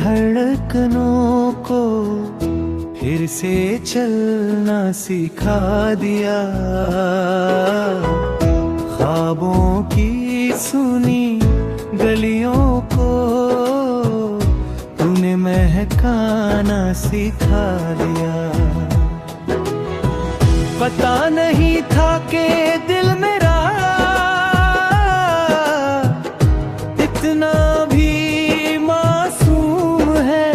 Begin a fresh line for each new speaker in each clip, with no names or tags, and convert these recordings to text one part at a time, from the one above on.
धड़कनों को फिर से चलना सिखा दिया। ख्वाबों की सुनी गलियों को तूने महकाना सिखा दिया। पता नहीं था कि दिल मेरा इतना भी मासूम है।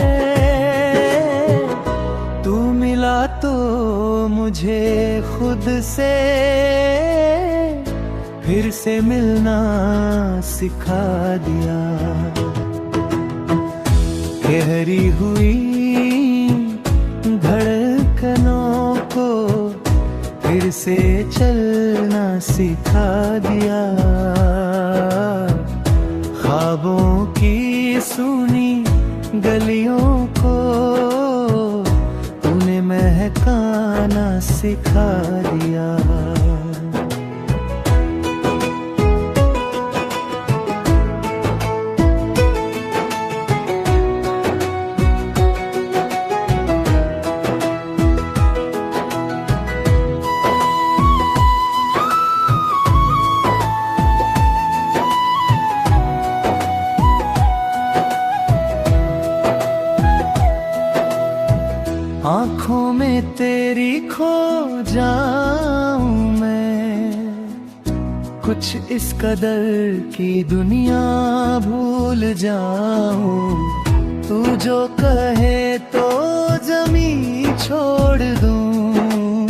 तू मिला तो मुझे खुद से फिर से मिलना सिखा दिया। गहरी हुई धड़कनों को फिर से चलना सिखा दिया। ख्वाबों की सुनी गलियों को तूने महकाना सिखा दिया। आँखों में तेरी खो जाऊं मैं, कुछ इस कदर की दुनिया भूल जाऊं। तू जो कहे तो जमी छोड़ दूं,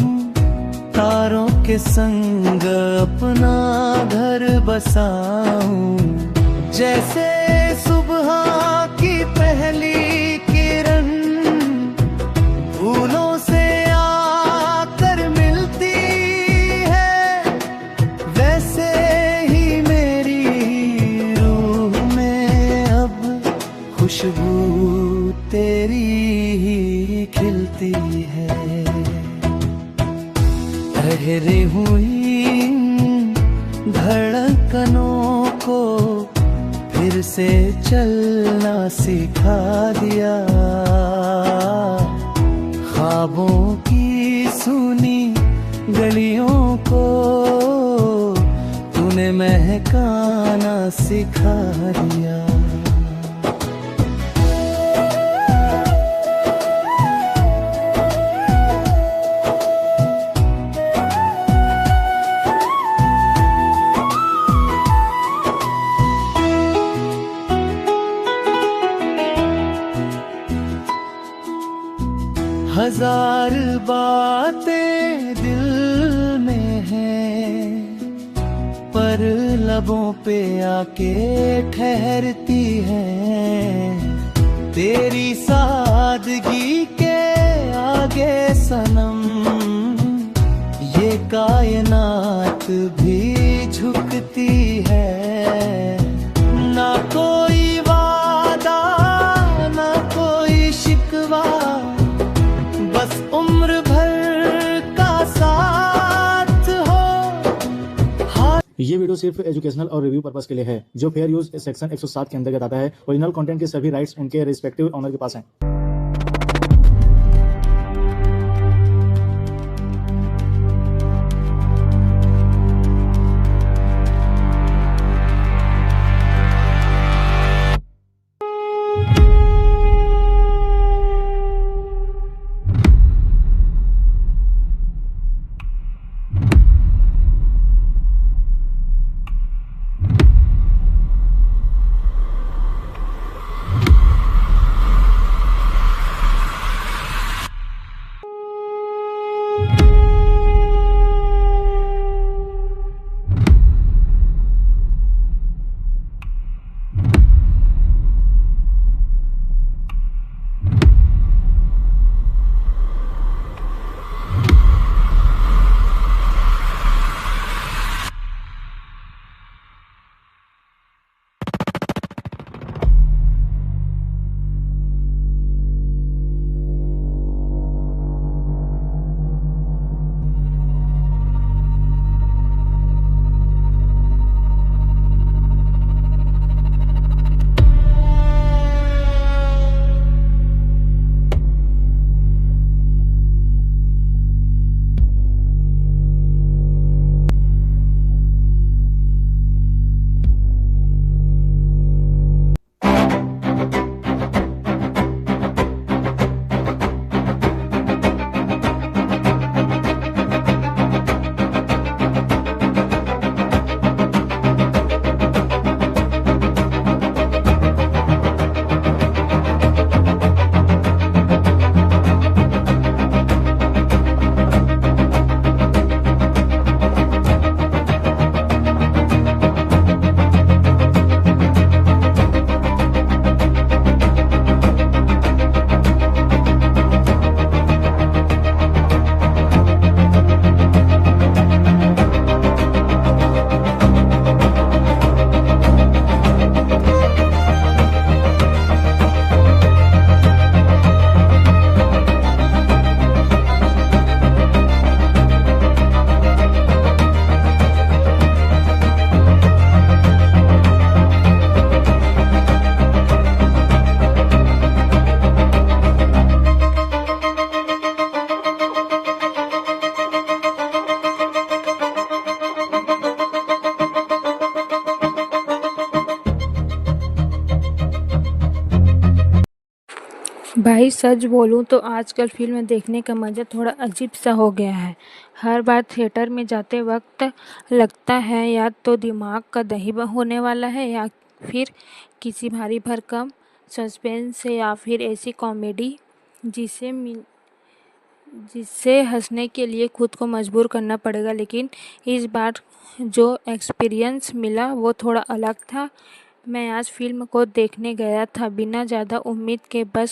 तारों के संग अपना घर बसाऊं। जैसे सुबह की पहली किरण फूलों से आकर मिलती है, वैसे ही मेरी रूह में अब खुशबू तेरी ही खिलती है। ठहरे हुई धड़कनों को फिर से चलना सिखा दिया। ख्वाबों की सुनी गलियों को तूने महकाना सिखा दिया। हजार बातें दिल में हैं, पर लबों पे आके ठहरती हैं। तेरी सादगी के आगे सनम ये कायनात भी झुकती है। ना कोई वादा ना कोई शिकवा, बस उम्र भर का साथ हो।
ये वीडियो सिर्फ एजुकेशनल और रिव्यू पर्पस के लिए है, जो फेयर यूज सेक्शन 107 के अंतर्गत आता है। ओरिजिनल कंटेंट के सभी राइट्स उनके रिस्पेक्टिव ऑनर के पास हैं।
भाई सच बोलूं तो आजकल फिल्म देखने का मज़ा थोड़ा अजीब सा हो गया है। हर बार थिएटर में जाते वक्त लगता है या तो दिमाग का दही होने वाला है या फिर किसी भारी भरकम सस्पेंस है या फिर ऐसी कॉमेडी जिसे जिससे हंसने के लिए खुद को मजबूर करना पड़ेगा। लेकिन इस बार जो एक्सपीरियंस मिला वो थोड़ा अलग था। मैं आज फ़िल्म को देखने गया था बिना ज़्यादा उम्मीद के, बस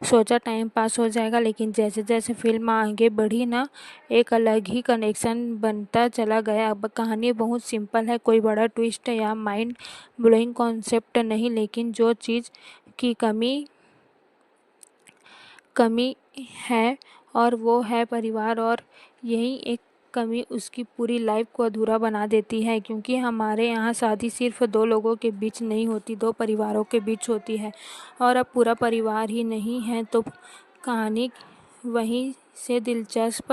सोचा टाइम पास हो जाएगा। लेकिन जैसे जैसे फ़िल्म आगे बढ़ी ना, एक अलग ही कनेक्शन बनता चला गया। अब कहानी बहुत सिंपल है, कोई बड़ा ट्विस्ट या माइंड ब्लोइंग कॉन्सेप्ट नहीं, लेकिन जो चीज़ की कमी है और वो है परिवार, और यही एक कमी उसकी पूरी लाइफ को अधूरा बना देती है। क्योंकि हमारे यहाँ शादी सिर्फ दो लोगों के बीच नहीं होती, दो परिवारों के बीच होती है। और अब पूरा परिवार ही नहीं है तो कहानी वहीं से दिलचस्प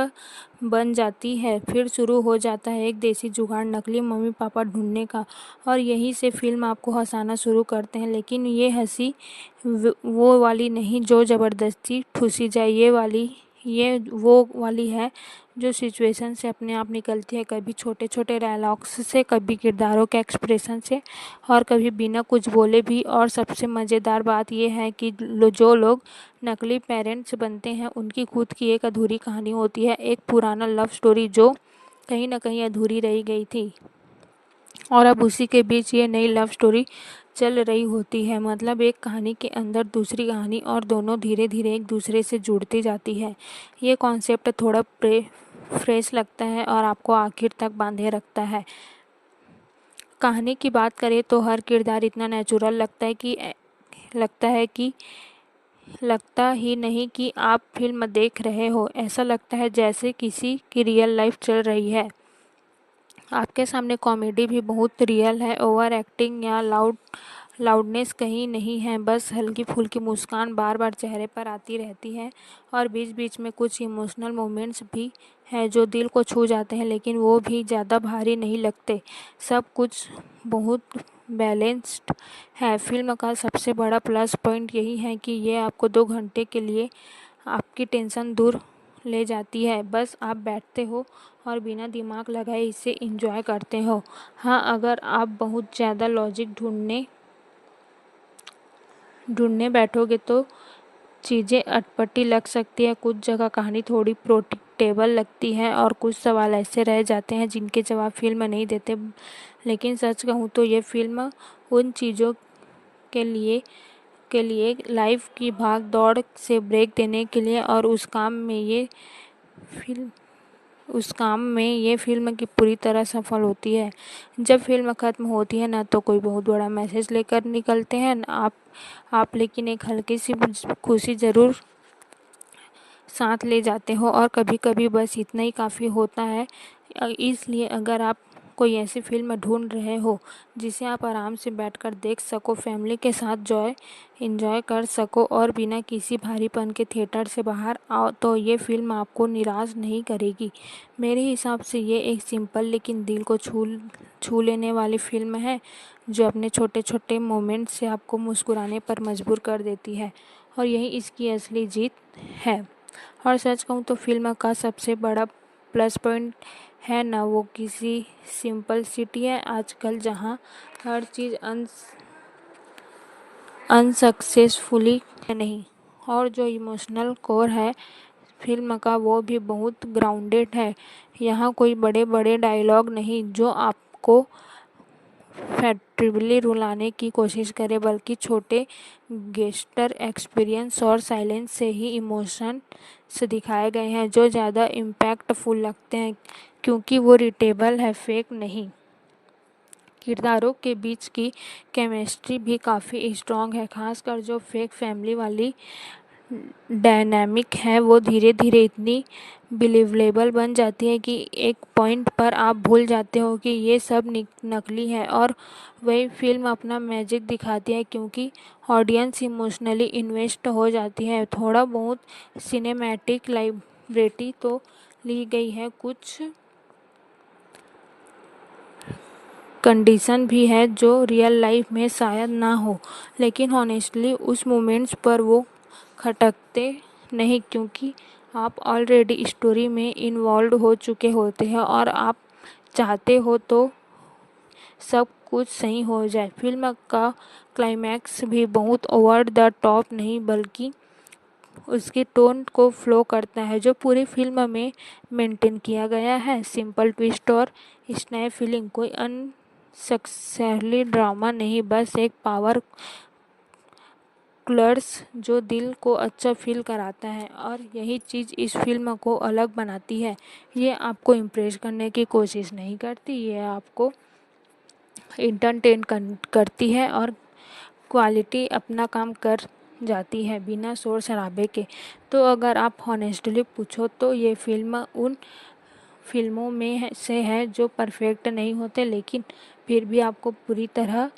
बन जाती है। फिर शुरू हो जाता है एक देसी जुगाड़, नकली मम्मी पापा ढूंढने का, और यहीं से फिल्म आपको हंसाना शुरू करते हैं। लेकिन ये हंसी वो वाली नहीं जो ज़बरदस्ती ठूसी जाए, ये वो वाली है जो सिचुएशन से अपने आप निकलती है। कभी छोटे छोटे डायलॉग्स से, कभी किरदारों के एक्सप्रेशन से, और कभी बिना कुछ बोले भी। और सबसे मज़ेदार बात यह है कि जो लोग नकली पेरेंट्स बनते हैं उनकी खुद की एक अधूरी कहानी होती है, एक पुराना लव स्टोरी जो कहीं ना कहीं अधूरी रह गई थी, और अब उसी के बीच ये नई लव स्टोरी चल रही होती है। मतलब एक कहानी के अंदर दूसरी कहानी, और दोनों धीरे धीरे एक दूसरे से जुड़ती जाती है। ये कॉन्सेप्ट थोड़ा फ्रेश लगता है और आपको आखिर तक बांधे रखता है। कहानी की बात करें तो हर किरदार इतना नेचुरल लगता ही नहीं कि आप फिल्म देख रहे हो। ऐसा लगता है जैसे किसी की रियल लाइफ चल रही है आपके सामने। कॉमेडी भी बहुत रियल है, ओवर एक्टिंग या लाउडनेस कहीं नहीं है, बस हल्की फुल्की मुस्कान बार बार चेहरे पर आती रहती है। और बीच बीच में कुछ इमोशनल मोमेंट्स भी हैं जो दिल को छू जाते हैं, लेकिन वो भी ज़्यादा भारी नहीं लगते। सब कुछ बहुत बैलेंस्ड है। फिल्म का सबसे बड़ा प्लस पॉइंट यही है कि ये आपको 2 घंटे के लिए आपकी टेंशन दूर ले जाती है। बस आप बैठते हो और बिना दिमाग लगाए इसे एंजॉय करते हो। हाँ, अगर आप बहुत ज़्यादा लॉजिक ढूंढने बैठोगे तो चीज़ें अटपटी लग सकती है। कुछ जगह कहानी थोड़ी प्रोडिक्टेबल लगती है और कुछ सवाल ऐसे रह जाते हैं जिनके जवाब फिल्म नहीं देते। लेकिन सच कहूँ तो ये फिल्म उन चीज़ों के लिए लाइफ की भाग दौड़ से ब्रेक देने के लिए, और फिल्म उस काम में ये फिल्म की पूरी तरह सफल होती है। जब फिल्म ख़त्म होती है ना तो कोई बहुत बड़ा मैसेज लेकर निकलते हैं आप, लेकिन एक हल्की सी खुशी ज़रूर साथ ले जाते हो, और कभी कभी बस इतना ही काफ़ी होता है। इसलिए अगर आप कोई ऐसी फिल्म ढूंढ रहे हो जिसे आप आराम से बैठकर देख सको, फैमिली के साथ एंजॉय कर सको और बिना किसी भारीपन के थिएटर से बाहर आओ, तो ये फिल्म आपको निराश नहीं करेगी। मेरे हिसाब से ये एक सिंपल लेकिन दिल को छू लेने वाली फिल्म है जो अपने छोटे छोटे मोमेंट से आपको मुस्कुराने पर मजबूर कर देती है, और यही इसकी असली जीत है। और सच कहूँ तो फिल्म का सबसे बड़ा प्लस पॉइंट है ना वो किसी सिंपल सिटी है आजकल, जहाँ हर चीज़ अनसक्सेसफुली नहीं, और जो इमोशनल कोर है फिल्म का वो भी बहुत ग्राउंडेड है। यहाँ कोई बड़े बड़े डायलॉग नहीं जो आपको फैक्ट्रिबली रुलाने की कोशिश करे, बल्कि छोटे गेस्टर एक्सपीरियंस और साइलेंस से ही इमोशन से दिखाए गए हैं जो ज़्यादा इम्पैक्टफुल लगते हैं क्योंकि वो रिटेबल है, फेक नहीं। किरदारों के बीच की केमिस्ट्री भी काफ़ी स्ट्रॉन्ग है, खासकर जो फेक फैमिली वाली डायनामिक है वो धीरे धीरे इतनी बिलीवेबल बन जाती है कि एक पॉइंट पर आप भूल जाते हो कि ये सब नकली है। और वही फिल्म अपना मैजिक दिखाती है क्योंकि ऑडियंस इमोशनली इन्वेस्ट हो जाती है। थोड़ा बहुत सिनेमैटिक लाइब्रेटी तो ली गई है, कुछ कंडीशन भी है जो रियल लाइफ में शायद ना हो, लेकिन हॉनेस्टली उस मोमेंट्स पर वो खटकते नहीं, क्योंकि आप ऑलरेडी स्टोरी में इन्वॉल्व हो चुके होते हैं और आप चाहते हो तो सब कुछ सही हो जाए। फिल्म का क्लाइमैक्स भी बहुत ओवर द टॉप नहीं, बल्कि उसकी टोन को फ्लो करता है, जो पूरी फिल्म में मेंटेन किया गया है। सिंपल ट्विस्ट और स्नैप फीलिंग, कोई अनसक्सेसफुल ड्रामा नहीं, बस एक पावर क्लर्स जो दिल को अच्छा फील कराता है। और यही चीज़ इस फिल्म को अलग बनाती है। ये आपको इम्प्रेस करने की कोशिश नहीं करती, ये आपको इंटरटेन करती है और क्वालिटी अपना काम कर जाती है बिना शोर शराबे के। तो अगर आप हॉनेस्टली पूछो तो ये फिल्म उन फिल्मों में से है जो परफेक्ट नहीं होते, लेकिन फिर भी आपको पूरी तरह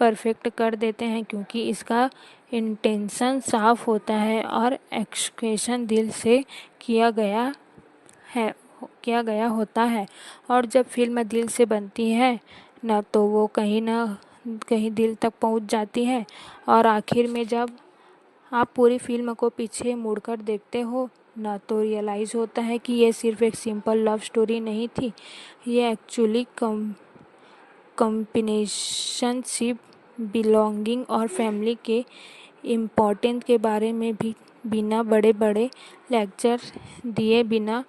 परफेक्ट कर देते हैं, क्योंकि इसका इंटेंशन साफ होता है और एक्सक्यूशन दिल से किया गया है किया गया होता है। और जब फिल्म दिल से बनती है ना, तो वो कहीं ना कहीं दिल तक पहुंच जाती है। और आखिर में जब आप पूरी फिल्म को पीछे मुड़कर देखते हो ना, तो रियलाइज़ होता है कि ये सिर्फ एक सिंपल लव स्टोरी नहीं थी, ये एक्चुअली कम्पिनेशनशिप, बिलोंगिंग और फैमिली के इम्पोर्टेंस के बारे में भी बिना बड़े बड़े लेक्चर दिए बिना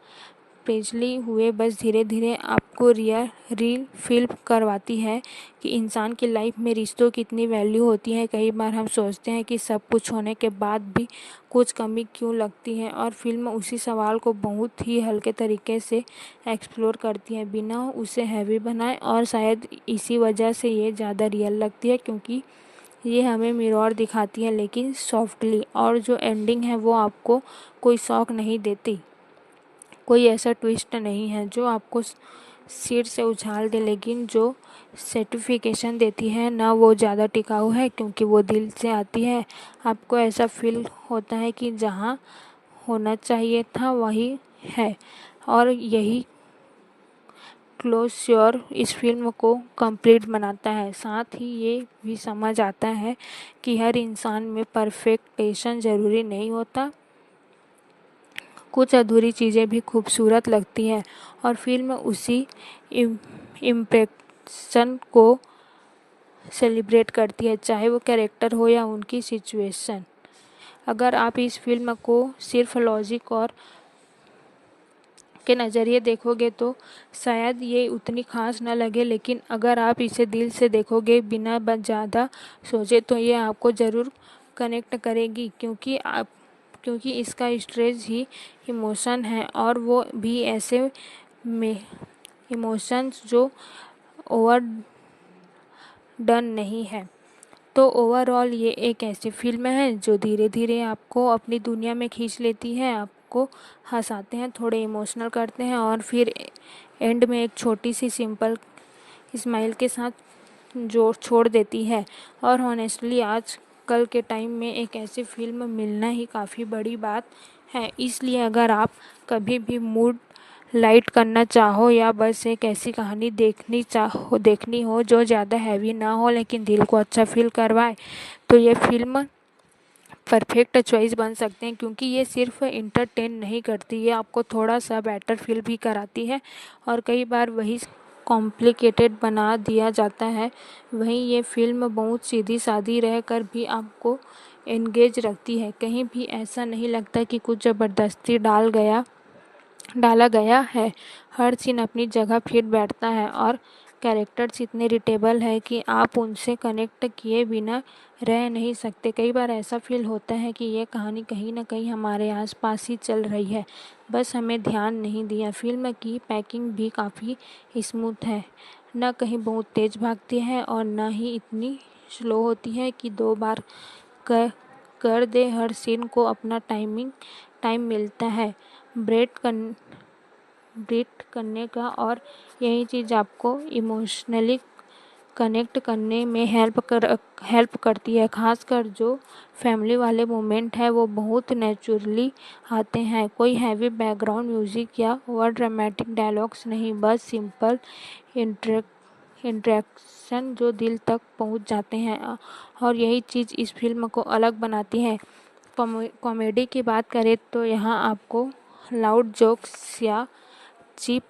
पेचली हुए बस धीरे धीरे आपको रील फील करवाती है कि इंसान की लाइफ में रिश्तों की इतनी वैल्यू होती है। कई बार हम सोचते हैं कि सब कुछ होने के बाद भी कुछ कमी क्यों लगती है, और फिल्म उसी सवाल को बहुत ही हल्के तरीके से एक्सप्लोर करती है बिना उसे हैवी बनाए। और शायद इसी वजह से ये ज़्यादा रियल लगती है, क्योंकि ये हमें मिरर दिखाती है लेकिन सॉफ्टली। और जो एंडिंग है वो आपको कोई शॉक नहीं देती, कोई ऐसा ट्विस्ट नहीं है जो आपको सिर से उछाल दे, लेकिन जो सर्टिफिकेशन देती है ना, वो ज़्यादा टिकाऊ है, क्योंकि वो दिल से आती है। आपको ऐसा फील होता है कि जहाँ होना चाहिए था वही है। और यही क्लोज़र इस फिल्म को कंप्लीट बनाता है। साथ ही ये भी समझ आता है कि हर इंसान में परफेक्टेशन ज़रूरी नहीं होता, कुछ अधूरी चीज़ें भी खूबसूरत लगती हैं। और फिल्म उसी इम्प्रेशन को सेलिब्रेट करती है, चाहे वो कैरेक्टर हो या उनकी सिचुएशन। अगर आप इस फिल्म को सिर्फ लॉजिक और के नज़रिए देखोगे तो शायद ये उतनी खास न लगे, लेकिन अगर आप इसे दिल से देखोगे बिना ज़्यादा सोचे तो ये आपको ज़रूर कनेक्ट करेगी, क्योंकि इसका स्ट्रेस ही इमोशन है, और वो भी ऐसे में इमोशंस जो ओवर डन नहीं है। तो ओवरऑल ये एक ऐसी फिल्म है जो धीरे धीरे आपको अपनी दुनिया में खींच लेती है, आपको हंसाते हैं, थोड़े इमोशनल करते हैं और फिर एंड में एक छोटी सी सिंपल स्माइल के साथ जो छोड़ देती है। और हॉनेस्टली आज कल के टाइम में एक ऐसी फिल्म मिलना ही काफ़ी बड़ी बात है। इसलिए अगर आप कभी भी मूड लाइट करना चाहो या बस एक ऐसी कहानी देखनी हो जो ज़्यादा हैवी ना हो लेकिन दिल को अच्छा फील करवाए, तो ये फिल्म परफेक्ट चॉइस बन सकते हैं, क्योंकि ये सिर्फ इंटरटेन नहीं करती, ये आपको थोड़ा सा बेटर फील भी कराती है। और कई बार वही कॉम्प्लिकेटेड बना दिया जाता है, वहीं ये फिल्म बहुत सीधी सादी रहकर भी आपको एंगेज रखती है। कहीं भी ऐसा नहीं लगता कि कुछ ज़बरदस्ती डाला गया है। हर सीन अपनी जगह फिट बैठता है और कैरेक्टर्स इतने रिटेबल है कि आप उनसे कनेक्ट किए बिना रह नहीं सकते। कई बार ऐसा फील होता है कि ये कहानी कहीं ना कहीं हमारे आसपास ही चल रही है, बस हमें ध्यान नहीं दिया। फिल्म की पैकिंग भी काफ़ी स्मूथ है, न कहीं बहुत तेज़ भागती है और न ही इतनी स्लो होती है कि दो बार कर दे। हर सीन को अपना टाइम मिलता है ब्रीथ करने का, और यही चीज़ आपको इमोशनली कनेक्ट करने में हेल्प करती है। खासकर जो फैमिली वाले मोमेंट है वो बहुत नेचुरली आते हैं, कोई हैवी बैकग्राउंड म्यूज़िक या और ड्रामेटिक डायलॉग्स नहीं, बस सिंपल इंटरेक्शन जो दिल तक पहुंच जाते हैं। और यही चीज़ इस फिल्म को अलग बनाती है। कॉमेडी की बात करें तो यहाँ आपको लाउड जोक्स या चीप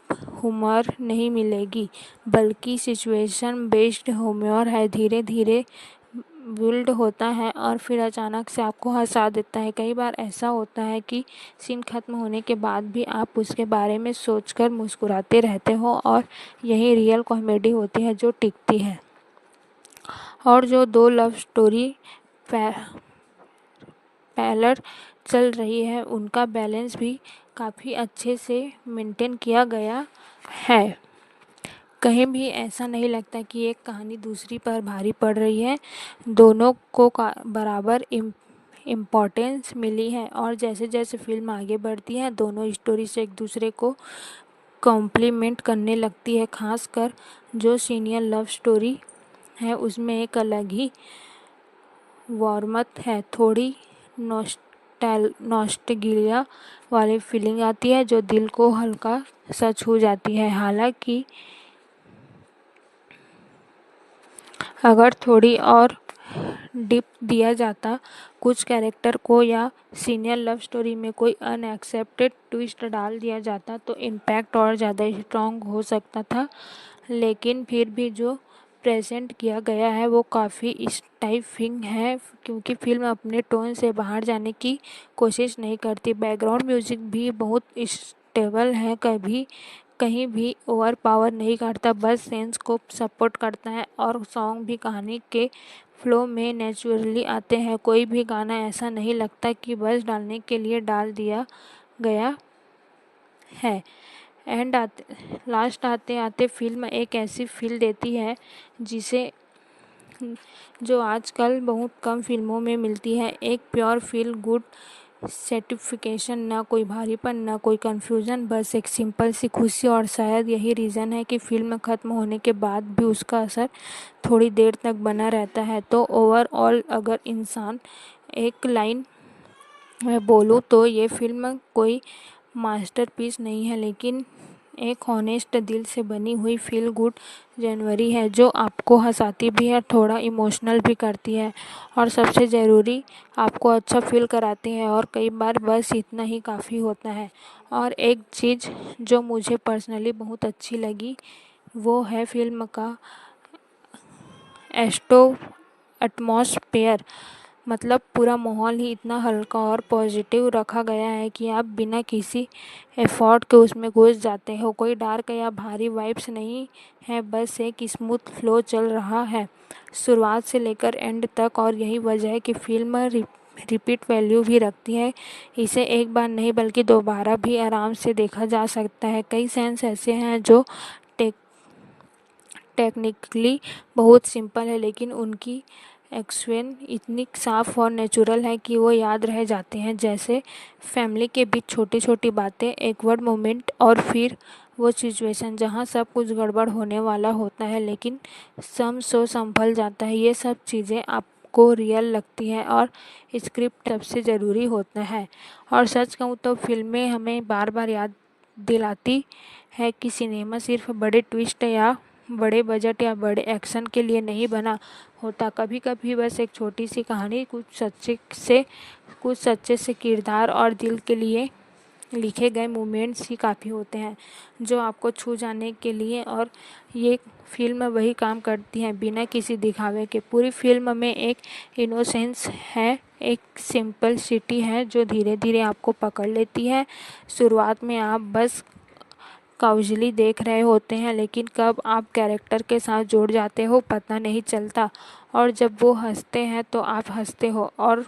हुमर नहीं मिलेगी, बल्कि सिचुएशन बेस्ड ह्यूमर है। धीरे धीरे बिल्ड होता है और फिर अचानक से आपको हंसा देता है। कई बार ऐसा होता है कि सीन खत्म होने के बाद भी आप उसके बारे में सोचकर मुस्कुराते रहते हो, और यही रियल कॉमेडी होती है जो टिकती है। और जो दो लव स्टोरी पैरेलल चल रही है, उनका बैलेंस भी काफ़ी अच्छे से मेंटेन किया गया है। कहीं भी ऐसा नहीं लगता कि एक कहानी दूसरी पर भारी पड़ रही है। दोनों को बराबर इम्पोर्टेंस मिली है, और जैसे जैसे फिल्म आगे बढ़ती है दोनों स्टोरी से एक दूसरे को कॉम्प्लीमेंट करने लगती है। खासकर जो सीनियर लव स्टोरी है उसमें एक अलग ही वार्मथ है, थोड़ी नॉस्टैल्जिया वाली फीलिंग आती है जो दिल को हल्का सा छू जाती है। हालांकि अगर थोड़ी और डिप दिया जाता कुछ कैरेक्टर को, या सीनियर लव स्टोरी में कोई अनएक्सपेक्टेड ट्विस्ट डाल दिया जाता तो इम्पैक्ट और ज़्यादा स्ट्रॉन्ग हो सकता था। लेकिन फिर भी जो प्रेजेंट किया गया है वो काफ़ी स्टाइफिंग है, क्योंकि फिल्म अपने टोन से बाहर जाने की कोशिश नहीं करती। बैकग्राउंड म्यूजिक भी बहुत स्टेबल है, कभी कहीं भी ओवर पावर नहीं करता, बस सेंस को सपोर्ट करता है, और सॉन्ग भी कहानी के फ्लो में नेचुरली आते हैं। कोई भी गाना ऐसा नहीं लगता कि बस डालने के लिए डाल दिया गया है। लास्ट आते आते फिल्म एक ऐसी फील देती है जिसे जो आजकल बहुत कम फिल्मों में मिलती है। एक प्योर फील गुड सेटिफिकेशन, ना कोई भारीपन ना कोई कंफ्यूजन, बस एक सिंपल सी खुशी। और शायद यही रीज़न है कि फिल्म खत्म होने के बाद भी उसका असर थोड़ी देर तक बना रहता है। तो ओवरऑल अगर इंसान एक लाइन में बोलूँ तो ये फिल्म कोई मास्टरपीस नहीं है, लेकिन एक हॉनेस्ट दिल से बनी हुई फील गुड जनवरी है, जो आपको हंसाती भी है, थोड़ा इमोशनल भी करती है, और सबसे ज़रूरी आपको अच्छा फील कराती है। और कई बार बस इतना ही काफ़ी होता है। और एक चीज़ जो मुझे पर्सनली बहुत अच्छी लगी वो है फिल्म का एटमॉस्फेयर। मतलब पूरा माहौल ही इतना हल्का और पॉजिटिव रखा गया है कि आप बिना किसी एफर्ट के उसमें घुस जाते हो। कोई डार्क या भारी वाइब्स नहीं है, बस एक स्मूथ फ्लो चल रहा है शुरुआत से लेकर एंड तक। और यही वजह है कि फिल्म रिपीट वैल्यू भी रखती है। इसे एक बार नहीं बल्कि दोबारा भी आराम से देखा जा सकता है। कई सेंस ऐसे हैं जो टेक्निकली बहुत सिंपल है, लेकिन उनकी एक्सप्रेशन इतनी साफ और नेचुरल है कि वो याद रह जाते हैं। जैसे फैमिली के बीच छोटी छोटी बातें, एकवर्ड मोमेंट, और फिर वो सिचुएशन जहाँ सब कुछ गड़बड़ होने वाला होता है लेकिन संभल जाता है। ये सब चीज़ें आपको रियल लगती है, और स्क्रिप्ट सबसे ज़रूरी होता है। और सच कहूँ तो फिल्में हमें बार बार याद दिलाती है कि सिनेमा सिर्फ बड़े ट्विस्ट या बड़े बजट या बड़े एक्शन के लिए नहीं बना होता। कभी कभी बस एक छोटी सी कहानी, कुछ सच्चे से किरदार और दिल के लिए लिखे गए मोमेंट्स ही काफ़ी होते हैं जो आपको छू जाने के लिए। और ये फिल्म वही काम करती है बिना किसी दिखावे के। पूरी फिल्म में एक इनोसेंस है, एक सिंपलिसिटी है जो धीरे धीरे आपको पकड़ लेती है। शुरुआत में आप बस काउजली देख रहे होते हैं, लेकिन कब आप कैरेक्टर के साथ जुड़ जाते हो पता नहीं चलता। और जब वो हंसते हैं तो आप हंसते हो, और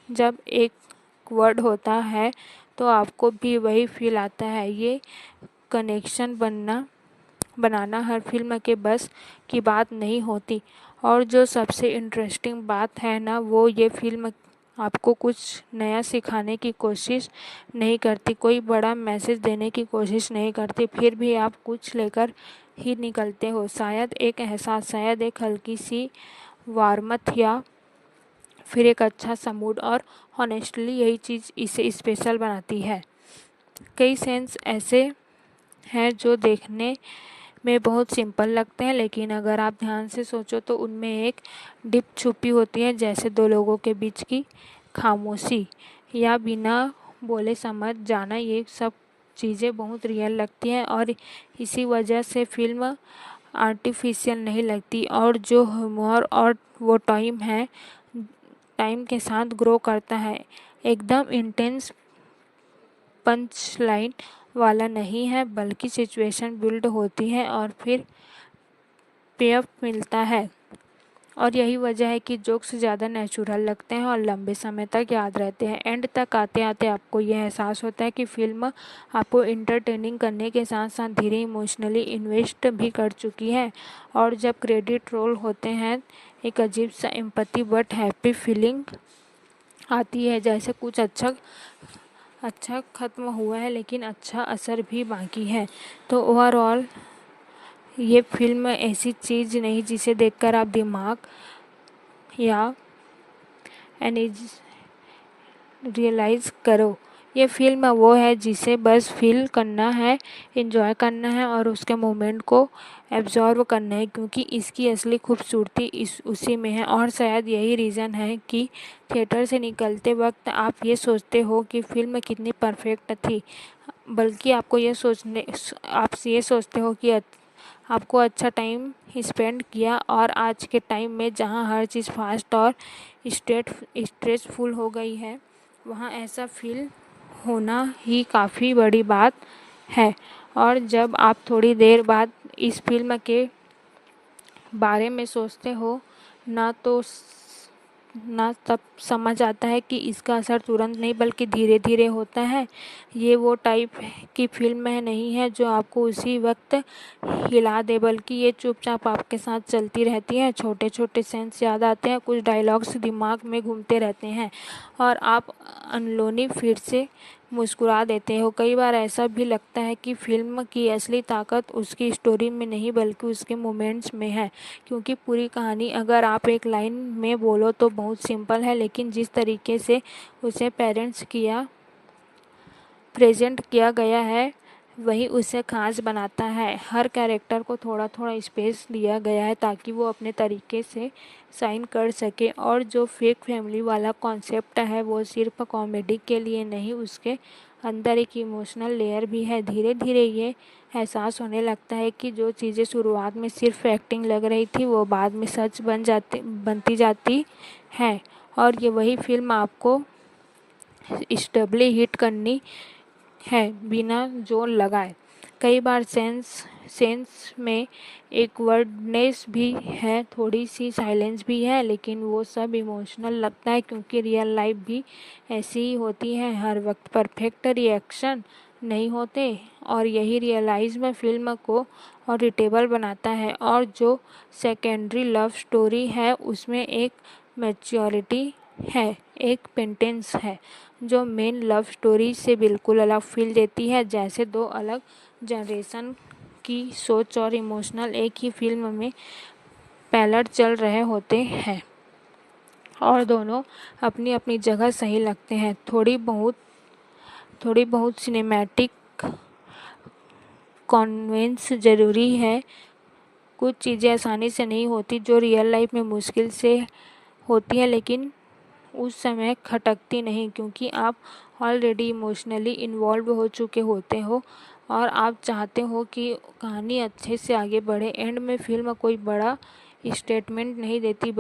जब एक वर्ड होता है तो आपको भी वही फील आता है। ये कनेक्शन बनाना हर फिल्म के बस की बात नहीं होती। और जो सबसे इंटरेस्टिंग बात है ना, वो ये फिल्म आपको कुछ नया सिखाने की कोशिश नहीं करती, कोई बड़ा मैसेज देने की कोशिश नहीं करती, फिर भी आप कुछ लेकर ही निकलते हो। शायद एक एहसास, शायद एक हल्की सी वार्मथ, या फिर एक अच्छा सा मूड। और हॉनेस्टली यही चीज़ इसे स्पेशल बनाती है। कई सेंस ऐसे हैं जो देखने में बहुत सिंपल लगते हैं, लेकिन अगर आप ध्यान से सोचो तो उनमें एक डिप छुपी होती है, जैसे दो लोगों के बीच की खामोशी या बिना बोले समझ जाना, ये सब चीज़ें बहुत रियल लगती हैं और इसी वजह से फ़िल्म आर्टिफिशियल नहीं लगती। और जो ह्यूमर और वो टाइम के साथ ग्रो करता है, एकदम इंटेंस पंच लाइन वाला नहीं है, बल्कि सिचुएशन बिल्ड होती है और फिर पेअप मिलता है। और यही वजह है कि जोक्स ज़्यादा नेचुरल लगते हैं और लंबे समय तक याद रहते हैं। एंड तक आते आते आपको यह एहसास होता है कि फ़िल्म आपको इंटरटेनिंग करने के साथ साथ धीरे इमोशनली इन्वेस्ट भी कर चुकी है। और जब क्रेडिट रोल होते हैं, एक अजीब सा एम्पैथी बट हैप्पी फीलिंग आती है, जैसे कुछ अच्छा ख़त्म हुआ है लेकिन अच्छा असर भी बाकी है। तो ओवरऑल ये फ़िल्म ऐसी चीज़ नहीं जिसे देखकर आप दिमाग या रियलाइज़ करो। ये फ़िल्म वो है जिसे बस फील करना है, एंजॉय करना है और उसके मोमेंट को एब्जॉर्व करना है, क्योंकि इसकी असली खूबसूरती उसी में है। और शायद यही रीज़न है कि थिएटर से निकलते वक्त आप ये सोचते हो कि फ़िल्म कितनी परफेक्ट थी, बल्कि आप ये सोचते हो कि आपको अच्छा टाइम स्पेंड किया। और आज के टाइम में जहाँ हर चीज़ फास्ट और स्ट्रेसफुल हो गई है, वहाँ ऐसा फील होना ही काफ़ी बड़ी बात है। और जब आप थोड़ी देर बाद इस फिल्म के बारे में सोचते हो ना तब समझ आता है कि इसका असर तुरंत नहीं बल्कि धीरे धीरे होता है। ये वो टाइप की फिल्म नहीं है जो आपको उसी वक्त हिला दे, बल्कि ये चुपचाप आपके साथ चलती रहती है। छोटे छोटे सेंस याद आते हैं, कुछ डायलॉग्स दिमाग में घूमते रहते हैं और आप अनलोनी फिर से मुस्कुरा देते हो। कई बार ऐसा भी लगता है कि फ़िल्म की असली ताकत उसकी स्टोरी में नहीं बल्कि उसके मोमेंट्स में है, क्योंकि पूरी कहानी अगर आप एक लाइन में बोलो तो बहुत सिंपल है, लेकिन जिस तरीके से उसे प्रेजेंट किया गया है वही उसे खास बनाता है। हर कैरेक्टर को थोड़ा थोड़ा स्पेस दिया गया है ताकि वो अपने तरीके से साइन कर सके। और जो फेक फैमिली वाला कॉन्सेप्ट है वो सिर्फ कॉमेडी के लिए नहीं, उसके अंदर एक इमोशनल लेयर भी है। धीरे धीरे ये एहसास होने लगता है कि जो चीज़ें शुरुआत में सिर्फ एक्टिंग लग रही थी वो बाद में सच बनती जाती हैं। और ये वही फिल्म आपको स्टेबली हिट करनी है बिना जोर लगाए। कई बार सेंस में एक वर्डनेस भी है, थोड़ी सी साइलेंस भी है, लेकिन वो सब इमोशनल लगता है क्योंकि रियल लाइफ भी ऐसी ही होती है। हर वक्त परफेक्ट रिएक्शन नहीं होते और यही रियलाइज़ फिल्म को और रिटेबल बनाता है। और जो सेकेंडरी लव स्टोरी है उसमें एक मैच्योरिटी है, एक पेंटेंस है जो मेन लव स्टोरी से बिल्कुल अलग फील देती है, जैसे दो अलग जनरेशन की सोच और इमोशनल एक ही फिल्म में पैरेलल चल रहे होते हैं और दोनों अपनी अपनी जगह सही लगते हैं। थोड़ी बहुत सिनेमैटिक कन्वेंस ज़रूरी है। कुछ चीज़ें आसानी से नहीं होती जो रियल लाइफ में मुश्किल से होती है, लेकिन उस समय खटकती नहीं क्योंकि आप ऑलरेडी इमोशनली इन्वॉल्व हो चुके होते हो और आप चाहते हो कि कहानी अच्छे से आगे बढ़े। एंड में फिल्म कोई बड़ा स्टेटमेंट नहीं देती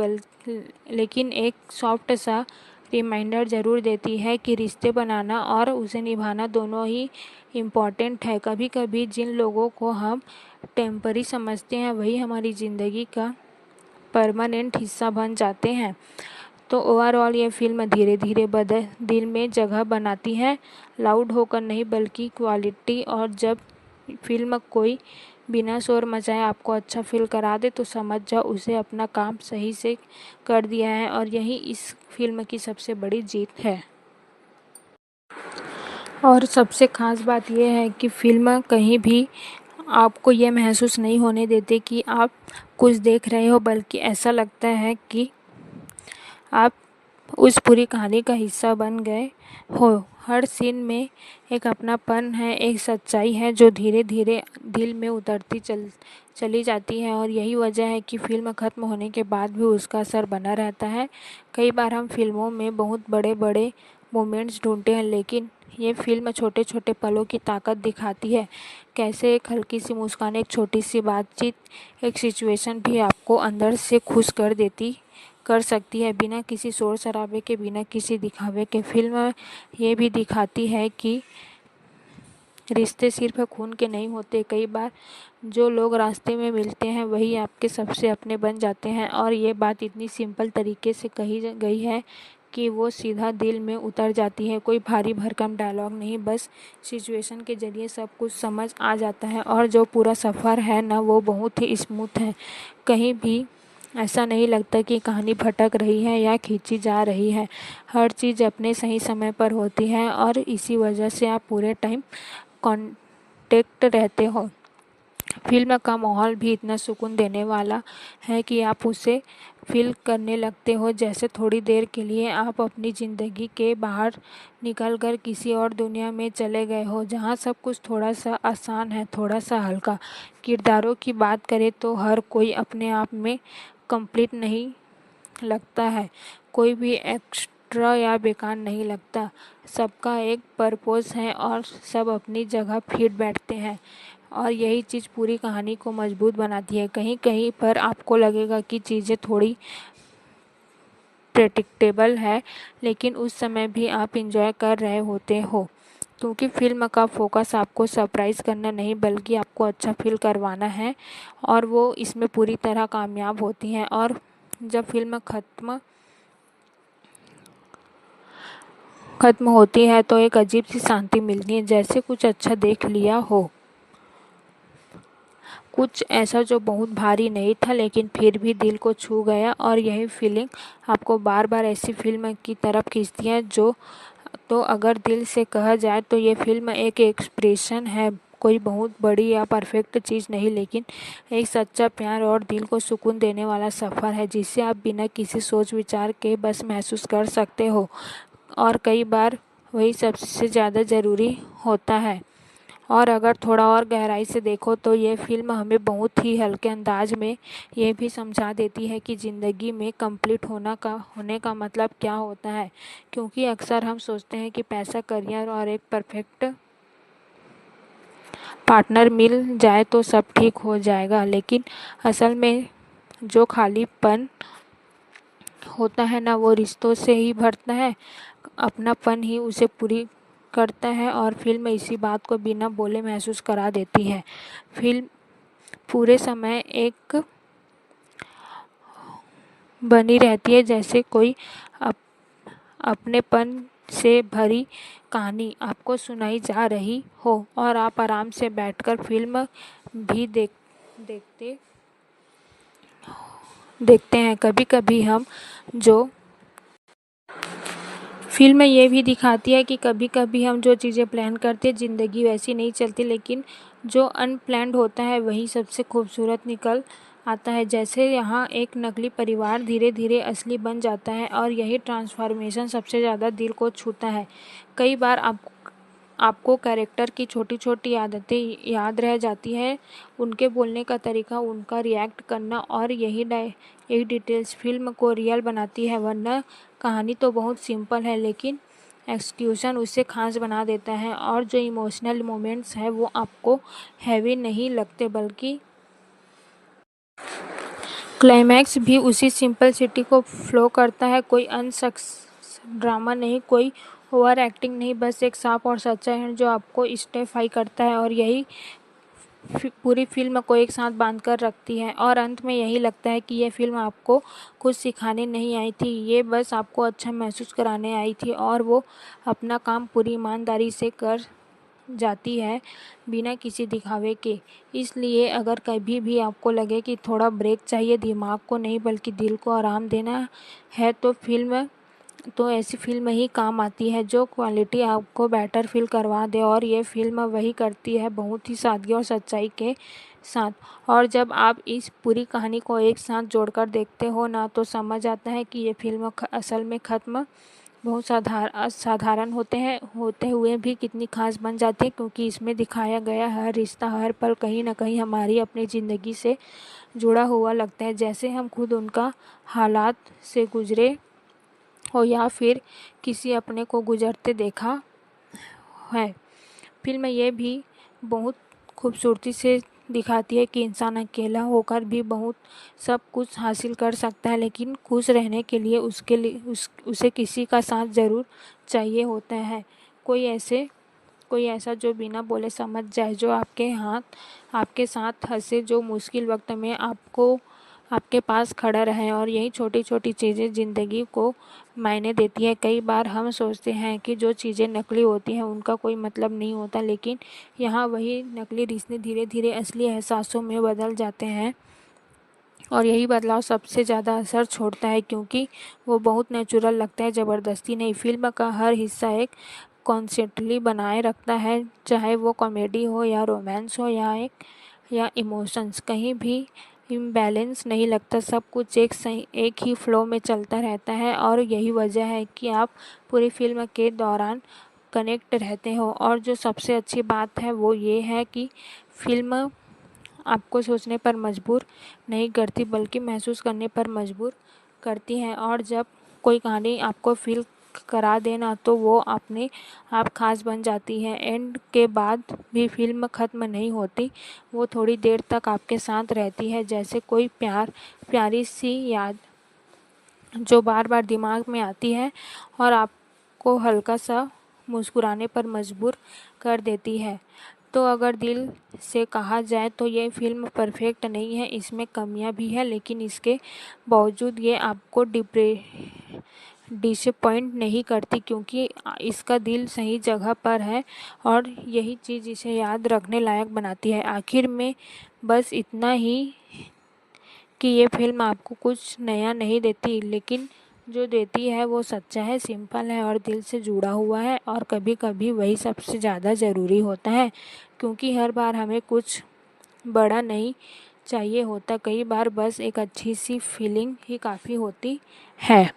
लेकिन एक सॉफ्ट सा रिमाइंडर ज़रूर देती है कि रिश्ते बनाना और उसे निभाना दोनों ही इम्पॉर्टेंट है। कभी कभी जिन लोगों को हम टेम्पररी समझते हैं वही हमारी ज़िंदगी का परमानेंट हिस्सा बन जाते हैं। तो ओवरऑल ये फिल्म धीरे धीरे दिल में जगह बनाती है, लाउड होकर नहीं बल्कि क्वालिटी। और जब फिल्म कोई बिना शोर मचाए आपको अच्छा फील करा दे तो समझ जाओ उसे अपना काम सही से कर दिया है और यही इस फिल्म की सबसे बड़ी जीत है। और सबसे ख़ास बात यह है कि फिल्म कहीं भी आपको ये महसूस नहीं होने देते कि आप कुछ देख रहे हो, बल्कि ऐसा लगता है कि आप उस पूरी कहानी का हिस्सा बन गए हो। हर सीन में एक अपनापन है, एक सच्चाई है जो धीरे धीरे दिल में उतरती चली जाती है, और यही वजह है कि फिल्म खत्म होने के बाद भी उसका असर बना रहता है। कई बार हम फिल्मों में बहुत बड़े बड़े मोमेंट्स ढूंढते हैं, लेकिन ये फिल्म छोटे छोटे पलों की ताकत दिखाती है। कैसे एक हल्की सी मुस्कान, एक छोटी सी बातचीत, एक सिचुएशन भी आपको अंदर से खुश कर सकती है, बिना किसी शोर शराबे के, बिना किसी दिखावे के। फिल्म ये भी दिखाती है कि रिश्ते सिर्फ खून के नहीं होते। कई बार जो लोग रास्ते में मिलते हैं वही आपके सबसे अपने बन जाते हैं, और ये बात इतनी सिंपल तरीके से कही गई है कि वो सीधा दिल में उतर जाती है। कोई भारी भरकम डायलॉग नहीं, बस सिचुएशन के ज़रिए सब कुछ समझ आ जाता है, और जो पूरा सफ़र है ना, वो बहुत ही स्मूथ है। कहीं भी ऐसा नहीं लगता कि कहानी भटक रही है या खींची जा रही है। हर चीज़ अपने सही समय पर होती है, और इसी वजह से आप पूरे टाइम कॉन्टेक्ट रहते हो। फिल्म का माहौल भी इतना सुकून देने वाला है कि आप उसे फील करने लगते हो जैसे थोड़ी देर के लिए आप अपनी ज़िंदगी के बाहर निकलकर किसी और दुनिया में चले गए हो, जहाँ सब कुछ थोड़ा सा आसान है, थोड़ा सा हल्का। किरदारों की बात करें तो हर कोई अपने आप में कंप्लीट नहीं लगता है, कोई भी एक्स्ट्रा या बेकार नहीं लगता। सबका एक पर्पस है और सब अपनी जगह फिट बैठते हैं, और यही चीज़ पूरी कहानी को मजबूत बनाती है। कहीं कहीं पर आपको लगेगा कि चीज़ें थोड़ी प्रेडिक्टेबल है, लेकिन उस समय भी आप इंजॉय कर रहे होते हो, क्योंकि फिल्म का फोकस आपको सरप्राइज़ करना नहीं बल्कि आपको अच्छा फील करवाना है, और वो इसमें पूरी तरह कामयाब होती हैं। और जब फिल्म खत्म होती है तो एक अजीब सी शांति मिलती है, जैसे कुछ अच्छा देख लिया हो, कुछ ऐसा जो बहुत भारी नहीं था लेकिन फिर भी दिल को छू गया। और यही फीलिंग आपको बार बार ऐसी फिल्म की तरफ खींचती है जो तो अगर दिल से कहा जाए तो ये फिल्म एक एक्सप्रेशन है, कोई बहुत बड़ी या परफेक्ट चीज़ नहीं, लेकिन एक सच्चा प्यार और दिल को सुकून देने वाला सफ़र है, जिसे आप बिना किसी सोच विचार के बस महसूस कर सकते हो। और कई बार वही सबसे ज़्यादा ज़रूरी होता है। और अगर थोड़ा और गहराई से देखो तो ये फिल्म हमें बहुत ही हल्के अंदाज में ये भी समझा देती है कि ज़िंदगी में कंप्लीट होने का मतलब क्या होता है। क्योंकि अक्सर हम सोचते हैं कि पैसा, करियर और एक परफेक्ट पार्टनर मिल जाए तो सब ठीक हो जाएगा, लेकिन असल में जो खालीपन होता है ना, वो रिश्तों से ही भरता है, अपनापन ही उसे पूरी करता है। और फिल्म इसी बात को बिना बोले महसूस करा देती है। फिल्म पूरे समय एक बनी रहती है, जैसे कोई अपनेपन से भरी कहानी आपको सुनाई जा रही हो, और आप आराम से बैठकर फिल्म भी देखते हैं। कभी कभी हम जो फिल्म ये भी दिखाती है कि कभी कभी हम जो चीज़ें प्लान करते हैं ज़िंदगी वैसी नहीं चलती, लेकिन जो अनप्लान्ड होता है वही सबसे खूबसूरत निकल आता है। जैसे यहाँ एक नकली परिवार धीरे धीरे असली बन जाता है, और यही ट्रांसफॉर्मेशन सबसे ज़्यादा दिल को छूता है। कई बार आपको कैरेक्टर की छोटी छोटी आदतें याद रह जाती है, उनके बोलने का तरीका, उनका रिएक्ट करना, और यही डिटेल्स फिल्म को रियल बनाती है। वरना कहानी तो बहुत सिंपल है, लेकिन एक्सक्यूशन उसे खास बना देता है, और जो इमोशनल मोमेंट्स है वो आपको हैवी नहीं लगते, बल्कि क्लाइमैक्स भी उसी सिंपलिसिटी को फ्लो करता है। कोई ड्रामा नहीं, कोई ओवर एक्टिंग नहीं, बस एक साफ और सच्चा है जो आपको स्टेफाई करता है, और यही पूरी फिल्म को एक साथ बांध कर रखती है। और अंत में यही लगता है कि ये फिल्म आपको कुछ सिखाने नहीं आई थी, ये बस आपको अच्छा महसूस कराने आई थी, और वो अपना काम पूरी ईमानदारी से कर जाती है, बिना किसी दिखावे के। इसलिए अगर कभी भी आपको लगे कि थोड़ा ब्रेक चाहिए, दिमाग को नहीं बल्कि दिल को आराम देना है, तो ऐसी फिल्म ही काम आती है जो क्वालिटी आपको बेटर फील करवा दे। और ये फिल्म वही करती है, बहुत ही सादगी और सच्चाई के साथ। और जब आप इस पूरी कहानी को एक साथ जोड़कर देखते हो ना, तो समझ आता है कि ये फ़िल्म असल में ख़त्म बहुत असाधारण होते हुए भी कितनी ख़ास बन जाती है, क्योंकि इसमें दिखाया गया हर रिश्ता, हर पल कहीं न कहीं हमारी अपनी ज़िंदगी से जुड़ा हुआ लगता है, जैसे हम खुद उनका हालात से गुज़रे हो या फिर किसी अपने को गुज़रते देखा है। फ़िल्म ये भी बहुत खूबसूरती से दिखाती है कि इंसान अकेला होकर भी बहुत सब कुछ हासिल कर सकता है, लेकिन खुश रहने के लिए उसे किसी का साथ ज़रूर चाहिए होता है। कोई ऐसा जो बिना बोले समझ जाए, जो आपके साथ हँसे, जो मुश्किल वक्त में आपके पास खड़ा रहे। और यही छोटी छोटी चीज़ें ज़िंदगी को मायने देती है। कई बार हम सोचते हैं कि जो चीज़ें नकली होती हैं उनका कोई मतलब नहीं होता, लेकिन यहाँ वही नकली रिश्ते धीरे धीरे असली एहसासों में बदल जाते हैं। और यही बदलाव सबसे ज़्यादा असर छोड़ता है, क्योंकि वो बहुत नेचुरल लगता है, ज़बरदस्ती नहीं। फिल्म का हर हिस्सा एक कॉन्सेंटली बनाए रखता है, चाहे वो कॉमेडी हो या रोमांस हो या इमोशंस। कहीं भी इम्बैलेंस नहीं लगता, सब कुछ एक ही फ्लो में चलता रहता है। और यही वजह है कि आप पूरी फिल्म के दौरान कनेक्ट रहते हो। और जो सबसे अच्छी बात है वो ये है कि फिल्म आपको सोचने पर मजबूर नहीं करती, बल्कि महसूस करने पर मजबूर करती है। और जब कोई कहानी आपको फील करा देना, तो वो अपने आप खास बन जाती है। एंड के बाद भी फिल्म ख़त्म नहीं होती, वो थोड़ी देर तक आपके साथ रहती है, जैसे कोई प्यारी सी याद जो बार बार दिमाग में आती है और आपको हल्का सा मुस्कुराने पर मजबूर कर देती है। तो अगर दिल से कहा जाए तो ये फ़िल्म परफेक्ट नहीं है, इसमें कमियां भी है, लेकिन इसके बावजूद ये आपको डिसअपॉइंट नहीं करती, क्योंकि इसका दिल सही जगह पर है। और यही चीज़ इसे याद रखने लायक बनाती है। आखिर में बस इतना ही कि ये फिल्म आपको कुछ नया नहीं देती, लेकिन जो देती है वो सच्चा है, सिंपल है और दिल से जुड़ा हुआ है। और कभी कभी वही सबसे ज़्यादा ज़रूरी होता है, क्योंकि हर बार हमें कुछ बड़ा नहीं चाहिए होता, कई बार बस एक अच्छी सी फीलिंग ही काफ़ी होती है।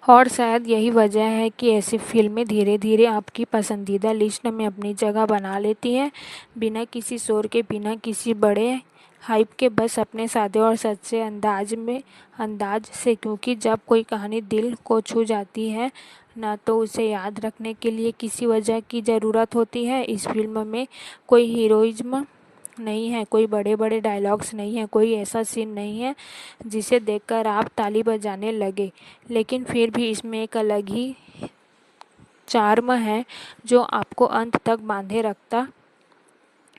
और शायद यही वजह है कि ऐसी फिल्में धीरे धीरे आपकी पसंदीदा लिस्ट में अपनी जगह बना लेती हैं, बिना किसी शोर के, बिना किसी बड़े हाइप के, बस अपने सादे और सच्चे अंदाज से। क्योंकि जब कोई कहानी दिल को छू जाती है ना, तो उसे याद रखने के लिए किसी वजह की ज़रूरत होती है। इस फिल्म में कोई हीरोइज्म नहीं है, कोई बड़े बड़े डायलॉग्स नहीं है, कोई ऐसा सीन नहीं है जिसे देखकर आप ताली बजाने लगे, लेकिन फिर भी इसमें एक अलग ही चार्म है जो आपको अंत तक बांधे रखता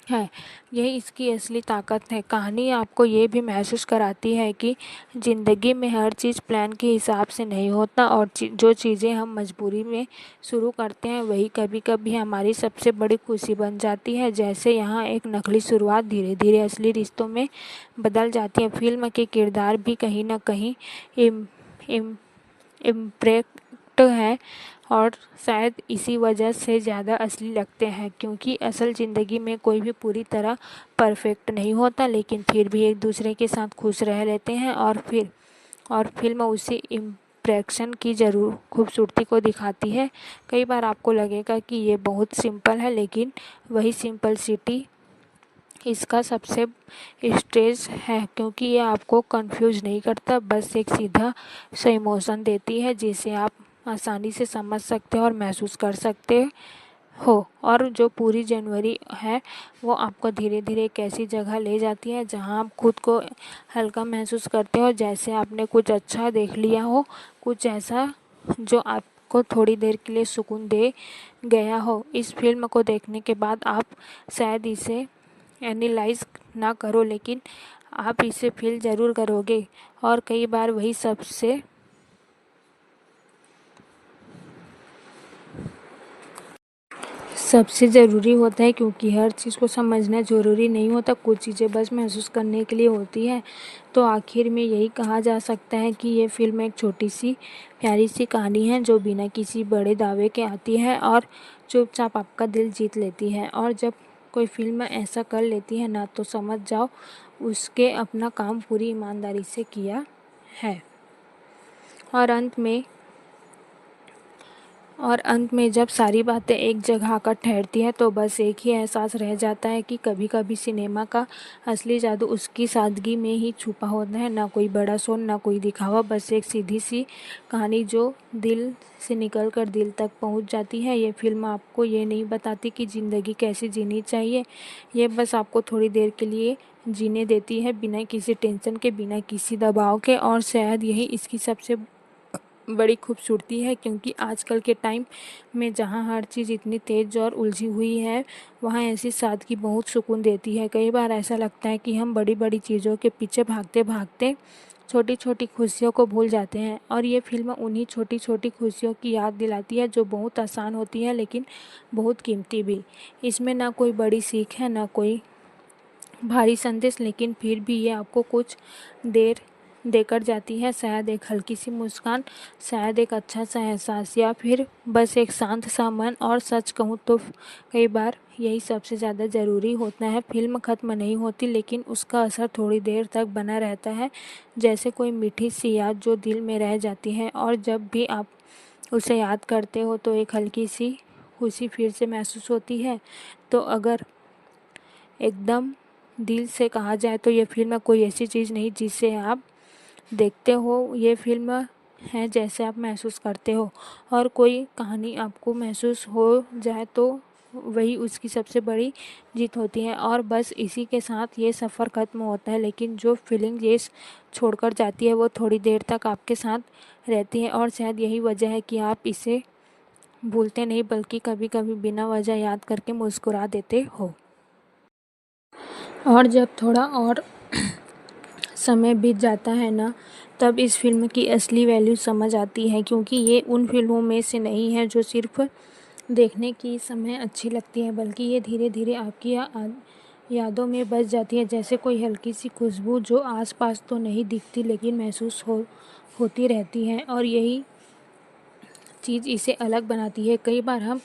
है। यही इसकी असली ताकत है। कहानी आपको ये भी महसूस कराती है कि ज़िंदगी में हर चीज़ प्लान के हिसाब से नहीं होता, और जो चीज़ें हम मजबूरी में शुरू करते हैं वही कभी कभी हमारी सबसे बड़ी खुशी बन जाती है। जैसे यहाँ एक नकली शुरुआत धीरे धीरे असली रिश्तों में बदल जाती है। फिल्म के किरदार भी कहीं ना कहीं इम्पैक्ट है, और शायद इसी वजह से ज़्यादा असली लगते हैं, क्योंकि असल ज़िंदगी में कोई भी पूरी तरह परफेक्ट नहीं होता, लेकिन फिर भी एक दूसरे के साथ खुश रह लेते हैं। और फिल्म उसी इम्प्रेशन की ज़रूर खूबसूरती को दिखाती है। कई बार आपको लगेगा कि ये बहुत सिंपल है, लेकिन वही सिंपलिसिटी इसका सबसे स्ट्रेस है, क्योंकि ये आपको कंफ्यूज नहीं करता, बस एक सीधा सा इमोशन देती है जिसे आप आसानी से समझ सकते हो और महसूस कर सकते हो। और जो पूरी जनवरी है वो आपको धीरे धीरे एक ऐसी जगह ले जाती है जहां आप खुद को हल्का महसूस करते हो, जैसे आपने कुछ अच्छा देख लिया हो, कुछ ऐसा जो आपको थोड़ी देर के लिए सुकून दे गया हो। इस फिल्म को देखने के बाद आप शायद इसे एनालाइज ना करो, लेकिन आप इसे फील ज़रूर करोगे। और कई बार वही सबसे ज़रूरी होता है, क्योंकि हर चीज़ को समझना ज़रूरी नहीं होता, कुछ चीज़ें बस महसूस करने के लिए होती है। तो आखिर में यही कहा जा सकता है कि ये फ़िल्म एक छोटी सी प्यारी सी कहानी है, जो बिना किसी बड़े दावे के आती है और चुपचाप आपका दिल जीत लेती है। और जब कोई फिल्म ऐसा कर लेती है ना तो समझ जाओ उसके अपना काम पूरी ईमानदारी से किया है। और अंत में जब सारी बातें एक जगह आकर ठहरती है तो बस एक ही एहसास रह जाता है कि कभी कभी सिनेमा का असली जादू उसकी सादगी में ही छुपा होता है। ना कोई बड़ा शोर, ना कोई दिखावा, बस एक सीधी सी कहानी जो दिल से निकल कर दिल तक पहुंच जाती है। ये फिल्म आपको ये नहीं बताती कि ज़िंदगी कैसी जीनी चाहिए, ये बस आपको थोड़ी देर के लिए जीने देती है, बिना किसी टेंशन के, बिना किसी दबाव के। और शायद यही इसकी सबसे बड़ी खूबसूरती है, क्योंकि आजकल के टाइम में जहाँ हर चीज़ इतनी तेज़ और उलझी हुई है, वहाँ ऐसी सादगी बहुत सुकून देती है। कई बार ऐसा लगता है कि हम बड़ी बड़ी चीज़ों के पीछे भागते भागते छोटी छोटी खुशियों को भूल जाते हैं, और ये फिल्म उन्हीं छोटी छोटी खुशियों की याद दिलाती है जो बहुत आसान होती है लेकिन बहुत कीमती भी। इसमें ना कोई बड़ी सीख है, ना कोई भारी संदेश, लेकिन फिर भी ये आपको कुछ देर देकर जाती है। शायद एक हल्की सी मुस्कान, शायद एक अच्छा सा एहसास, या फिर बस एक शांत सा मन। और सच कहूँ तो कई बार यही सबसे ज़्यादा ज़रूरी होता है। फिल्म ख़त्म नहीं होती लेकिन उसका असर थोड़ी देर तक बना रहता है, जैसे कोई मीठी सी याद जो दिल में रह जाती है, और जब भी आप उसे याद करते हो तो एक हल्की सी खुशी फिर से महसूस होती है। तो अगर एकदम दिल से कहा जाए तो ये फिल्म कोई ऐसी चीज़ नहीं जिसे आप देखते हो, ये फिल्म है जैसे आप महसूस करते हो। और कोई कहानी आपको महसूस हो जाए तो वही उसकी सबसे बड़ी जीत होती है। और बस इसी के साथ ये सफ़र ख़त्म होता है, लेकिन जो फीलिंग ये छोड़कर जाती है वो थोड़ी देर तक आपके साथ रहती है। और शायद यही वजह है कि आप इसे भूलते नहीं, बल्कि कभी कभी बिना वजह याद करके मुस्कुरा देते हो। और जब थोड़ा और समय बीत जाता है ना, तब इस फिल्म की असली वैल्यू समझ आती है, क्योंकि ये उन फिल्मों में से नहीं है जो सिर्फ देखने की समय अच्छी लगती है, बल्कि ये धीरे धीरे आपकी यादों में बस जाती है, जैसे कोई हल्की सी खुशबू जो आसपास तो नहीं दिखती लेकिन महसूस होती रहती है। और यही चीज़ इसे अलग बनाती है। कई बार हम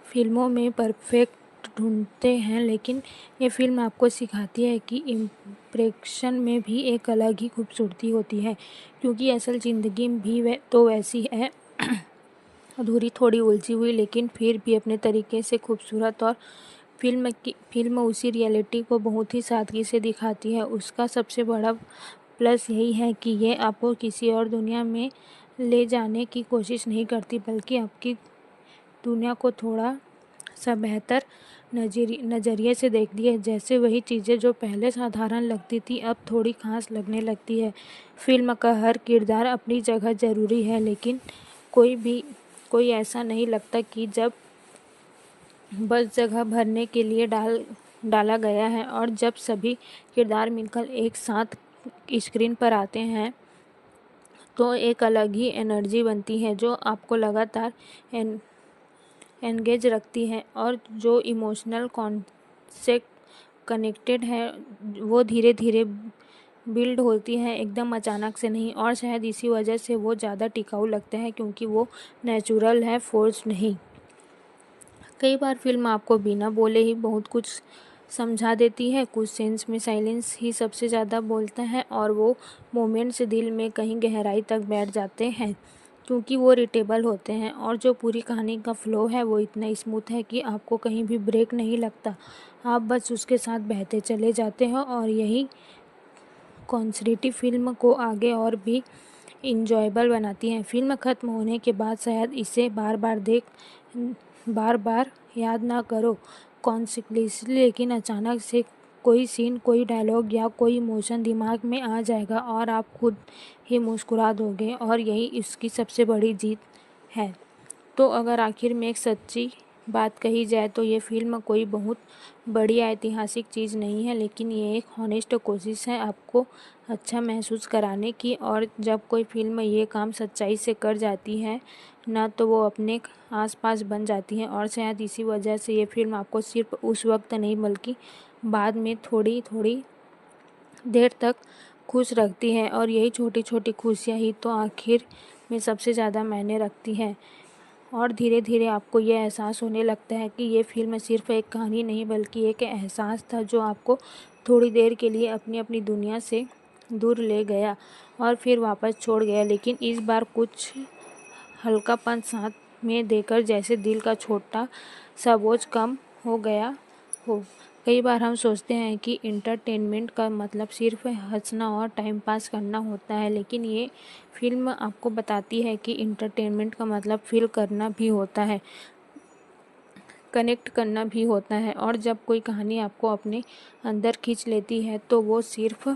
फिल्मों में परफेक्ट ढूंढते हैं, लेकिन ये फिल्म आपको सिखाती है कि इम्प्रेशन में भी एक अलग ही खूबसूरती होती है, क्योंकि असल ज़िंदगी भी तो वैसी है, अधूरी, थोड़ी उलझी हुई, लेकिन फिर भी अपने तरीके से खूबसूरत। और फिल्म उसी रियलिटी को बहुत ही सादगी से दिखाती है। उसका सबसे बड़ा प्लस यही है कि ये आपको किसी और दुनिया में ले जाने की कोशिश नहीं करती, बल्कि आपकी दुनिया को थोड़ा सा बेहतर नज़रिए से देखती है, जैसे वही चीज़ें जो पहले साधारण लगती थी अब थोड़ी खास लगने लगती है। फिल्म का हर किरदार अपनी जगह ज़रूरी है, लेकिन कोई ऐसा नहीं लगता कि जब बस जगह भरने के लिए डाला गया है। और जब सभी किरदार मिलकर एक साथ स्क्रीन पर आते हैं तो एक अलग ही एनर्जी बनती है, जो आपको लगातार एंगेज रखती है, और जो इमोशनल से कनेक्टेड है वो धीरे धीरे बिल्ड होती है, एकदम अचानक से नहीं। और शायद इसी वजह से वो ज़्यादा टिकाऊ लगते हैं, क्योंकि वो नेचुरल है, फोर्स नहीं। कई बार फिल्म आपको बिना बोले ही बहुत कुछ समझा देती है। कुछ सेंस में साइलेंस ही सबसे ज़्यादा बोलता है, और वो मोमेंट्स दिल में कहीं गहराई तक बैठ जाते हैं, क्योंकि वो रिटेबल होते हैं। और जो पूरी कहानी का फ्लो है वो इतना स्मूथ है कि आपको कहीं भी ब्रेक नहीं लगता, आप बस उसके साथ बहते चले जाते हो। और यही कॉन्सर्टी फिल्म को आगे और भी इंजॉयबल बनाती है। फिल्म ख़त्म होने के बाद शायद इसे बार बार याद ना करो कॉन्सिक्वेंसली, लेकिन अचानक से कोई सीन, कोई डायलॉग या कोई इमोशन दिमाग में आ जाएगा और आप खुद ही मुस्कुरा दोगे, और यही इसकी सबसे बड़ी जीत है। तो अगर आखिर में एक सच्ची बात कही जाए तो ये फिल्म कोई बहुत बड़ी ऐतिहासिक चीज़ नहीं है, लेकिन ये एक हॉनेस्ट कोशिश है आपको अच्छा महसूस कराने की। और जब कोई फिल्म ये काम सच्चाई से कर जाती है ना, तो वो अपने आसपास बन जाती है। और शायद इसी वजह से ये फिल्म आपको सिर्फ उस वक्त नहीं बल्कि बाद में थोड़ी थोड़ी देर तक खुश रखती है। और यही छोटी छोटी खुशियाँ ही तो आखिर में सबसे ज़्यादा मायने रखती है। और धीरे धीरे आपको ये एहसास होने लगता है कि ये फ़िल्म सिर्फ़ एक कहानी नहीं बल्कि एक एहसास था जो आपको थोड़ी देर के लिए अपनी अपनी दुनिया से दूर ले गया और फिर वापस छोड़ गया, लेकिन इस बार कुछ हल्कापन साथ में देकर, जैसे दिल का छोटा सा बोझ कम हो गया हो। कई बार हम सोचते हैं कि इंटरटेनमेंट का मतलब सिर्फ हंसना और टाइम पास करना होता है, लेकिन ये फ़िल्म आपको बताती है कि इंटरटेनमेंट का मतलब फ़ील करना भी होता है, कनेक्ट करना भी होता है। और जब कोई कहानी आपको अपने अंदर खींच लेती है तो वो सिर्फ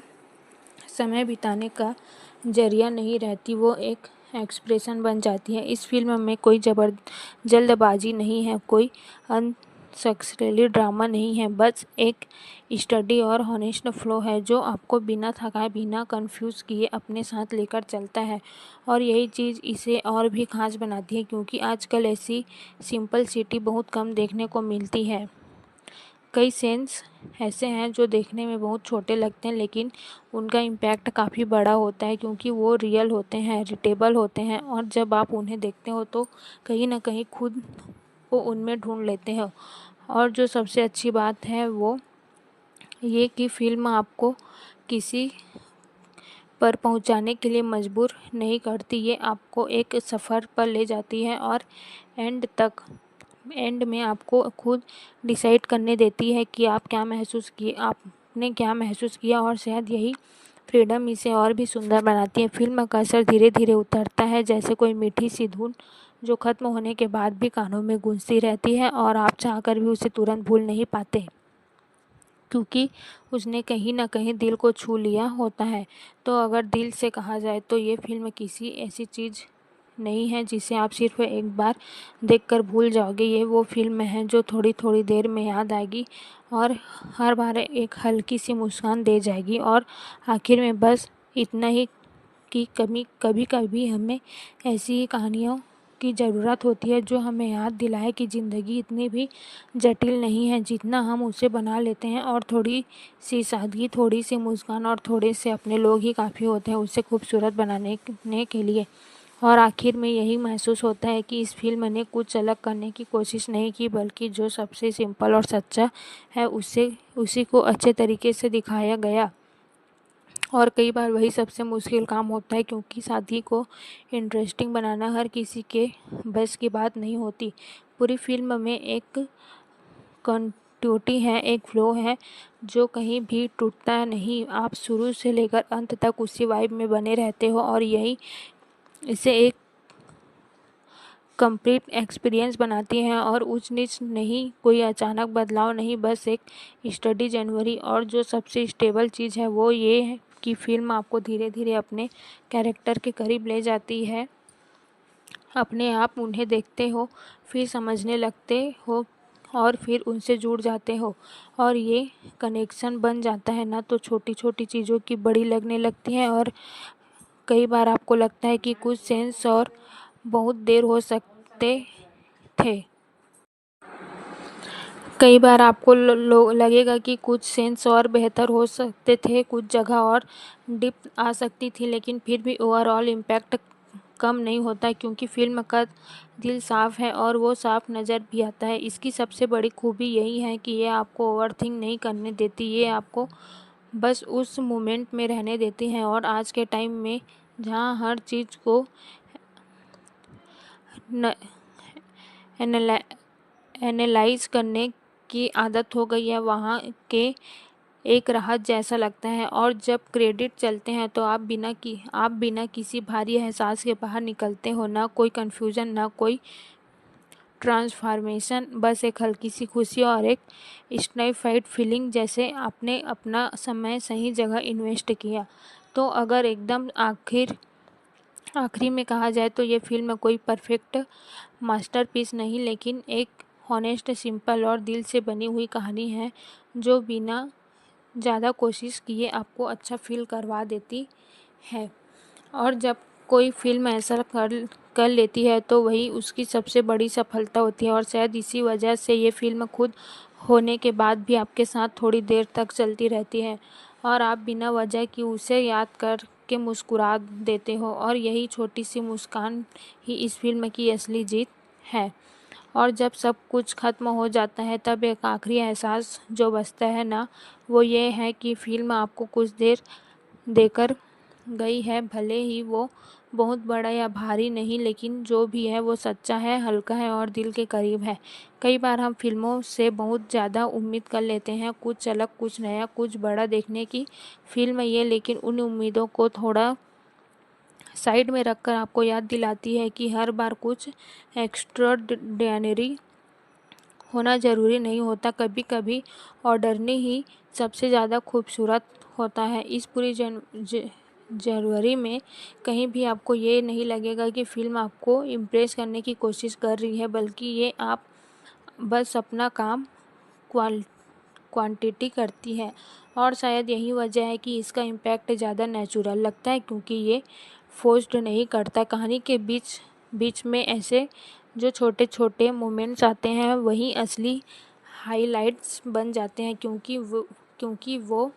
समय बिताने का ज़रिया नहीं रहती, वो एक एक्सप्रेशन बन जाती है। इस फ़िल्म में कोई जल्दबाजी नहीं है, कोई अनसक्सेसफुल ड्रामा नहीं है, बस एक स्टडी और हॉनेस्ट फ्लो है जो आपको बिना थकाए, बिना कंफ्यूज किए अपने साथ लेकर चलता है। और यही चीज़ इसे और भी ख़ास बनाती है, क्योंकि आजकल ऐसी सिंपलिसिटी बहुत कम देखने को मिलती है। कई सीन्स ऐसे हैं जो देखने में बहुत छोटे लगते हैं, लेकिन उनका इम्पैक्ट काफ़ी बड़ा होता है, क्योंकि वो रियल होते हैं, रिलेटेबल होते हैं, और जब आप उन्हें देखते हो तो कहीं ना कहीं खुद को उनमें ढूंढ लेते हो। और जो सबसे अच्छी बात है वो ये कि फ़िल्म आपको किसी पर पहुंचाने के लिए मजबूर नहीं करती, ये आपको एक सफ़र पर ले जाती है और एंड में आपको खुद डिसाइड करने देती है कि आपने क्या महसूस किया, और शायद यही फ्रीडम इसे और भी सुंदर बनाती है। फिल्म का असर धीरे धीरे उतरता है, जैसे कोई मीठी सी धुन जो ख़त्म होने के बाद भी कानों में गूंजती रहती है और आप चाहकर भी उसे तुरंत भूल नहीं पाते, क्योंकि उसने कहीं न कहीं दिल को छू लिया होता है। तो अगर दिल से कहा जाए तो ये फ़िल्म किसी ऐसी चीज़ नहीं है जिसे आप सिर्फ एक बार देखकर भूल जाओगे। ये वो फ़िल्म है जो थोड़ी थोड़ी देर में याद आएगी और हर बार एक हल्की सी मुस्कान दे जाएगी। और आखिर में बस इतना ही कि कभी कभी हमें ऐसी ही कहानियों की ज़रूरत होती है जो हमें याद दिलाए कि ज़िंदगी इतनी भी जटिल नहीं है जितना हम उसे बना लेते हैं, और थोड़ी सी सादगी, थोड़ी सी मुस्कान और थोड़े से अपने लोग ही काफ़ी होते हैं उसे खूबसूरत बनाने के लिए। और आखिर में यही महसूस होता है कि इस फिल्म ने कुछ अलग करने की कोशिश नहीं की, बल्कि जो सबसे सिंपल और सच्चा है उसी को अच्छे तरीके से दिखाया गया। और कई बार वही सबसे मुश्किल काम होता है, क्योंकि शादी को इंटरेस्टिंग बनाना हर किसी के बस की बात नहीं होती। पूरी फिल्म में एक कंटिन्यूटी है, एक फ्लो है जो कहीं भी टूटता नहीं। आप शुरू से लेकर अंत तक उसी वाइब में बने रहते हो, और यही इसे एक कंप्लीट एक्सपीरियंस बनाती है। और ऊंच नीच नहीं, कोई अचानक बदलाव नहीं, बस एक स्टडी जनवरी। और जो सबसे स्टेबल चीज़ है वो ये है कि फिल्म आपको धीरे धीरे अपने कैरेक्टर के करीब ले जाती है। अपने आप उन्हें देखते हो, फिर समझने लगते हो, और फिर उनसे जुड़ जाते हो, और ये कनेक्शन बन जाता है ना। तो छोटी छोटी चीज़ों की बड़ी लगने लगती है, और कई बार आपको लगता है कि कुछ सेंस और बहुत देर हो सकते थे। कई बार आपको लगेगा कि कुछ सेंस और बेहतर हो सकते थे, कुछ जगह और डिप आ सकती थी, लेकिन फिर भी ओवरऑल इम्पैक्ट कम नहीं होता, क्योंकि फिल्म का दिल साफ है और वो साफ नज़र भी आता है। इसकी सबसे बड़ी खूबी यही है कि ये आपको ओवरथिंक नहीं करने देती, ये आपको बस उस मोमेंट में रहने देती है। और आज के टाइम में जहाँ हर चीज़ को एनालाइज करने की आदत हो गई है, वहाँ के एक राहत जैसा लगता है। और जब क्रेडिट चलते हैं तो आप बिना किसी भारी एहसास के बाहर निकलते हो, ना कोई कन्फ्यूज़न, ना कोई ट्रांसफॉर्मेशन, बस एक हल्की सी खुशी और एक स्नैपफाइड फीलिंग, जैसे आपने अपना समय सही जगह इन्वेस्ट किया। तो अगर एकदम आखिरी में कहा जाए तो ये फिल्म कोई परफेक्ट मास्टरपीस नहीं, लेकिन एक हॉनेस्ट, सिंपल और दिल से बनी हुई कहानी है जो बिना ज़्यादा कोशिश किए आपको अच्छा फील करवा देती है। और जब कोई फिल्म ऐसा कर लेती है तो वही उसकी सबसे बड़ी सफलता होती है, और शायद इसी वजह से ये फिल्म खुद होने के बाद भी आपके साथ थोड़ी देर तक चलती रहती है, और आप बिना वजह की उसे याद कर के मुस्कुरा देते हो। और यही छोटी सी मुस्कान ही इस फिल्म की असली जीत है। और जब सब कुछ ख़त्म हो जाता है तब एक आखिरी एहसास जो बचता है ना, वो ये है कि फ़िल्म आपको कुछ देर देकर गई है, भले ही वो बहुत बड़ा या भारी नहीं, लेकिन जो भी है वो सच्चा है, हल्का है और दिल के करीब है। कई बार हम फ़िल्मों से बहुत ज़्यादा उम्मीद कर लेते हैं, कुछ अलग, कुछ नया, कुछ बड़ा देखने की फ़िल्म ये, लेकिन उन उम्मीदों को थोड़ा साइड में रखकर आपको याद दिलाती है कि हर बार कुछ एक्स्ट्राऑर्डिनरी होना ज़रूरी नहीं होता। कभी कभी ऑर्डिनरी ही सबसे ज़्यादा खूबसूरत होता है। इस पूरी जनवरी में कहीं भी आपको ये नहीं लगेगा कि फ़िल्म आपको इम्प्रेस करने की कोशिश कर रही है, बल्कि ये आप बस अपना काम क्वांटिटी करती है। और शायद यही वजह है कि इसका इम्पैक्ट ज़्यादा नेचुरल लगता है, क्योंकि ये फोर्स्ड नहीं करता। कहानी के बीच बीच में ऐसे जो छोटे छोटे मोमेंट्स आते हैं वही असली हाइलाइट्स बन जाते हैं, क्योंकि वो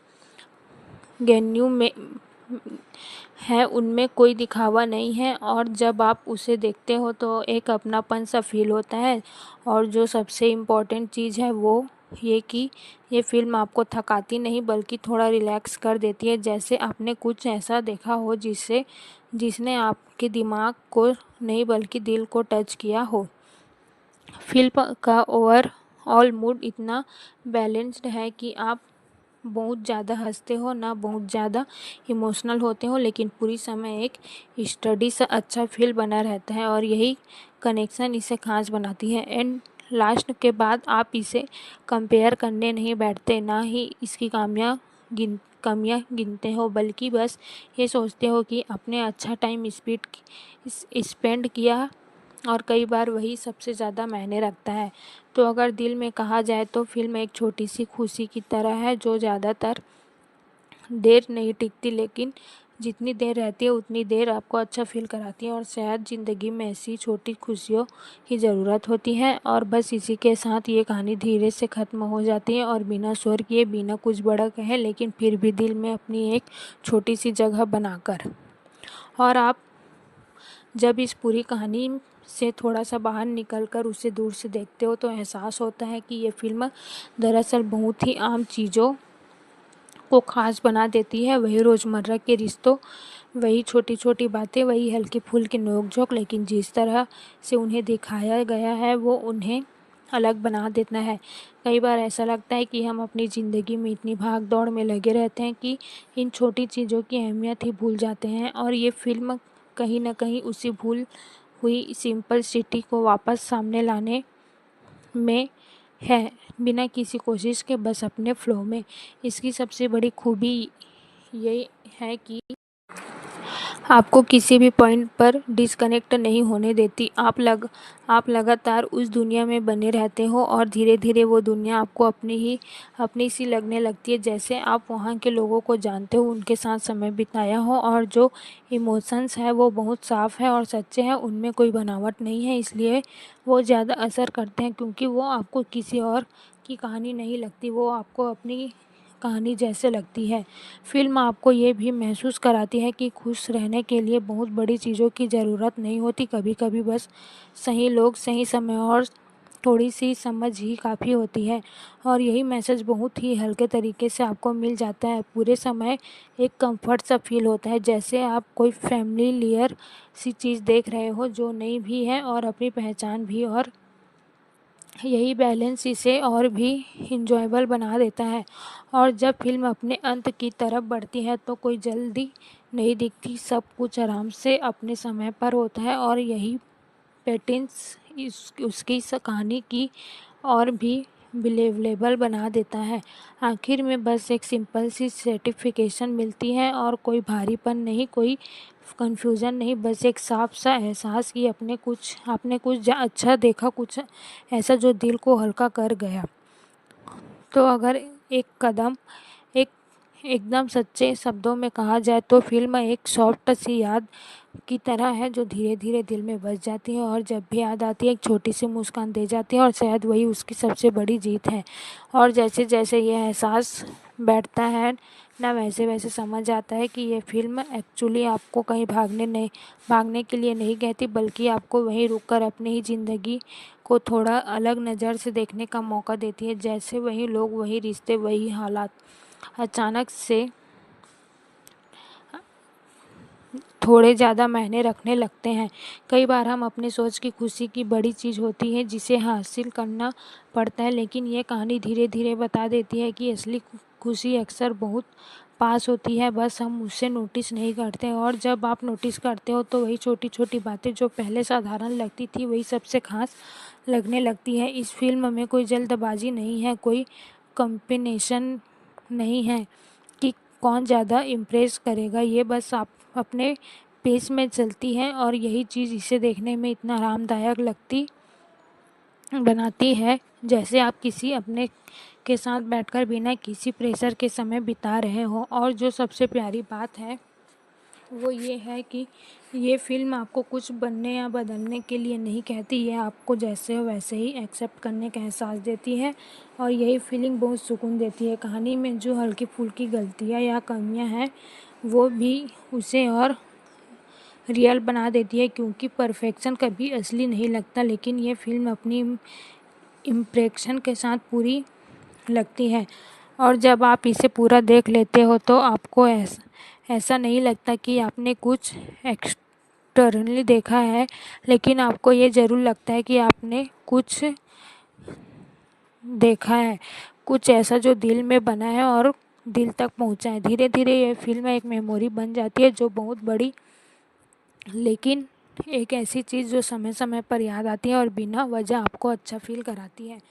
गेन्यू में है, उनमें कोई दिखावा नहीं है। और जब आप उसे देखते हो तो एक अपनापन सा फील होता है। और जो सबसे इम्पोर्टेंट चीज़ है वो ये कि ये फ़िल्म आपको थकाती नहीं, बल्कि थोड़ा रिलैक्स कर देती है, जैसे आपने कुछ ऐसा देखा हो जिसने आपके दिमाग को नहीं बल्कि दिल को टच किया हो। फ़िल्म का ओवरऑल मूड इतना बैलेंस्ड है कि आप बहुत ज़्यादा हंसते हो ना बहुत ज़्यादा इमोशनल होते हो, लेकिन पूरी समय एक स्टडी सा अच्छा फील बना रहता है। और यही कनेक्शन इसे खास बनाती है। एंड लास्ट के बाद आप इसे कंपेयर करने नहीं बैठते, ना ही इसकी कमियां गिनते हो, बल्कि बस ये सोचते हो कि आपने अच्छा टाइम स्पेंड किया। और कई बार वही सबसे ज़्यादा मायने रखता है। तो अगर दिल में कहा जाए तो फ़िल्म एक छोटी सी खुशी की तरह है, जो ज़्यादातर देर नहीं टिकती, लेकिन जितनी देर रहती है उतनी देर आपको अच्छा फील कराती है। और शायद ज़िंदगी में ऐसी छोटी खुशियों की ज़रूरत होती है। और बस इसी के साथ ये कहानी धीरे से ख़त्म हो जाती है, और बिना शोर किए, बिना कुछ बड़ा कहे, लेकिन फिर भी दिल में अपनी एक छोटी सी जगह बनाकर। और आप जब इस पूरी कहानी से थोड़ा सा बाहर निकलकर उसे दूर से देखते हो तो एहसास होता है कि ये फ़िल्म दरअसल बहुत ही आम चीज़ों को खास बना देती है। वही रोज़मर्रा के रिश्तों, वही छोटी छोटी बातें, वही हल्की फुल्की नोक-झोंक, लेकिन जिस तरह से उन्हें दिखाया गया है वो उन्हें अलग बना देता है। कई बार ऐसा लगता है कि हम अपनी ज़िंदगी में इतनी भाग दौड़ में लगे रहते हैं कि इन छोटी चीज़ों की अहमियत ही भूल जाते हैं। और ये फ़िल्म कहीं न कहीं उसी भूल हुई सिंपलिसिटी को वापस सामने लाने में है, बिना किसी कोशिश के, बस अपने फ्लो में। इसकी सबसे बड़ी खूबी ये है कि आपको किसी भी पॉइंट पर डिस्कनेक्ट नहीं होने देती। आप लगातार उस दुनिया में बने रहते हो, और धीरे धीरे वो दुनिया आपको अपनी सी लगने लगती है, जैसे आप वहाँ के लोगों को जानते हो, उनके साथ समय बिताया हो, और जो इमोशंस है वो बहुत साफ है और सच्चे हैं, उनमें कोई बनावट नहीं है। इसलिए वो ज़्यादा असर करते हैं, क्योंकि वो आपको किसी और की कहानी नहीं लगती, वो आपको अपनी कहानी जैसे लगती है। फ़िल्म आपको ये भी महसूस कराती है कि खुश रहने के लिए बहुत बड़ी चीज़ों की ज़रूरत नहीं होती। कभी कभी बस सही लोग, सही समय और थोड़ी सी समझ ही काफ़ी होती है। और यही मैसेज बहुत ही हल्के तरीके से आपको मिल जाता है। पूरे समय एक कंफर्ट सा फील होता है, जैसे आप कोई फैमिलियर सी चीज़ देख रहे हो, जो नई भी है और अपनी पहचान भी। और यही बैलेंस इसे और भी इंजॉयबल बना देता है। और जब फ़िल्म अपने अंत की तरफ बढ़ती है तो कोई जल्दी नहीं दिखती, सब कुछ आराम से अपने समय पर होता है। और यही पैटर्न्स उसकी इस कहानी की और भी बिलीवेबल बना देता है। आखिर में बस एक सिंपल सी सर्टिफिकेशन मिलती है, और कोई भारीपन नहीं, कोई कन्फ्यूज़न नहीं, बस एक साफ सा एहसास कि आपने कुछ अच्छा देखा, कुछ ऐसा जो दिल को हल्का कर गया। तो अगर एक एकदम सच्चे शब्दों में कहा जाए तो फ़िल्म एक सॉफ्ट सी याद की तरह है, जो धीरे धीरे दिल में बस जाती है, और जब भी याद आती है एक छोटी सी मुस्कान दे जाती है। और शायद वही उसकी सबसे बड़ी जीत है। और जैसे जैसे ये एहसास बैठता है, ना वैसे वैसे समझ आता है कि ये फ़िल्म एक्चुअली आपको कहीं भागने के लिए नहीं कहती, बल्कि आपको वहीं रुककर अपनी ही ज़िंदगी को थोड़ा अलग नज़र से देखने का मौका देती है। जैसे वही लोग, वही रिश्ते, वही हालात अचानक से थोड़े ज़्यादा मायने रखने लगते हैं। कई बार हम अपनी सोच की खुशी की बड़ी चीज़ होती है जिसे हासिल करना पड़ता है, लेकिन ये कहानी धीरे धीरे बता देती है कि असली खुशी अक्सर बहुत पास होती है, बस हम उसे नोटिस नहीं करते। और जब आप नोटिस करते हो तो वही छोटी छोटी बातें जो पहले साधारण लगती थी वही सबसे खास लगने लगती है। इस फिल्म में कोई जल्दबाजी नहीं है, कोई कंपटीशन नहीं है कि कौन ज़्यादा इम्प्रेस करेगा। ये बस आप अपने पेस में चलती है और यही चीज़ इसे देखने में इतना आरामदायक बनाती है, जैसे आप किसी अपने के साथ बैठकर बिना किसी प्रेशर के समय बिता रहे हो। और जो सबसे प्यारी बात है वो ये है कि ये फ़िल्म आपको कुछ बनने या बदलने के लिए नहीं कहती, ये आपको जैसे हो वैसे ही एक्सेप्ट करने का एहसास देती है और यही फीलिंग बहुत सुकून देती है। कहानी में जो हल्की फुल्की गलतियाँ या कमियाँ हैं वो भी उसे और रियल बना देती है, क्योंकि परफेक्शन कभी असली नहीं लगता, लेकिन ये फ़िल्म अपनी इम्प्रेशन के साथ पूरी लगती है। और जब आप इसे पूरा देख लेते हो तो आपको ऐसा नहीं लगता कि आपने कुछ एक्सटर्नली देखा है, लेकिन आपको ये ज़रूर लगता है कि आपने कुछ देखा है, कुछ ऐसा जो दिल में बना है और दिल तक पहुंचा है। धीरे धीरे ये फिल्म एक मेमोरी बन जाती है जो बहुत बड़ी, लेकिन एक ऐसी चीज़ जो समय समय पर याद आती है और बिना वजह आपको अच्छा फील कराती है।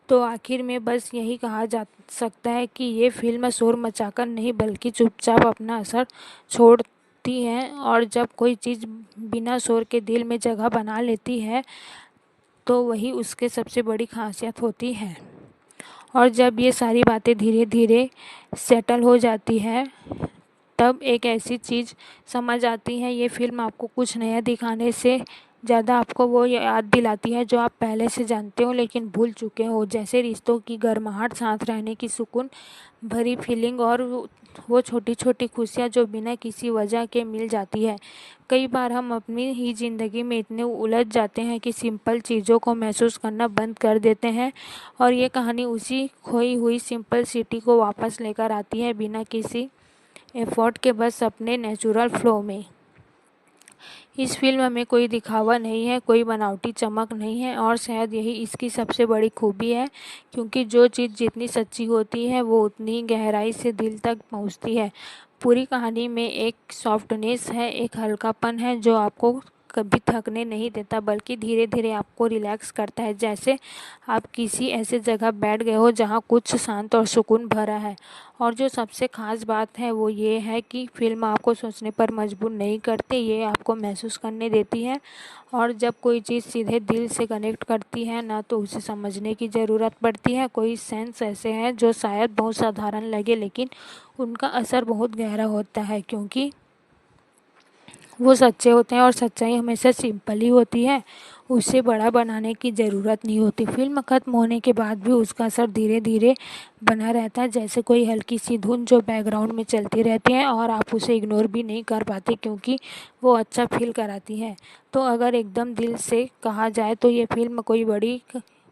तो आखिर में बस यही कहा जा सकता है कि ये फिल्म शोर मचाकर नहीं बल्कि चुपचाप अपना असर छोड़ती है, और जब कोई चीज़ बिना शोर के दिल में जगह बना लेती है तो वही उसके सबसे बड़ी खासियत होती है। और जब ये सारी बातें धीरे धीरे सेटल हो जाती है तब एक ऐसी चीज़ समझ आती है, ये फिल्म आपको कुछ नया दिखाने से ज़्यादा आपको वो याद दिलाती है जो आप पहले से जानते हो लेकिन भूल चुके हो, जैसे रिश्तों की गर्माहट, साथ रहने की सुकून भरी फीलिंग और वो छोटी छोटी खुशियाँ जो बिना किसी वजह के मिल जाती है। कई बार हम अपनी ही ज़िंदगी में इतने उलझ जाते हैं कि सिंपल चीज़ों को महसूस करना बंद कर देते हैं, और ये कहानी उसी खोई हुई सिंपल सिटी को वापस लेकर आती है बिना किसी एफर्ट के, बस अपने नेचुरल फ्लो में। इस फिल्म में कोई दिखावा नहीं है, कोई बनावटी चमक नहीं है, और शायद यही इसकी सबसे बड़ी खूबी है, क्योंकि जो चीज़ जितनी सच्ची होती है वो उतनी ही गहराई से दिल तक पहुंचती है। पूरी कहानी में एक सॉफ्टनेस है, एक हल्कापन है जो आपको कभी थकने नहीं देता बल्कि धीरे धीरे आपको रिलैक्स करता है, जैसे आप किसी ऐसे जगह बैठ गए हो जहाँ कुछ शांत और सुकून भरा है। और जो सबसे ख़ास बात है वो ये है कि फ़िल्म आपको सोचने पर मजबूर नहीं करती, ये आपको महसूस करने देती है। और जब कोई चीज़ सीधे दिल से कनेक्ट करती है ना तो उसे समझने की ज़रूरत पड़ती है। कोई सेंस ऐसे हैं जो शायद बहुत साधारण लगे लेकिन उनका असर बहुत गहरा होता है, क्योंकि वो सच्चे होते हैं और सच्चाई हमेशा सिंपल ही होती है, उसे बड़ा बनाने की ज़रूरत नहीं होती। फिल्म ख़त्म होने के बाद भी उसका असर धीरे धीरे बना रहता है, जैसे कोई हल्की सी धुन जो बैकग्राउंड में चलती रहती है और आप उसे इग्नोर भी नहीं कर पाते क्योंकि वो अच्छा फील कराती है। तो अगर एकदम दिल से कहा जाए तो ये फिल्म कोई बड़ी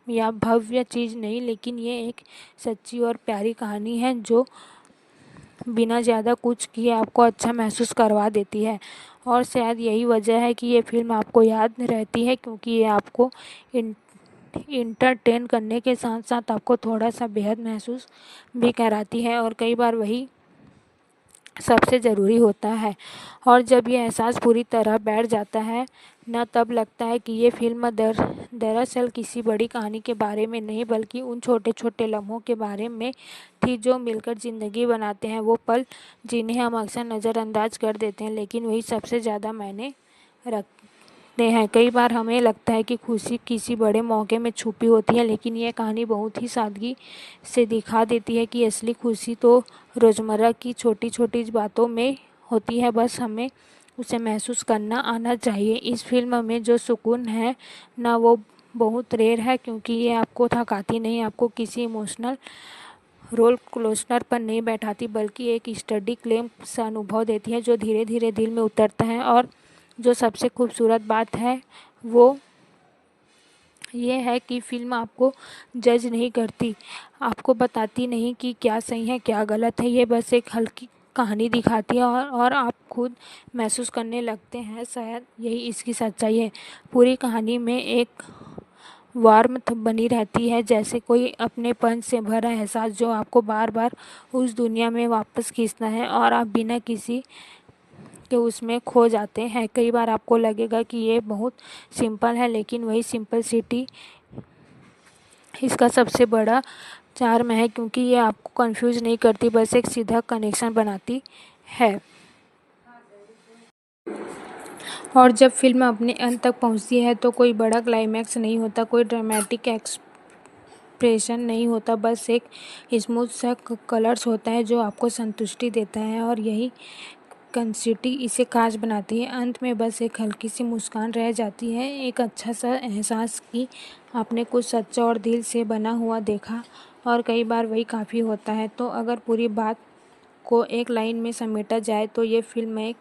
या भव्य चीज़ नहीं, लेकिन ये एक सच्ची और प्यारी कहानी है जो बिना ज़्यादा कुछ किए आपको अच्छा महसूस करवा देती है। और शायद यही वजह है कि ये फ़िल्म आपको याद रहती है, क्योंकि ये आपको इंटरटेन करने के साथ साथ आपको थोड़ा सा बेहद महसूस भी कराती है, और कई बार वही सबसे ज़रूरी होता है। और जब ये एहसास पूरी तरह बैठ जाता है ना तब लगता है कि ये फिल्म दरअसल किसी बड़ी कहानी के बारे में नहीं बल्कि उन छोटे छोटे लम्हों के बारे में थी जो मिलकर ज़िंदगी बनाते हैं, वो पल जिन्हें हम अक्सर नज़रअंदाज कर देते हैं लेकिन वही सबसे ज़्यादा मायने रखते हैं। कई बार हमें लगता है कि खुशी किसी बड़े मौके में छुपी होती है, लेकिन ये कहानी बहुत ही सादगी से दिखा देती है कि असली खुशी तो रोज़मर्रा की छोटी छोटी बातों में होती है, बस हमें उसे महसूस करना आना चाहिए। इस फिल्म में जो सुकून है ना वो बहुत रेयर है, क्योंकि ये आपको थकाती नहीं, आपको किसी इमोशनल रोल कोस्टर पर नहीं बैठाती बल्कि एक स्टडी क्लेम सा अनुभव देती है जो धीरे धीरे दिल में उतरता है। और जो सबसे खूबसूरत बात है वो ये है कि फ़िल्म आपको जज नहीं करती, आपको बताती नहीं कि क्या सही है क्या गलत है। ये बस एक हल्की कहानी दिखाती है और आप खुद महसूस करने लगते हैं। शायद यही इसकी सच्चाई है। पूरी कहानी में एक वार्मथ बनी रहती है, जैसे कोई अपनेपन से भरा एहसास जो आपको बार बार उस दुनिया में वापस खींचता है और आप बिना किसी के उसमें खो जाते हैं। कई बार आपको लगेगा कि ये बहुत सिंपल है, लेकिन वही सिंपलिसिटी इसका सबसे बड़ा चार्म है, क्योंकि ये आपको कंफ्यूज नहीं करती, बस एक सीधा कनेक्शन बनाती है। और जब फिल्म अपने अंत तक पहुंचती है तो कोई बड़ा क्लाइमैक्स नहीं होता, कोई ड्रामेटिक एक्सप्रेशन नहीं होता, बस एक स्मूथ सा कलर्स होता है जो आपको संतुष्टि देता है। और यही कंसिटी इसे खास बनाती है। अंत में बस एक हल्की सी मुस्कान रह जाती है, एक अच्छा सा एहसास कि आपने कुछ सच्चा और दिल से बना हुआ देखा, और कई बार वही काफ़ी होता है। तो अगर पूरी बात को एक लाइन में समेटा जाए तो ये फिल्म एक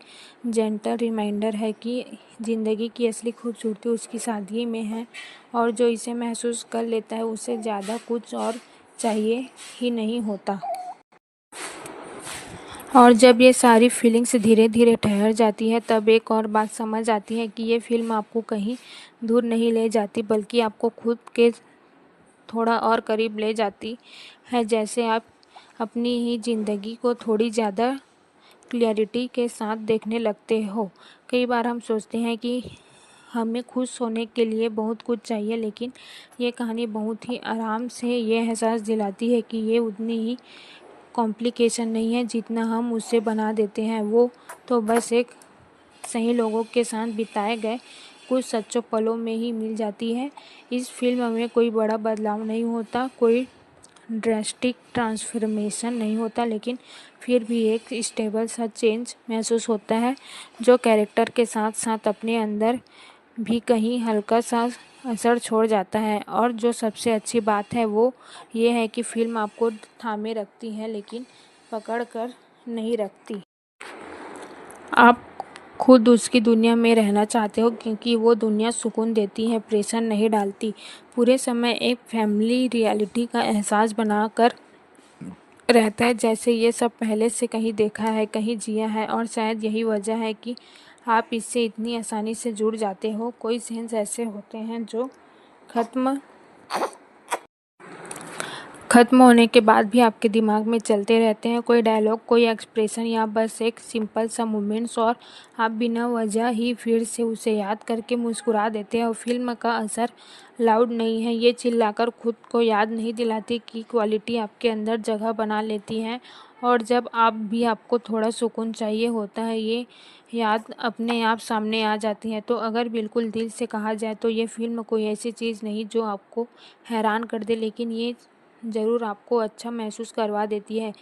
जेंटल रिमाइंडर है कि ज़िंदगी की असली खूबसूरती उसकी सादगी में है, और जो इसे महसूस कर लेता है उसे ज़्यादा कुछ और चाहिए ही नहीं होता। और जब ये सारी फीलिंग्स धीरे धीरे ठहर जाती है तब एक और बात समझ आती है कि ये फिल्म आपको कहीं दूर नहीं ले जाती, बल्कि आपको खुद के थोड़ा और करीब ले जाती है। जैसे आप अपनी ही ज़िंदगी को थोड़ी ज़्यादा क्लैरिटी के साथ देखने लगते हो। कई बार हम सोचते हैं कि हमें खुश होने के लिए बहुत कुछ चाहिए, लेकिन ये कहानी बहुत ही आराम से ये एहसास दिलाती है कि ये उतनी ही कॉम्प्लिकेशन नहीं है जितना हम उससे बना देते हैं। वो तो बस एक सही लोगों के साथ बिताए गए कुछ सच्चों पलों में ही मिल जाती है। इस फिल्म में कोई बड़ा बदलाव नहीं होता, कोई ड्रास्टिक ट्रांसफॉर्मेशन नहीं होता, लेकिन फिर भी एक स्टेबल सा चेंज महसूस होता है जो कैरेक्टर के साथ साथ अपने अंदर भी कहीं हल्का सा असर छोड़ जाता है। और जो सबसे अच्छी बात है वो ये है कि फिल्म आपको थामे रखती है, लेकिन पकड़ कर नहीं रखती। आप खुद उसकी दुनिया में रहना चाहते हो, क्योंकि वो दुनिया सुकून देती है, प्रेशर नहीं डालती। पूरे समय एक फैमिली रियलिटी का एहसास बनाकर रहता है, जैसे ये सब पहले से कहीं देखा है, कहीं जिया है। और शायद यही वजह है कि आप इससे इतनी आसानी से जुड़ जाते हो। कोई सीन्स ऐसे होते हैं जो खत्म होने के बाद भी आपके दिमाग में चलते रहते हैं। कोई डायलॉग, कोई एक्सप्रेशन या बस एक सिंपल सा मोमेंट्स, और आप बिना वजह ही फिर से उसे याद करके मुस्कुरा देते हैं। और फिल्म का असर लाउड नहीं है, ये चिल्लाकर खुद को याद नहीं दिलाती कि क्वालिटी आपके अंदर जगह बना लेती है। और जब आप भी आपको थोड़ा सुकून चाहिए होता है, ये याद अपने आप सामने आ जाती है। तो अगर बिल्कुल दिल से कहा जाए तो ये फिल्म कोई ऐसी चीज़ नहीं जो आपको हैरान कर दे, लेकिन ये ज़रूर आपको अच्छा महसूस करवा देती है।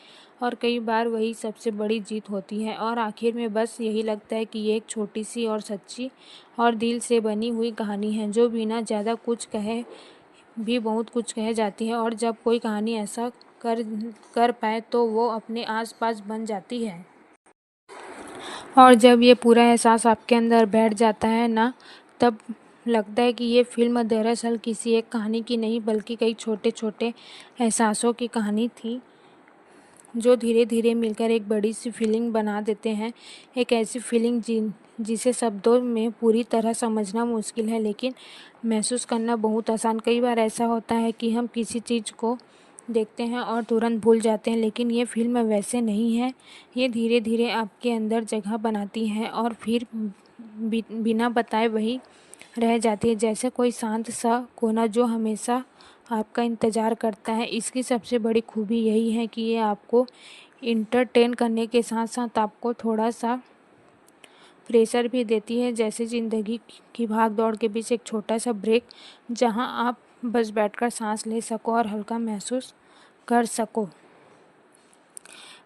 और कई बार वही सबसे बड़ी जीत होती है। और आखिर में बस यही लगता है कि ये एक छोटी सी और सच्ची और दिल से बनी हुई कहानी है जो बिना ज़्यादा कुछ कहे भी बहुत कुछ कह जाती है। और जब कोई कहानी ऐसा कर पाए तो वो अपने आसपास बन जाती है। और जब ये पूरा एहसास आपके अंदर बैठ जाता है ना, तब लगता है कि ये फिल्म दरअसल किसी एक कहानी की नहीं बल्कि कई छोटे छोटे एहसासों की कहानी थी, जो धीरे धीरे मिलकर एक बड़ी सी फीलिंग बना देते हैं। एक ऐसी फीलिंग जिसे शब्दों में पूरी तरह समझना मुश्किल है, लेकिन महसूस करना बहुत आसान। कई बार ऐसा होता है कि हम किसी चीज़ को देखते हैं और तुरंत भूल जाते हैं, लेकिन ये फिल्म वैसे नहीं है। ये धीरे धीरे आपके अंदर जगह बनाती है और फिर बिना बताए वही रह जाती है, जैसे कोई शांत सा कोना जो हमेशा आपका इंतज़ार करता है। इसकी सबसे बड़ी खूबी यही है कि ये आपको इंटरटेन करने के साथ साथ आपको थोड़ा सा प्रेशर भी देती है, जैसे ज़िंदगी की भाग दौड़ के बीच एक छोटा सा ब्रेक, जहां आप बस बैठकर सांस ले सको और हल्का महसूस कर सको।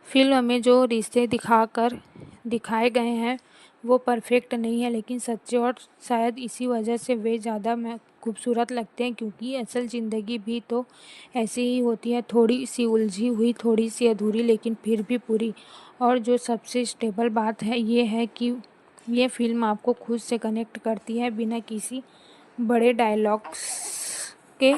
फिल्म में जो रिश्ते दिखाए गए हैं वो परफेक्ट नहीं है लेकिन सच्चे, और शायद इसी वजह से वे ज़्यादा खूबसूरत लगते हैं, क्योंकि असल ज़िंदगी भी तो ऐसी ही होती है, थोड़ी सी उलझी हुई, थोड़ी सी अधूरी, लेकिन फिर भी पूरी। और जो सबसे स्टेबल बात है ये है कि ये फिल्म आपको खुद से कनेक्ट करती है, बिना किसी बड़े डायलॉग्स के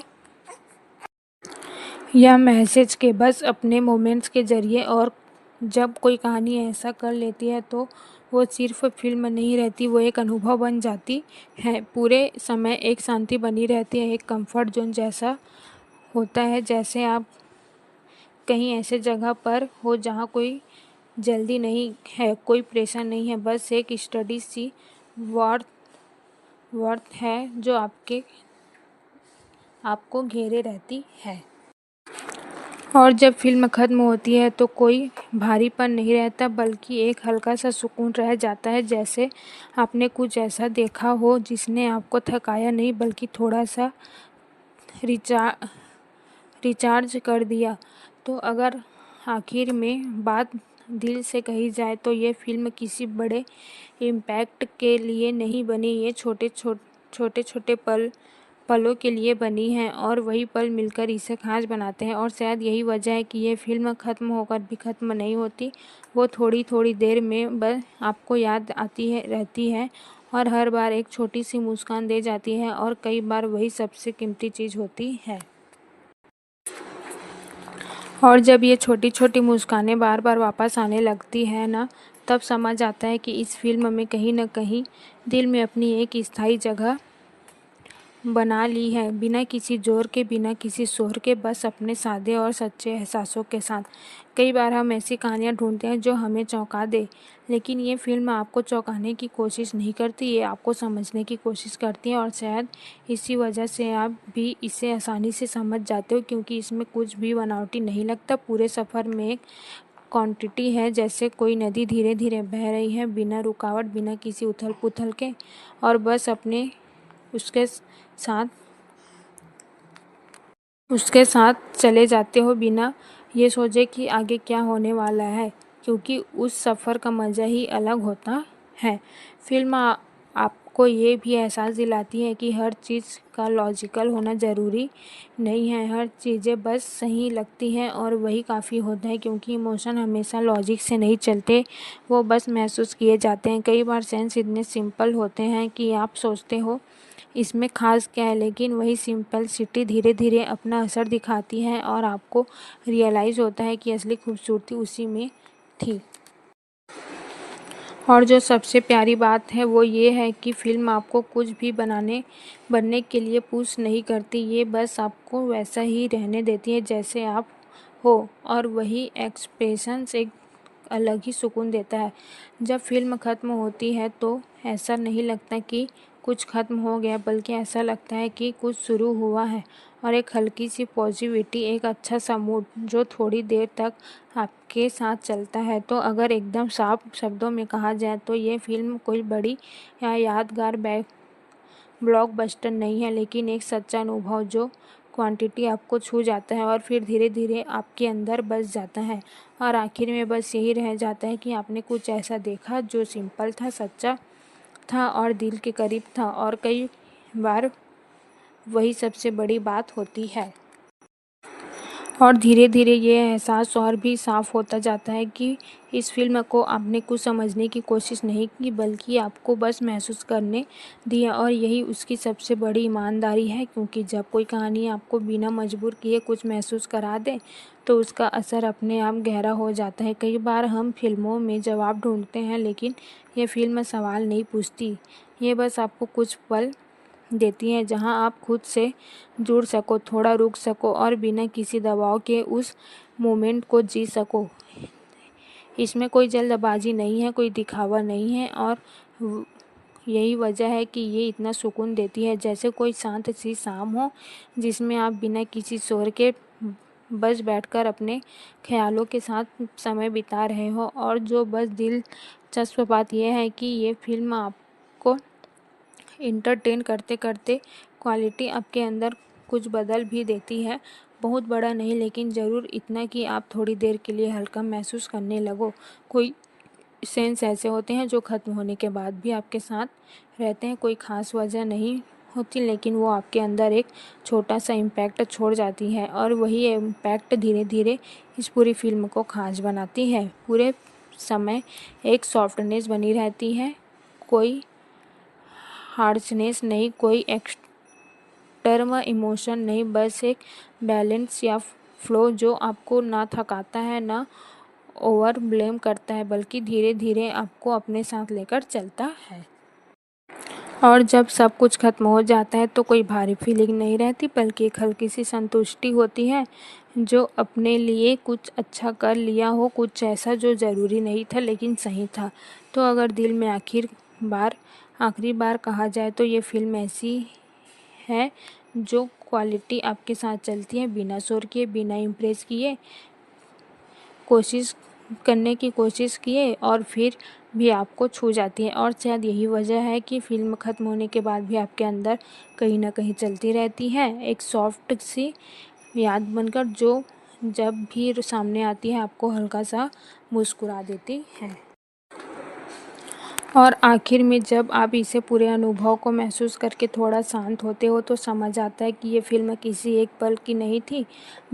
या मैसेज के, बस अपने मोमेंट्स के ज़रिए। और जब कोई कहानी ऐसा कर लेती है तो वो सिर्फ फिल्म नहीं रहती, वो एक अनुभव बन जाती है। पूरे समय एक शांति बनी रहती है, एक कंफर्ट जोन जैसा होता है, जैसे आप कहीं ऐसे जगह पर हो जहाँ कोई जल्दी नहीं है, कोई प्रेशर नहीं है, बस एक स्टडी सी वर्थ वर्थ है जो आपको घेरे रहती है। और जब फिल्म ख़त्म होती है तो कोई भारीपन नहीं रहता, बल्कि एक हल्का सा सुकून रह जाता है, जैसे आपने कुछ ऐसा देखा हो जिसने आपको थकाया नहीं, बल्कि थोड़ा सा रिचार्ज कर दिया। तो अगर आखिर में बात दिल से कही जाए तो ये फिल्म किसी बड़े इम्पैक्ट के लिए नहीं बनी, ये छोटे छोटे पलों के लिए बनी है, और वही पल मिलकर इसे खास बनाते हैं। और शायद यही वजह है कि ये फिल्म ख़त्म होकर भी ख़त्म नहीं होती, वो थोड़ी थोड़ी देर में बस आपको याद आती है रहती है, और हर बार एक छोटी सी मुस्कान दे जाती है, और कई बार वही सबसे कीमती चीज़ होती है। और जब ये छोटी छोटी मुस्कानें बार बार वापस आने लगती है ना, तब समझ आता है कि इस फिल्म में कहीं न कहीं दिल में अपनी एक स्थायी जगह बना ली है, बिना किसी जोर के, बिना किसी शोर के, बस अपने सादे और सच्चे एहसासों के साथ। कई बार हम ऐसी कहानियाँ ढूंढते हैं जो हमें चौंका दे, लेकिन ये फिल्म आपको चौंकाने की कोशिश नहीं करती, ये आपको समझने की कोशिश करती है। और शायद इसी वजह से आप भी इसे आसानी से समझ जाते हो, क्योंकि इसमें कुछ भी बनावटी नहीं लगता। पूरे सफ़र में एक क्वांटिटी है, जैसे कोई नदी धीरे धीरे बह रही है, बिना रुकावट, बिना किसी उथल पुथल के, और बस अपने साथ उसके साथ चले जाते हो, बिना ये सोचे कि आगे क्या होने वाला है, क्योंकि उस सफ़र का मज़ा ही अलग होता है। फिल्म आपको ये भी एहसास दिलाती है कि हर चीज़ का लॉजिकल होना ज़रूरी नहीं है, हर चीज़ें बस सही लगती हैं और वही काफ़ी होता है, क्योंकि इमोशन हमेशा लॉजिक से नहीं चलते, वो बस महसूस किए जाते हैं। कई बार सेंस इतने सिंपल होते हैं कि आप सोचते हो इसमें ख़ास क्या है, लेकिन वही सिंपलिसिटी धीरे धीरे अपना असर दिखाती है, और आपको रियलाइज़ होता है कि असली खूबसूरती उसी में थी। और जो सबसे प्यारी बात है वो ये है कि फ़िल्म आपको कुछ भी बनने के लिए पुश नहीं करती, ये बस आपको वैसा ही रहने देती है जैसे आप हो, और वही एक्सप्रेशंस एक अलग ही सुकून देता है। जब फ़िल्म ख़त्म होती है तो ऐसा नहीं लगता कि कुछ ख़त्म हो गया, बल्कि ऐसा लगता है कि कुछ शुरू हुआ है, और एक हल्की सी पॉजिटिविटी, एक अच्छा सा मूड जो थोड़ी देर तक आपके साथ चलता है। तो अगर एकदम साफ शब्दों में कहा जाए तो ये फिल्म कोई बड़ी या यादगार ब्लॉकबस्टर नहीं है, लेकिन एक सच्चा अनुभव जो क्वांटिटी आपको छू जाता है और फिर धीरे धीरे आपके अंदर बस जाता है, और आखिर में बस यही रह जाता है कि आपने कुछ ऐसा देखा जो सिंपल था, सच्चा था और दिल के करीब था, और कई बार वही सबसे बड़ी बात होती है। और धीरे धीरे ये एहसास और भी साफ होता जाता है कि इस फिल्म को आपने कुछ समझने की कोशिश नहीं की, बल्कि आपको बस महसूस करने दिया, और यही उसकी सबसे बड़ी ईमानदारी है, क्योंकि जब कोई कहानी आपको बिना मजबूर किए कुछ महसूस करा दे तो उसका असर अपने आप गहरा हो जाता है। कई बार हम फिल्मों में जवाब ढूंढते हैं, लेकिन ये फिल्म सवाल नहीं पूछती, ये बस आपको कुछ पल देती हैं जहां आप खुद से जुड़ सको, थोड़ा रुक सको, और बिना किसी दबाव के उस मोमेंट को जी सको। इसमें कोई जल्दबाजी नहीं है, कोई दिखावा नहीं है, और यही वजह है कि ये इतना सुकून देती है, जैसे कोई शांत सी शाम हो जिसमें आप बिना किसी शोर के बस बैठकर अपने ख्यालों के साथ समय बिता रहे हो। और जो बस दिलचस्प बात यह है कि ये फिल्म आपको इंटरटेन करते करते क्वालिटी आपके अंदर कुछ बदल भी देती है, बहुत बड़ा नहीं, लेकिन ज़रूर इतना कि आप थोड़ी देर के लिए हल्का महसूस करने लगो। कोई सेंस ऐसे होते हैं जो ख़त्म होने के बाद भी आपके साथ रहते हैं। कोई ख़ास वजह नहीं होती, लेकिन वो आपके अंदर एक छोटा सा इम्पैक्ट छोड़ जाती है और वही इम्पैक्ट धीरे धीरे इस पूरी फिल्म को ख़ास बनाती है। पूरे समय एक सॉफ्टनेस बनी रहती है, कोई हार्शनेस नहीं, कोई एक्सट्रीम इमोशन नहीं, बस एक बैलेंस या फ्लो जो आपको ना थकाता है ना ओवर ब्लेम करता है, बल्कि धीरे धीरे आपको अपने साथ लेकर चलता है। और जब सब कुछ खत्म हो जाता है तो कोई भारी फीलिंग नहीं रहती, बल्कि एक हल्की सी संतुष्टि होती है जो अपने लिए कुछ अच्छा कर लिया हो, कुछ ऐसा जो ज़रूरी नहीं था लेकिन सही था। तो अगर दिल में आखिरी बार कहा जाए तो ये फिल्म ऐसी है जो क्वालिटी आपके साथ चलती है, बिना शोर किए, बिना इम्प्रेस किए, कोशिश करने की कोशिश किए और फिर भी आपको छू जाती है। और शायद यही वजह है कि फ़िल्म ख़त्म होने के बाद भी आपके अंदर कहीं ना कहीं चलती रहती है, एक सॉफ्ट सी याद बनकर जो जब भी सामने आती है आपको हल्का सा मुस्कुरा देती है। और आखिर में जब आप इसे पूरे अनुभव को महसूस करके थोड़ा शांत होते हो तो समझ आता है कि ये फ़िल्म किसी एक पल की नहीं थी,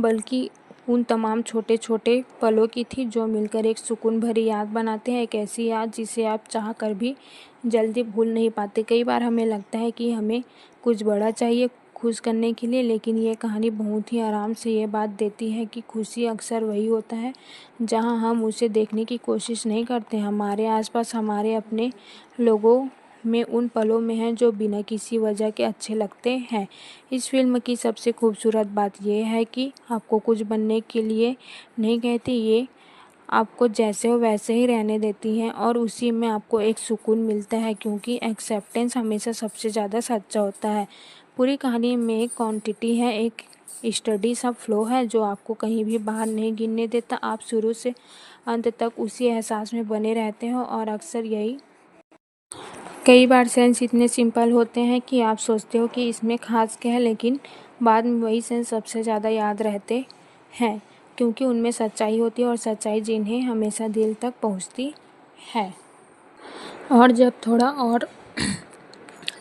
बल्कि उन तमाम छोटे छोटे पलों की थी जो मिलकर एक सुकून भरी याद बनाते हैं, एक ऐसी याद जिसे आप चाह कर भी जल्दी भूल नहीं पाते। कई बार हमें लगता है कि हमें कुछ बड़ा चाहिए खुश करने के लिए, लेकिन ये कहानी बहुत ही आराम से ये बात देती है कि खुशी अक्सर वही होता है जहां हम उसे देखने की कोशिश नहीं करते। हमारे आसपास, हमारे अपने लोगों में, उन पलों में है जो बिना किसी वजह के अच्छे लगते हैं। इस फिल्म की सबसे खूबसूरत बात यह है कि आपको कुछ बनने के लिए नहीं कहती, ये आपको जैसे हो वैसे ही रहने देती हैं और उसी में आपको एक सुकून मिलता है, क्योंकि एक्सेप्टेंस हमेशा सबसे ज़्यादा सच्चा होता है। पूरी कहानी में एक क्वांटिटी है, एक स्टडी सा फ्लो है जो आपको कहीं भी बाहर नहीं गिरने देता। आप शुरू से अंत तक उसी एहसास में बने रहते हो और अक्सर यही कई बार सेंस इतने सिंपल होते हैं कि आप सोचते हो कि इसमें खास क्या है, लेकिन बाद में वही सेंस सबसे ज़्यादा याद रहते हैं, क्योंकि उनमें सच्चाई होती है और सच्चाई जिन्हें हमेशा दिल तक पहुंचती है। और जब थोड़ा और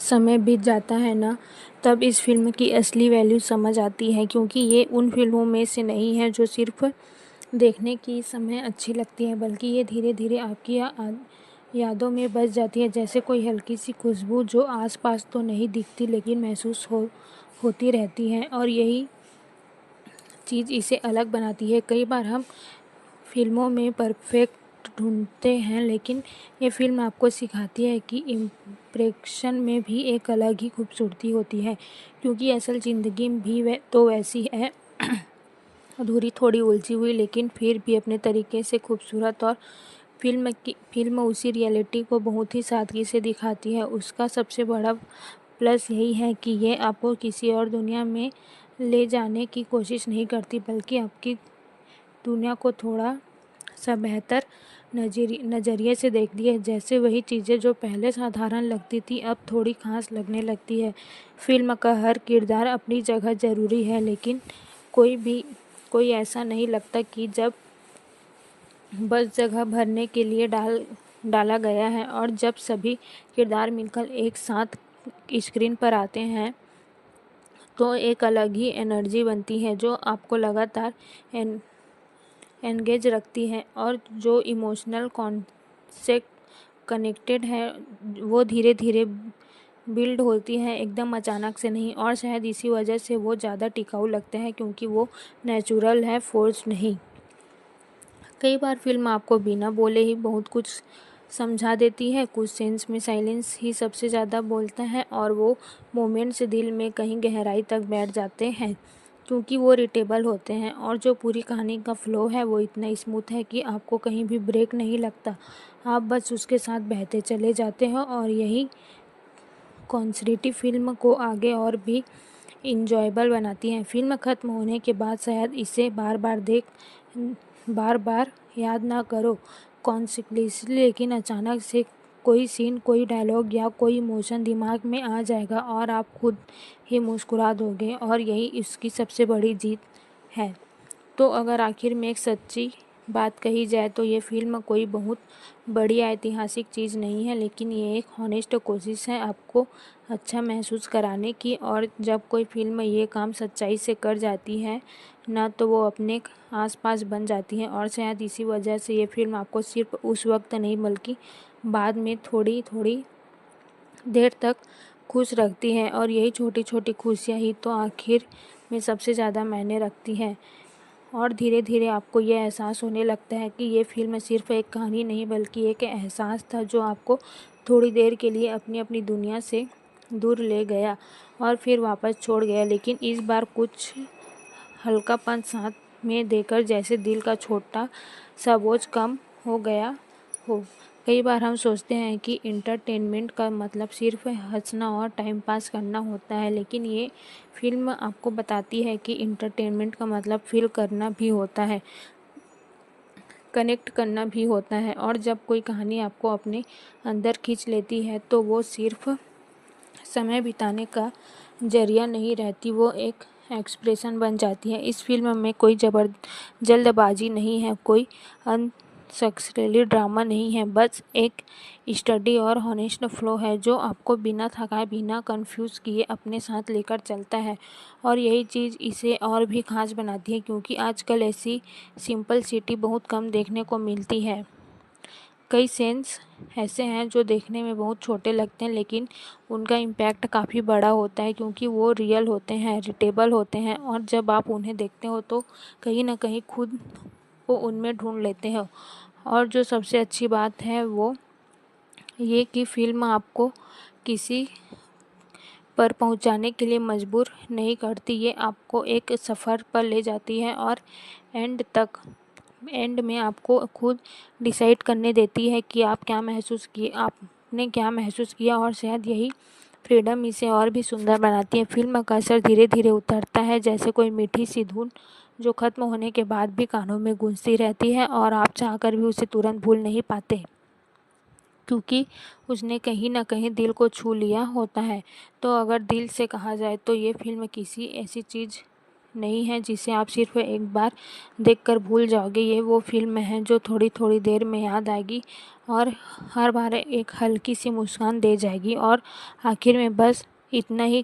समय बीत जाता है ना, तब इस फिल्म की असली वैल्यू समझ आती है, क्योंकि ये उन फिल्मों में से नहीं है जो सिर्फ देखने की समय अच्छी लगती है, बल्कि ये धीरे धीरे आपकी यादों में बस जाती है, जैसे कोई हल्की सी खुशबू जो आसपास तो नहीं दिखती लेकिन महसूस होती रहती है। और यही चीज़ इसे अलग बनाती है। कई बार हम फिल्मों में परफेक्ट ढूंढते हैं, लेकिन ये फिल्म आपको सिखाती है कि इम्प्रेशन में भी एक अलग ही खूबसूरती होती है, क्योंकि असल ज़िंदगी भी तो वैसी है, अधूरी, थोड़ी उलझी हुई, लेकिन फिर भी अपने तरीके से खूबसूरत। और फिल्म उसी रियलिटी को बहुत ही सादगी से दिखाती है। उसका सबसे बड़ा प्लस यही है कि ये आपको किसी और दुनिया में ले जाने की कोशिश नहीं करती, बल्कि आपकी दुनिया को थोड़ा सा बेहतर नज़रिए से देखती है, जैसे वही चीज़ें जो पहले साधारण लगती थी अब थोड़ी खास लगने लगती है। फिल्म का हर किरदार अपनी जगह ज़रूरी है, लेकिन कोई ऐसा नहीं लगता कि जब बस जगह भरने के लिए डाला गया है। और जब सभी किरदार मिलकर एक साथ स्क्रीन पर आते हैं तो एक अलग ही एनर्जी बनती है जो आपको लगातार एंगेज रखती है, और जो इमोशनल कॉन्सेप्ट कनेक्टेड है वो धीरे धीरे बिल्ड होती है, एकदम अचानक से नहीं। और शायद इसी वजह से वो ज़्यादा टिकाऊ लगते हैं, क्योंकि वो नेचुरल है, फोर्स नहीं। कई बार फिल्म आपको बिना बोले ही बहुत कुछ समझा देती है, कुछ सेंस में साइलेंस ही सबसे ज़्यादा बोलता है, और वो मोमेंट्स दिल में कहीं गहराई तक बैठ जाते हैं, क्योंकि वो रिटेबल होते हैं। और जो पूरी कहानी का फ्लो है वो इतना स्मूथ है कि आपको कहीं भी ब्रेक नहीं लगता, आप बस उसके साथ बहते चले जाते हो। और यही कॉन्सिडिटी फिल्म को आगे और भी इंजॉयबल बनाती है। फिल्म ख़त्म होने के बाद शायद इसे बार बार याद ना करो कॉन्सिक्वेंसली, लेकिन अचानक से कोई सीन, कोई डायलॉग या कोई इमोशन दिमाग में आ जाएगा और आप खुद ही मुस्कुरा दोगे, और यही इसकी सबसे बड़ी जीत है। तो अगर आखिर में एक सच्ची बात कही जाए तो ये फ़िल्म कोई बहुत बड़ी ऐतिहासिक चीज़ नहीं है, लेकिन ये एक हॉनेस्ट कोशिश है आपको अच्छा महसूस कराने की। और जब कोई फ़िल्म ये काम सच्चाई से कर जाती है ना, तो वो अपने आसपास बन जाती है। और शायद इसी वजह से ये फ़िल्म आपको सिर्फ उस वक्त नहीं बल्कि बाद में थोड़ी थोड़ी देर तक खुश रखती है। और यही छोटी छोटी खुशियाँ ही तो आखिर में सबसे ज़्यादा मायने रखती हैं। और धीरे धीरे आपको ये एहसास होने लगता है कि ये फ़िल्म सिर्फ एक कहानी नहीं बल्कि एक एहसास था जो आपको थोड़ी देर के लिए अपनी अपनी दुनिया से दूर ले गया और फिर वापस छोड़ गया, लेकिन इस बार कुछ हल्कापन साथ में देकर, जैसे दिल का छोटा सा बोझ कम हो गया हो। कई बार हम सोचते हैं कि इंटरटेनमेंट का मतलब सिर्फ हंसना और टाइम पास करना होता है, लेकिन ये फ़िल्म आपको बताती है कि इंटरटेनमेंट का मतलब फ़ील करना भी होता है, कनेक्ट करना भी होता है। और जब कोई कहानी आपको अपने अंदर खींच लेती है तो वो सिर्फ समय बिताने का ज़रिया नहीं रहती, वो एक एक्सप्रेशन बन जाती है। इस फ़िल्म में कोई जल्दबाजी नहीं है, कोई अनसक्सेसफुली ड्रामा नहीं है, बस एक स्टडी और हॉनेस्ट फ्लो है जो आपको बिना थकाए, बिना कंफ्यूज किए अपने साथ लेकर चलता है। और यही चीज़ इसे और भी ख़ास बनाती है, क्योंकि आजकल ऐसी सिंपलिसिटी बहुत कम देखने को मिलती है। कई सीन्स ऐसे हैं जो देखने में बहुत छोटे लगते हैं, लेकिन उनका इम्पैक्ट काफ़ी बड़ा होता है, क्योंकि वो रियल होते हैं, रिलेटेबल होते हैं। और जब आप उन्हें देखते हो तो कहीं ना कहीं खुद को उनमें ढूंढ लेते हो। और जो सबसे अच्छी बात है वो ये कि फ़िल्म आपको किसी पर पहुंचाने के लिए मजबूर नहीं करती, ये आपको एक सफ़र पर ले जाती है और एंड में आपको खुद डिसाइड करने देती है कि आपने क्या महसूस किया। और शायद यही फ्रीडम इसे और भी सुंदर बनाती है। फ़िल्म का असर धीरे धीरे उतरता है, जैसे कोई मीठी सी धुन जो ख़त्म होने के बाद भी कानों में गूंजती रहती है और आप चाहकर भी उसे तुरंत भूल नहीं पाते, क्योंकि उसने कहीं न कहीं दिल को छू लिया होता है। तो अगर दिल से कहा जाए तो ये फ़िल्म किसी ऐसी चीज़ नहीं है जिसे आप सिर्फ एक बार देखकर भूल जाओगे। ये वो फ़िल्म है जो थोड़ी थोड़ी देर में याद आएगी और हर बार एक हल्की सी मुस्कान दे जाएगी। और आखिर में बस इतना ही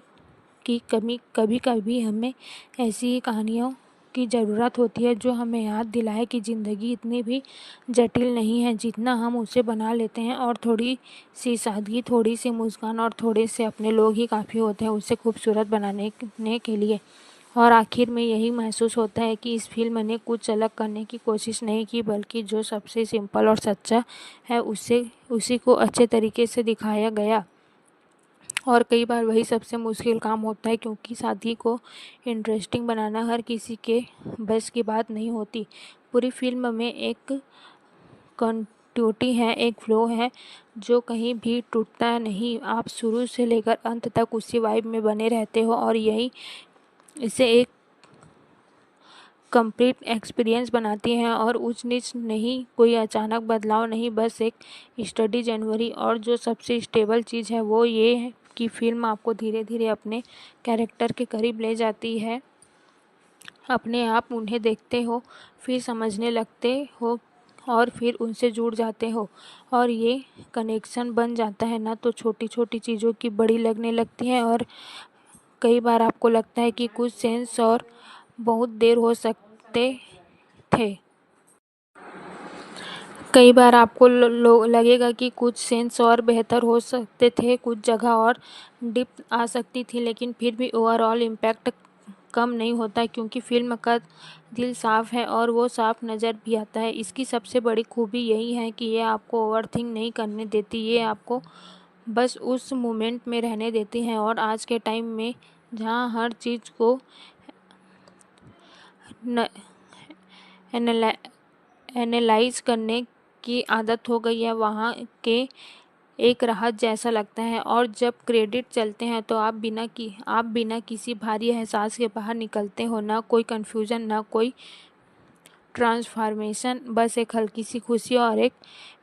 कि कभी कभी हमें ऐसी ही कहानियों की ज़रूरत होती है जो हमें याद दिलाए कि ज़िंदगी इतनी भी जटिल नहीं है जितना हम उसे बना लेते हैं। और थोड़ी सी सादगी, थोड़ी सी मुस्कान और थोड़े से अपने लोग ही काफ़ी होते हैं उसे खूबसूरत बनाने के लिए। और आखिर में यही महसूस होता है कि इस फ़िल्म ने कुछ अलग करने की कोशिश नहीं की, बल्कि जो सबसे सिंपल और सच्चा है उसी को अच्छे तरीके से दिखाया गया। और कई बार वही सबसे मुश्किल काम होता है, क्योंकि शादी को इंटरेस्टिंग बनाना हर किसी के बस की बात नहीं होती। पूरी फ़िल्म में एक कंटिन्यूटी है, एक फ्लो है जो कहीं भी टूटता नहीं। आप शुरू से लेकर अंत तक उसी वाइब में बने रहते हो और यही इसे एक कंप्लीट एक्सपीरियंस बनाती है। और ऊंच नीच नहीं, कोई अचानक बदलाव नहीं, बस एक स्टडी जनवरी। और जो सबसे स्टेबल चीज़ है वो ये है कि फ़िल्म आपको धीरे धीरे अपने कैरेक्टर के करीब ले जाती है। अपने आप उन्हें देखते हो, फिर समझने लगते हो और फिर उनसे जुड़ जाते हो और ये कनेक्शन बन जाता है ना। तो छोटी छोटी चीज़ों की बड़ी लगने लगती है और कई बार आपको लगता है कि कुछ सेंस और बहुत देर हो सकते थे। कई बार आपको लगेगा कि कुछ सेंस और बेहतर हो सकते थे, कुछ जगह और डिप आ सकती थी, लेकिन फिर भी ओवरऑल इम्पैक्ट कम नहीं होता, क्योंकि फ़िल्म का दिल साफ़ है और वो साफ नज़र भी आता है। इसकी सबसे बड़ी खूबी यही है कि ये आपको ओवरथिंक नहीं करने देती, ये आपको बस उस मोमेंट में रहने देती है। और आज के टाइम में जहाँ हर चीज़ को एनालाइज करने की आदत हो गई है, वहाँ के एक राहत जैसा लगता है। और जब क्रेडिट चलते हैं तो आप बिना किसी भारी एहसास के बाहर निकलते हो, ना कोई कन्फ्यूज़न, ना कोई ट्रांसफॉर्मेशन, बस एक हल्की सी खुशी और एक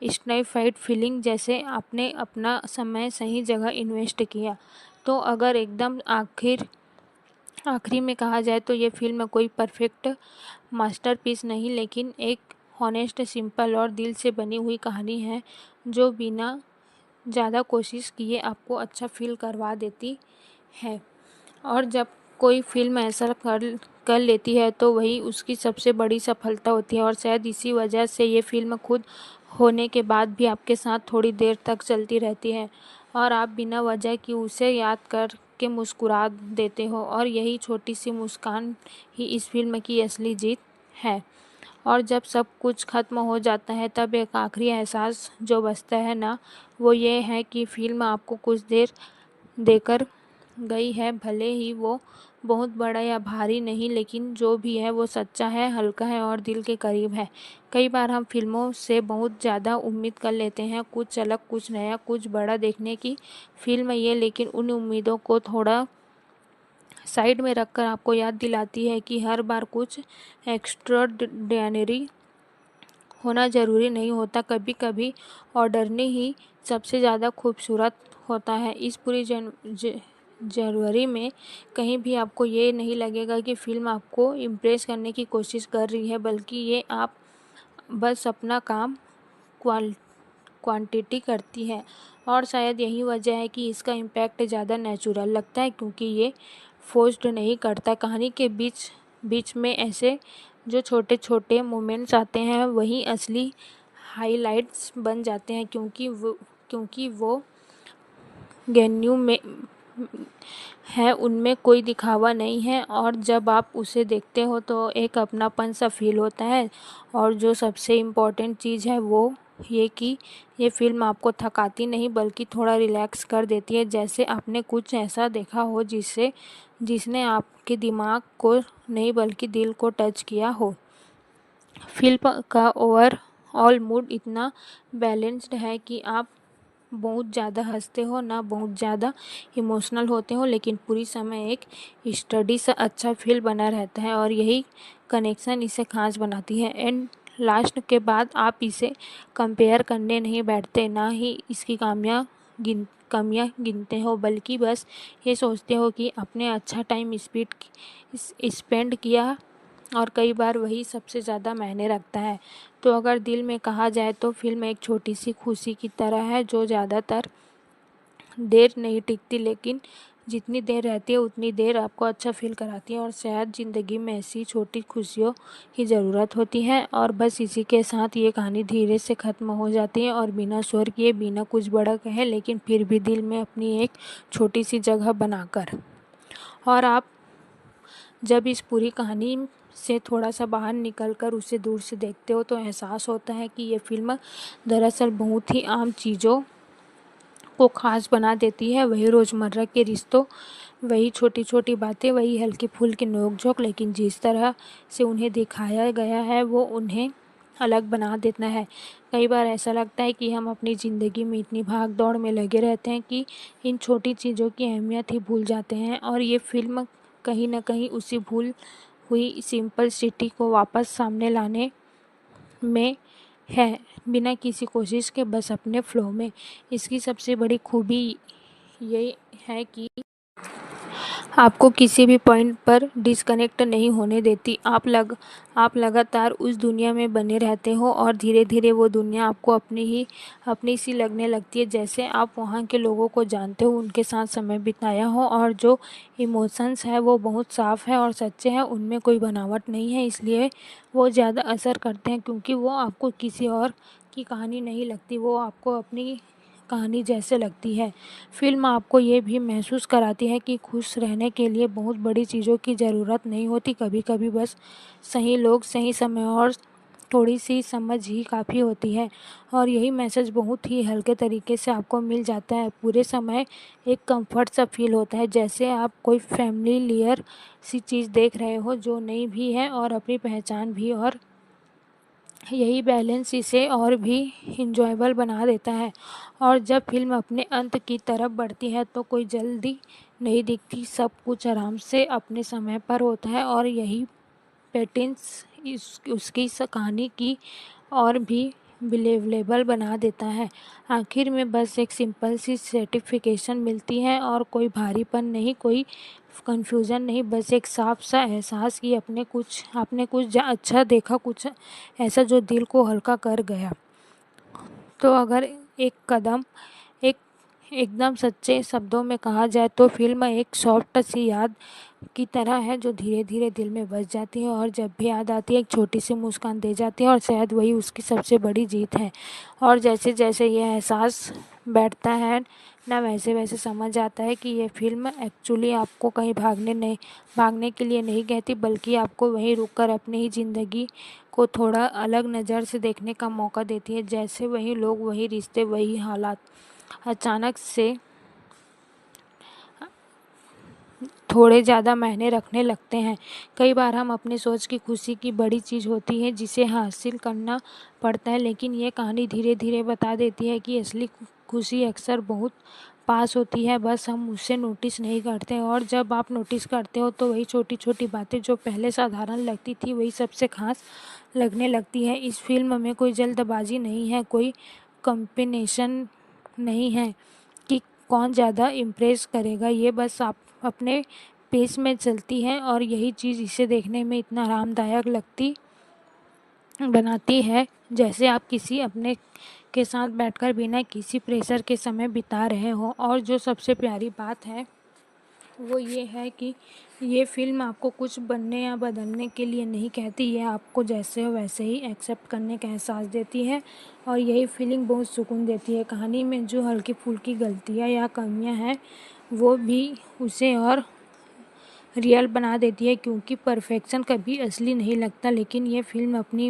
स्नैफाइड फीलिंग, जैसे आपने अपना समय सही जगह इन्वेस्ट किया। तो अगर एकदम आखिरी में कहा जाए तो ये फ़िल्म कोई परफेक्ट मास्टरपीस नहीं, लेकिन एक हॉनेस्ट, सिंपल और दिल से बनी हुई कहानी है जो बिना ज़्यादा कोशिश किए आपको अच्छा फील करवा देती है। और जब कोई फ़िल्म ऐसा कर कर लेती है तो वही उसकी सबसे बड़ी सफलता होती है और शायद इसी वजह से ये फ़िल्म खुद होने के बाद भी आपके साथ थोड़ी देर तक चलती रहती है और आप बिना वजह की उसे याद करके मुस्कुरा देते हो और यही छोटी-सी मुस्कान ही इस फ़िल्म की असली जीत है। और जब सब कुछ ख़त्म हो जाता है तब एक आखिरी एहसास जो बचता है ना, वो ये है कि फ़िल्म आपको कुछ देर देकर गई है, भले ही वो बहुत बड़ा या भारी नहीं, लेकिन जो भी है वो सच्चा है, हल्का है और दिल के करीब है। कई बार हम फ़िल्मों से बहुत ज़्यादा उम्मीद कर लेते हैं, कुछ अलग, कुछ नया, कुछ बड़ा देखने की फ़िल्म ये, लेकिन उन उम्मीदों को थोड़ा साइड में रखकर आपको याद दिलाती है कि हर बार कुछ एक्स्ट्राऑर्डिनरी होना ज़रूरी नहीं होता। कभी-कभी ऑर्डिनरी ही सबसे ज़्यादा खूबसूरत होता है। इस पूरी जनवरी में कहीं भी आपको ये नहीं लगेगा कि फ़िल्म आपको इम्प्रेस करने की कोशिश कर रही है, बल्कि ये आप बस अपना काम क्वांटिटी करती है। और शायद यही वजह है कि इसका इम्पैक्ट ज़्यादा नेचुरल लगता है, क्योंकि ये फोर्स्ड नहीं करता। कहानी के बीच बीच में ऐसे जो छोटे छोटे मोमेंट्स आते हैं वही असली हाइलाइट्स बन जाते हैं, क्योंकि वो गेन्यू में है, उनमें कोई दिखावा नहीं है और जब आप उसे देखते हो तो एक अपनापन सा फील होता है। और जो सबसे इम्पोर्टेंट चीज़ है वो ये कि ये फ़िल्म आपको थकाती नहीं बल्कि थोड़ा रिलैक्स कर देती है, जैसे आपने कुछ ऐसा देखा हो जिसने आपके दिमाग को नहीं बल्कि दिल को टच किया हो। फ़िल्म का ओवरऑल मूड इतना बैलेंस्ड है कि आप बहुत ज़्यादा हँसते हो, ना बहुत ज़्यादा इमोशनल होते हो, लेकिन पूरी समय एक स्टडी सा अच्छा फ़ील बना रहता है और यही कनेक्शन इसे ख़ास बनाती है। एंड लास्ट के बाद आप इसे कंपेयर करने नहीं बैठते, ना ही इसकी कमियाँ गिनते हो, बल्कि बस ये सोचते हो कि आपने अच्छा टाइम स्पेंड किया और कई बार वही सबसे ज़्यादा मायने रखता है। तो अगर दिल में कहा जाए तो फ़िल्म एक छोटी सी खुशी की तरह है जो ज़्यादातर देर नहीं टिकती, लेकिन जितनी देर रहती है उतनी देर आपको अच्छा फ़ील कराती है। और शायद ज़िंदगी में ऐसी छोटी खुशियों की ज़रूरत होती है। और बस इसी के साथ ये कहानी धीरे से ख़त्म हो जाती है और बिना शोर किए, बिना कुछ बड़ा कहे, लेकिन फिर भी दिल में अपनी एक छोटी सी जगह बनाकर। और आप जब इस पूरी कहानी से थोड़ा सा बाहर निकलकर उसे दूर से देखते हो तो एहसास होता है कि ये फ़िल्म दरअसल बहुत ही आम चीज़ों को ख़ास बना देती है। वही रोज़मर्रा के रिश्तों, वही छोटी छोटी बातें, वही हल्की फुल्की नोक-झोंक, लेकिन जिस तरह से उन्हें दिखाया गया है वो उन्हें अलग बना देता है। कई बार ऐसा लगता है कि हम अपनी ज़िंदगी में इतनी भाग दौड़ में लगे रहते हैं कि इन छोटी चीज़ों की अहमियत ही भूल जाते हैं। और ये फ़िल्म कहीं न कहीं उसी भूल हुई सिंपलिसिटी को वापस सामने लाने में है, बिना किसी कोशिश के, बस अपने फ्लो में। इसकी सबसे बड़ी खूबी ये है कि आपको किसी भी पॉइंट पर डिस्कनेक्ट नहीं होने देती। आप लगातार उस दुनिया में बने रहते हो और धीरे-धीरे वो दुनिया आपको अपनी सी लगने लगती है, जैसे आप वहाँ के लोगों को जानते हो, उनके साथ समय बिताया हो और जो इमोशंस है वो बहुत साफ़ है और सच्चे हैं, उनमें कोई बनावट नहीं है। इसलिए वो ज़्यादा असर करते हैं, क्योंकि वो आपको किसी और की कहानी नहीं लगती, वो आपको अपनी कहानी जैसे लगती है। फ़िल्म आपको ये भी महसूस कराती है कि खुश रहने के लिए बहुत बड़ी चीज़ों की ज़रूरत नहीं होती। कभी-कभी बस सही लोग, सही समय और थोड़ी-सी समझ ही काफ़ी होती है। और यही मैसेज बहुत ही हल्के तरीके से आपको मिल जाता है। पूरे समय एक कम्फ़र्ट सा फ़ील होता है, जैसे आप कोई फ़ैमिलियर सी चीज़ देख रहे हो जो नई भी है और अपनी पहचान भी। और यही बैलेंस इसे और भी इंजॉयबल बना देता है। और जब फ़िल्म अपने अंत की तरफ बढ़ती है तो कोई जल्दी नहीं दिखती, सब कुछ आराम से अपने समय पर होता है और यही पैटर्न्स उसकी कहानी की और भी बिलीवेबल बना देता है। आखिर में बस एक सिंपल सी सर्टिफिकेशन मिलती है और कोई भारीपन नहीं, कोई कन्फ्यूज़न नहीं, बस एक साफ सा एहसास कि आपने कुछ अच्छा देखा, कुछ ऐसा जो दिल को हल्का कर गया। तो अगर एक एकदम सच्चे शब्दों में कहा जाए तो फिल्म एक सॉफ्ट सी याद की तरह है जो धीरे धीरे दिल में बस जाती है और जब भी याद आती है एक छोटी सी मुस्कान दे जाती है और शायद वही उसकी सबसे बड़ी जीत है। और जैसे जैसे ये एहसास बैठता है ना, वैसे वैसे समझ आता है कि ये फिल्म एक्चुअली आपको कहीं भागने के लिए नहीं कहती, बल्कि आपको वहीं रुककर अपनी ही ज़िंदगी को थोड़ा अलग नज़र से देखने का मौका देती है। जैसे वही लोग, वही रिश्ते, वही हालात अचानक से थोड़े ज़्यादा मायने रखने लगते हैं। कई बार हम अपनी सोच की खुशी की बड़ी चीज़ होती है जिसे हासिल करना पड़ता है, लेकिन ये कहानी धीरे धीरे बता देती है कि असली खुशी अक्सर बहुत पास होती है, बस हम उसे नोटिस नहीं करते। और जब आप नोटिस करते हो तो वही छोटी छोटी बातें जो पहले साधारण लगती थी वही सबसे खास लगने लगती है। इस फिल्म में कोई जल्दबाजी नहीं है, कोई कॉम्बिनेशन नहीं है कि कौन ज़्यादा इम्प्रेस करेगा। ये बस आप अपने पेस में चलती है और यही चीज़ इसे देखने में इतना आरामदायक बनाती है, जैसे आप किसी अपने के साथ बैठकर बिना किसी प्रेशर के समय बिता रहे हो। और जो सबसे प्यारी बात है वो ये है कि ये फिल्म आपको कुछ बनने या बदलने के लिए नहीं कहती, ये आपको जैसे हो वैसे ही एक्सेप्ट करने का एहसास देती है और यही फीलिंग बहुत सुकून देती है। कहानी में जो हल्की फुल्की गलतियाँ या कमियाँ हैं वो भी उसे और रियल बना देती है, क्योंकि परफेक्शन कभी असली नहीं लगता, लेकिन ये फिल्म अपनी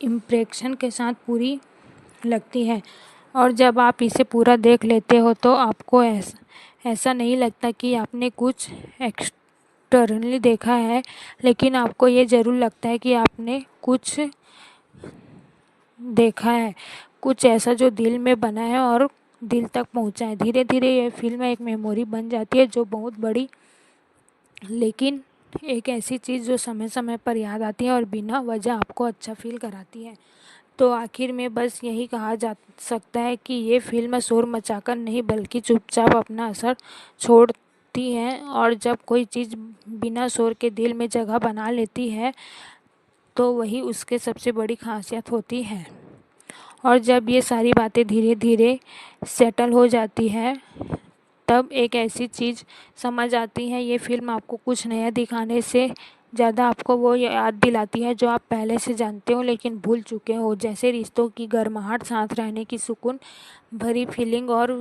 इम्प्रेशन के साथ पूरी लगती है। और जब आप इसे पूरा देख लेते हो तो आपको ऐसा नहीं लगता कि आपने कुछ एक्सटर्नली देखा है, लेकिन आपको ये ज़रूर लगता है कि आपने कुछ देखा है, कुछ ऐसा जो दिल में बना है और दिल तक पहुंचा है। धीरे धीरे ये फिल्म एक मेमोरी बन जाती है जो बहुत बड़ी, लेकिन एक ऐसी चीज़ जो समय समय पर याद आती है और बिना वजह आपको अच्छा फील कराती है। तो आखिर में बस यही कहा जा सकता है कि ये फिल्म शोर मचाकर नहीं बल्कि चुपचाप अपना असर छोड़ती है, और जब कोई चीज़ बिना शोर के दिल में जगह बना लेती है तो वही उसके सबसे बड़ी खासियत होती है। और जब ये सारी बातें धीरे धीरे सेटल हो जाती है तब एक ऐसी चीज़ समझ आती है, ये फिल्म आपको कुछ नया दिखाने से ज़्यादा आपको वो याद दिलाती है जो आप पहले से जानते हो लेकिन भूल चुके हो, जैसे रिश्तों की गर्माहट, साथ रहने की सुकून भरी फीलिंग और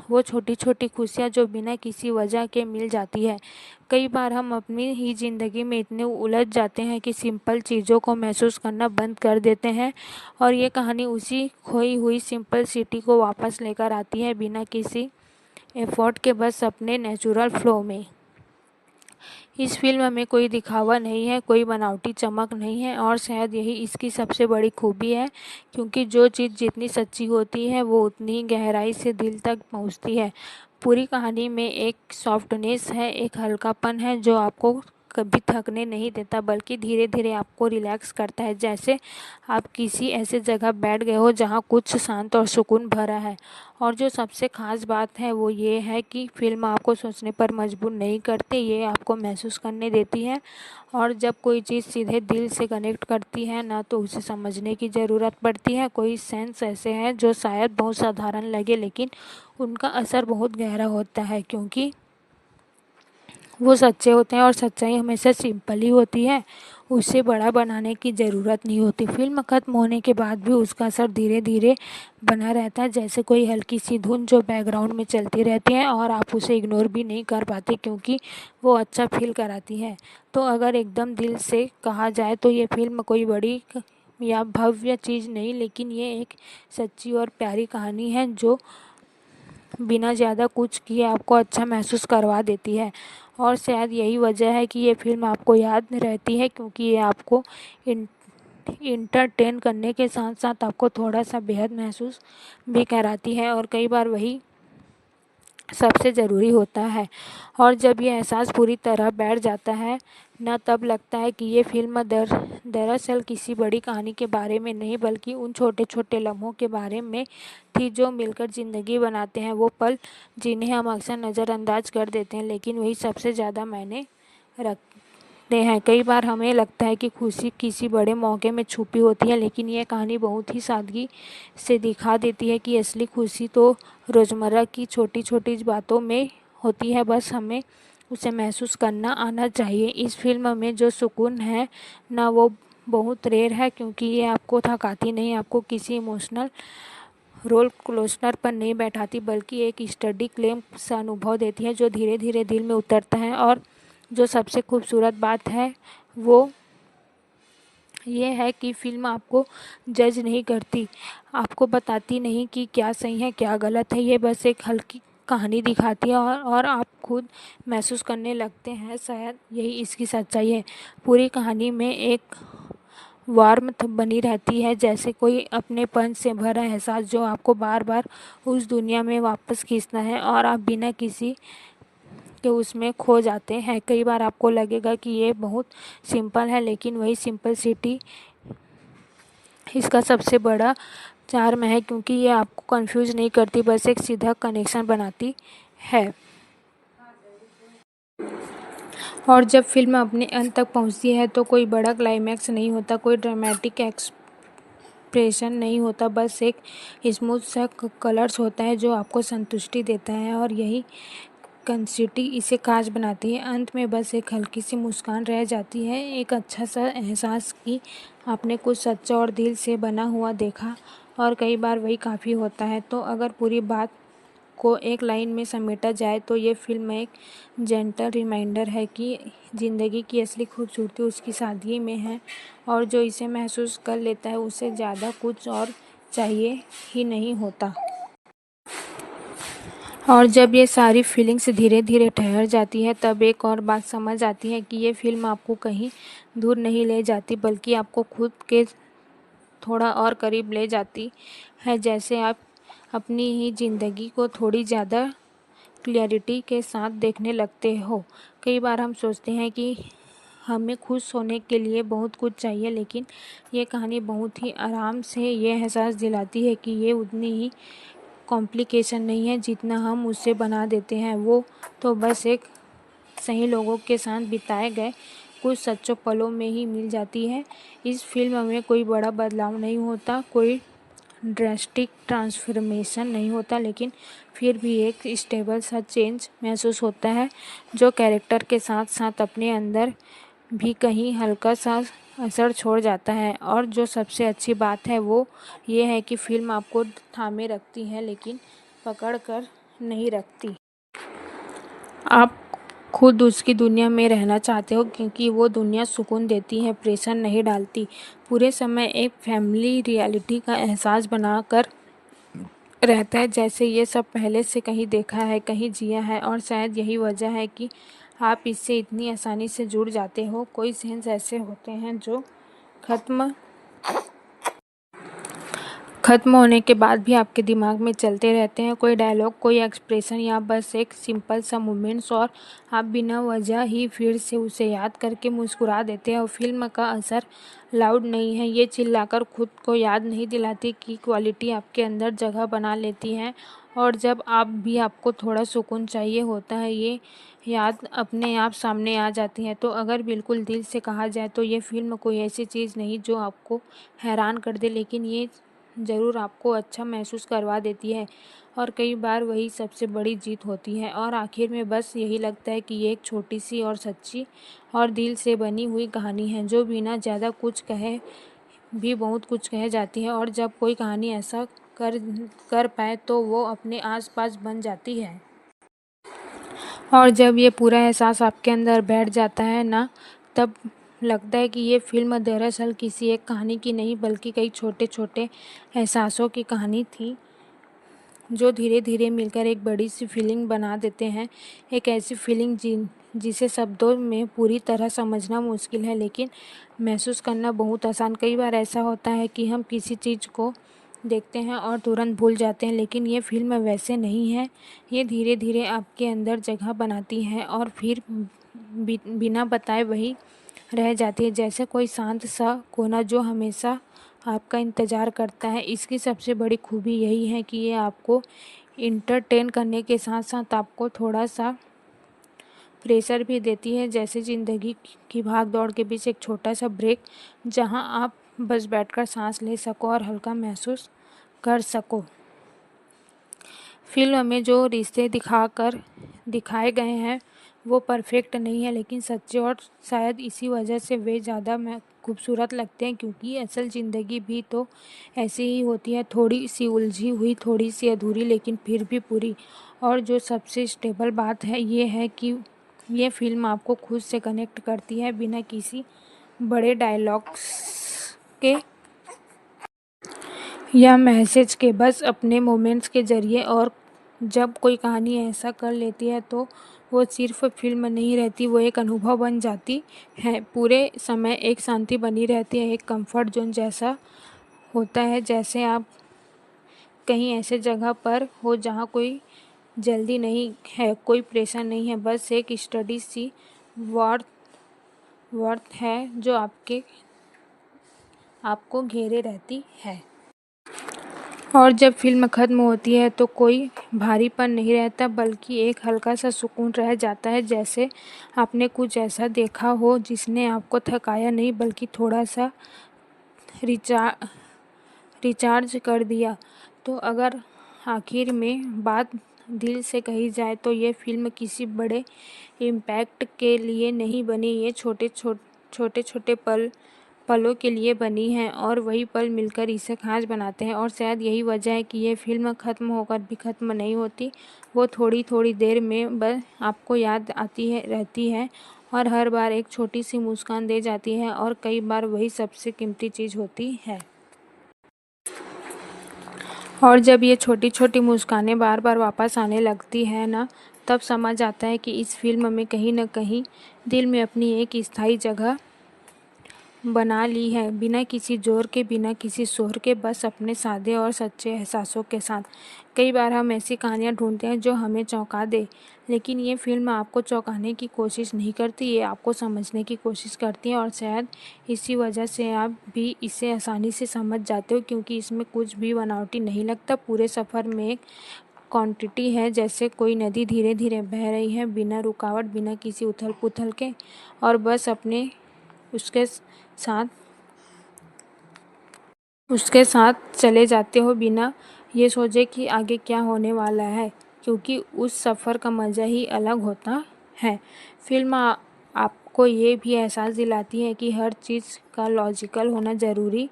वो छोटी छोटी खुशियाँ जो बिना किसी वजह के मिल जाती है। कई बार हम अपनी ही ज़िंदगी में इतने उलझ जाते हैं कि सिंपल चीज़ों को महसूस करना बंद कर देते हैं, और ये कहानी उसी खोई हुई सिंपल सिटी को वापस लेकर आती है बिना किसी एफर्ट के, बस अपने नेचुरल फ्लो में। इस फिल्म में कोई दिखावा नहीं है, कोई बनावटी चमक नहीं है, और शायद यही इसकी सबसे बड़ी खूबी है, क्योंकि जो चीज़ जितनी सच्ची होती है वो उतनी ही गहराई से दिल तक पहुंचती है। पूरी कहानी में एक सॉफ्टनेस है, एक हल्कापन है जो आपको कभी थकने नहीं देता बल्कि धीरे धीरे आपको रिलैक्स करता है, जैसे आप किसी ऐसे जगह बैठ गए हो जहाँ कुछ शांत और सुकून भरा है। और जो सबसे ख़ास बात है वो ये है कि फिल्म आपको सोचने पर मजबूर नहीं करती, ये आपको महसूस करने देती है। और जब कोई चीज़ सीधे दिल से कनेक्ट करती है ना तो उसे समझने की ज़रूरत पड़ती है। कोई सेंस ऐसे हैं जो शायद बहुत साधारण लगे लेकिन उनका असर बहुत गहरा होता है, क्योंकि वो सच्चे होते हैं और सच्चाई हमेशा सिंपल ही होती है, उसे बड़ा बनाने की ज़रूरत नहीं होती। फिल्म ख़त्म होने के बाद भी उसका असर धीरे धीरे बना रहता है, जैसे कोई हल्की सी धुन जो बैकग्राउंड में चलती रहती है और आप उसे इग्नोर भी नहीं कर पाते क्योंकि वो अच्छा फील कराती है। तो अगर एकदम दिल से कहा जाए तो ये फिल्म कोई बड़ी या भव्य चीज़ नहीं, लेकिन ये एक सच्ची और प्यारी कहानी है जो बिना ज़्यादा कुछ किए आपको अच्छा महसूस करवा देती है। और शायद यही वजह है कि ये फिल्म आपको याद रहती है, क्योंकि ये आपको इंटरटेन करने के साथ साथ आपको थोड़ा सा बेहद महसूस भी कराती है। और कई बार वही सबसे ज़रूरी होता है। और जब ये एहसास पूरी तरह बैठ जाता है न, तब लगता है कि ये फ़िल्म दरअसल किसी बड़ी कहानी के बारे में नहीं, बल्कि उन छोटे छोटे लम्हों के बारे में थी जो मिलकर ज़िंदगी बनाते हैं। वो पल जिन्हें हम अक्सर नज़रअंदाज कर देते हैं, लेकिन वही सबसे ज़्यादा मायने रखते हैं। कई बार हमें लगता है कि खुशी किसी बड़े मौके में छुपी होती है, लेकिन यह कहानी बहुत ही सादगी से दिखा देती है कि असली खुशी तो रोज़मर्रा की छोटी छोटी बातों में होती है। बस हमें उसे महसूस करना आना चाहिए। इस फ़िल्म में जो सुकून है ना, वो बहुत रेयर है, क्योंकि ये आपको थकाती नहीं, आपको किसी इमोशनल रोल कोस्टर पर नहीं बैठाती, बल्कि एक स्टडी क्लेम सा अनुभव देती है जो धीरे धीरे दिल में उतरता है। और जो सबसे खूबसूरत बात है वो ये है कि फ़िल्म आपको जज नहीं करती, आपको बताती नहीं कि क्या सही है क्या गलत है। ये बस एक हल्की कहानी दिखाती है और आप खुद महसूस करने लगते हैं। शायद यही इसकी सच्चाई है। पूरी कहानी में एक वार्मथ बनी रहती है, जैसे कोई अपनेपन से भरा एहसास जो आपको बार बार उस दुनिया में वापस खींचता है और आप बिना किसी के उसमें खो जाते हैं। कई बार आपको लगेगा कि ये बहुत सिंपल है, लेकिन वही सिंपलिसिटी इसका सबसे बड़ा चार्म है, क्योंकि ये आपको कंफ्यूज नहीं करती, बस एक सीधा कनेक्शन बनाती है। और जब फिल्म अपने अंत तक पहुंचती है तो कोई बड़ा क्लाइमैक्स नहीं होता, कोई ड्रामेटिक एक्सप्रेशन नहीं होता, बस एक स्मूथ सा कलर्स होता है जो आपको संतुष्टि देता है। और यही कंसिटी इसे खास बनाती है। अंत में बस एक हल्की सी मुस्कान रह जाती है, एक अच्छा सा एहसास कि आपने कुछ सच्चा और दिल से बना हुआ देखा, और कई बार वही काफ़ी होता है। तो अगर पूरी बात को एक लाइन में समेटा जाए तो ये फिल्म एक जेंटल रिमाइंडर है कि ज़िंदगी की असली खूबसूरती उसकी सादगी में है, और जो इसे महसूस कर लेता है उसे ज़्यादा कुछ और चाहिए ही नहीं होता। और जब ये सारी फीलिंग्स धीरे धीरे ठहर जाती है, तब एक और बात समझ आती है कि ये फिल्म आपको कहीं दूर नहीं ले जाती, बल्कि आपको खुद के थोड़ा और करीब ले जाती है। जैसे आप अपनी ही ज़िंदगी को थोड़ी ज़्यादा क्लियरिटी के साथ देखने लगते हो। कई बार हम सोचते हैं कि हमें खुश होने के लिए बहुत कुछ चाहिए, लेकिन ये कहानी बहुत ही आराम से ये एहसास दिलाती है कि ये उतनी ही कॉम्प्लिकेशन नहीं है जितना हम उसे बना देते हैं। वो तो बस एक सही लोगों के साथ बिताए गए कुछ सच्चों पलों में ही मिल जाती है। इस फिल्म में कोई बड़ा बदलाव नहीं होता, कोई ड्रास्टिक ट्रांसफॉर्मेशन नहीं होता, लेकिन फिर भी एक स्टेबल सा चेंज महसूस होता है जो कैरेक्टर के साथ साथ अपने अंदर भी कहीं हल्का सा असर छोड़ जाता है। और जो सबसे अच्छी बात है वो ये है कि फिल्म आपको थामे रखती है, लेकिन पकड़ कर नहीं रखती। आप खुद उसकी दुनिया में रहना चाहते हो, क्योंकि वो दुनिया सुकून देती है, प्रेशर नहीं डालती। पूरे समय एक फैमिली रियलिटी का एहसास बनाकर रहता है, जैसे ये सब पहले से कहीं देखा है, कहीं जिया है। और शायद यही वजह है कि आप इससे इतनी आसानी से जुड़ जाते हो। कोई सीन्स ऐसे होते हैं जो खत्म खत्म होने के बाद भी आपके दिमाग में चलते रहते हैं, कोई डायलॉग, कोई एक्सप्रेशन या बस एक सिंपल सा मोमेंट्स, और आप बिना वजह ही फिर से उसे याद करके मुस्कुरा देते हैं। और फिल्म का असर लाउड नहीं है, ये चिल्लाकर खुद को याद नहीं दिलाती कि क्वालिटी आपके अंदर जगह बना लेती है। और जब आप भी आपको थोड़ा सुकून चाहिए होता है, ये याद अपने आप सामने आ जाती है। तो अगर बिल्कुल दिल से कहा जाए तो ये फिल्म कोई ऐसी चीज़ नहीं जो आपको हैरान कर दे, लेकिन ये ज़रूर आपको अच्छा महसूस करवा देती है। और कई बार वही सबसे बड़ी जीत होती है। और आखिर में बस यही लगता है कि ये एक छोटी सी और सच्ची और दिल से बनी हुई कहानी है, जो बिना ज़्यादा कुछ कहे भी बहुत कुछ कह जाती है। और जब कोई कहानी ऐसा कर कर पाए तो वो अपने आसपास बन जाती है। और जब ये पूरा एहसास आपके अंदर बैठ जाता है ना, तब लगता है कि ये फिल्म दरअसल किसी एक कहानी की नहीं, बल्कि कई छोटे छोटे एहसासों की कहानी थी जो धीरे धीरे मिलकर एक बड़ी सी फीलिंग बना देते हैं। एक ऐसी फीलिंग जिसे शब्दों में पूरी तरह समझना मुश्किल है, लेकिन महसूस करना बहुत आसान। कई बार ऐसा होता है कि हम किसी चीज़ को देखते हैं और तुरंत भूल जाते हैं, लेकिन ये फ़िल्म वैसे नहीं है। ये धीरे धीरे आपके अंदर जगह बनाती है और फिर बिना बताए वही रह जाती है, जैसे कोई शांत सा कोना जो हमेशा आपका इंतज़ार करता है। इसकी सबसे बड़ी खूबी यही है कि ये आपको इंटरटेन करने के साथ साथ आपको थोड़ा सा प्रेशर भी देती है, जैसे ज़िंदगी की भाग दौड़ के बीच एक छोटा सा ब्रेक, जहां आप बस बैठकर सांस ले सको और हल्का महसूस कर सको। फिल्म में जो रिश्ते दिखाए गए हैं वो परफेक्ट नहीं है, लेकिन सच्चे, और शायद इसी वजह से वे ज़्यादा खूबसूरत लगते हैं, क्योंकि असल ज़िंदगी भी तो ऐसी ही होती है, थोड़ी सी उलझी हुई, थोड़ी सी अधूरी, लेकिन फिर भी पूरी। और जो सबसे स्टेबल बात है ये है कि ये फिल्म आपको खुद से कनेक्ट करती है, बिना किसी बड़े डायलॉग्स के या मैसेज के, बस अपने मोमेंट्स के ज़रिए। और जब कोई कहानी ऐसा कर लेती है तो वो सिर्फ फिल्म नहीं रहती, वो एक अनुभव बन जाती है। पूरे समय एक शांति बनी रहती है, एक कंफर्ट जोन जैसा होता है, जैसे आप कहीं ऐसे जगह पर हो जहाँ कोई जल्दी नहीं है, कोई प्रेशर नहीं है, बस एक स्टडी सी वर्थ वर्थ है जो आपको घेरे रहती है। और जब फिल्म ख़त्म होती है तो कोई भारीपन नहीं रहता, बल्कि एक हल्का सा सुकून रह जाता है, जैसे आपने कुछ ऐसा देखा हो जिसने आपको थकाया नहीं, बल्कि थोड़ा सा रिचार्ज कर दिया। तो अगर आखिर में बात दिल से कही जाए तो ये फिल्म किसी बड़े इम्पैक्ट के लिए नहीं बनी, ये छोटे छोटे पलों के लिए बनी है, और वही पल मिलकर इसे खास बनाते हैं। और शायद यही वजह है कि ये फिल्म ख़त्म होकर भी ख़त्म नहीं होती, वो थोड़ी थोड़ी देर में बस आपको याद आती है रहती है, और हर बार एक छोटी सी मुस्कान दे जाती है, और कई बार वही सबसे कीमती चीज़ होती है। और जब ये छोटी छोटी मुस्कानें बार बार वापस आने लगती है ना, तब समझ आता है कि इस फिल्म में कहीं न कहीं दिल में अपनी एक स्थायी जगह बना ली है, बिना किसी जोर के, बिना किसी शोर के, बस अपने सादे और सच्चे एहसासों के साथ। कई बार हम ऐसी कहानियाँ ढूंढते हैं जो हमें चौंका दे, लेकिन ये फिल्म आपको चौंकाने की कोशिश नहीं करती, ये आपको समझने की कोशिश करती है, और शायद इसी वजह से आप भी इसे आसानी से समझ जाते हो, क्योंकि इसमें कुछ भी बनावटी नहीं लगता। पूरे सफ़र में एक क्वांटिटी है, जैसे कोई नदी धीरे धीरे बह रही है, बिना रुकावट, बिना किसी उथल पुथल के, और बस अपने साथ उसके साथ चले जाते हो, बिना ये सोचे कि आगे क्या होने वाला है, क्योंकि उस सफ़र का मज़ा ही अलग होता है। फिल्म आपको ये भी एहसास दिलाती है कि हर चीज़ का लॉजिकल होना ज़रूरी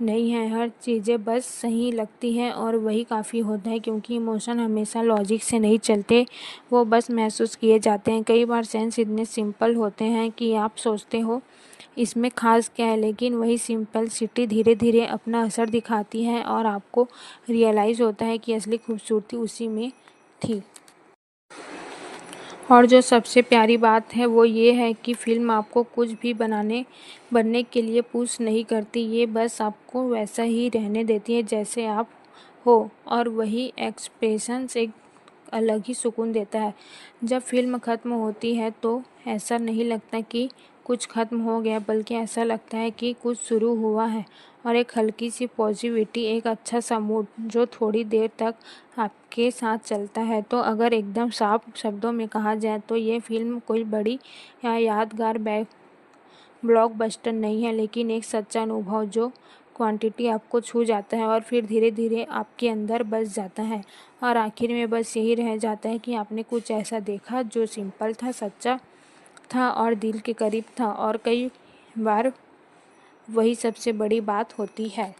नहीं है, हर चीज़ें बस सही लगती हैं और वही काफ़ी होता है, क्योंकि इमोशन हमेशा लॉजिक से नहीं चलते, वो बस महसूस किए जाते हैं। कई बार सेंस इतने सिंपल होते हैं कि आप सोचते हो इसमें ख़ास क्या है, लेकिन वही सिंपलिसिटी धीरे धीरे अपना असर दिखाती है, और आपको रियलाइज़ होता है कि असली खूबसूरती उसी में थी। और जो सबसे प्यारी बात है वो ये है कि फ़िल्म आपको कुछ भी बनने के लिए पुश नहीं करती, ये बस आपको वैसा ही रहने देती है जैसे आप हो, और वही एक्सप्रेशंस एक अलग ही सुकून देता है। जब फ़िल्म ख़त्म होती है तो ऐसा नहीं लगता कि कुछ ख़त्म हो गया, बल्कि ऐसा लगता है कि कुछ शुरू हुआ है, और एक हल्की सी पॉजिटिविटी, एक अच्छा सा मूड जो थोड़ी देर तक आपके साथ चलता है। तो अगर एकदम साफ शब्दों में कहा जाए तो ये फिल्म कोई बड़ी या यादगार ब्लॉकबस्टर नहीं है, लेकिन एक सच्चा अनुभव जो क्वांटिटी आपको छू जाता है और फिर धीरे धीरे आपके अंदर बस जाता है, और आखिर में बस यही रह जाता है कि आपने कुछ ऐसा देखा जो सिंपल था, सच्चा था और दिल के करीब था, और कई बार वही सबसे बड़ी बात होती है।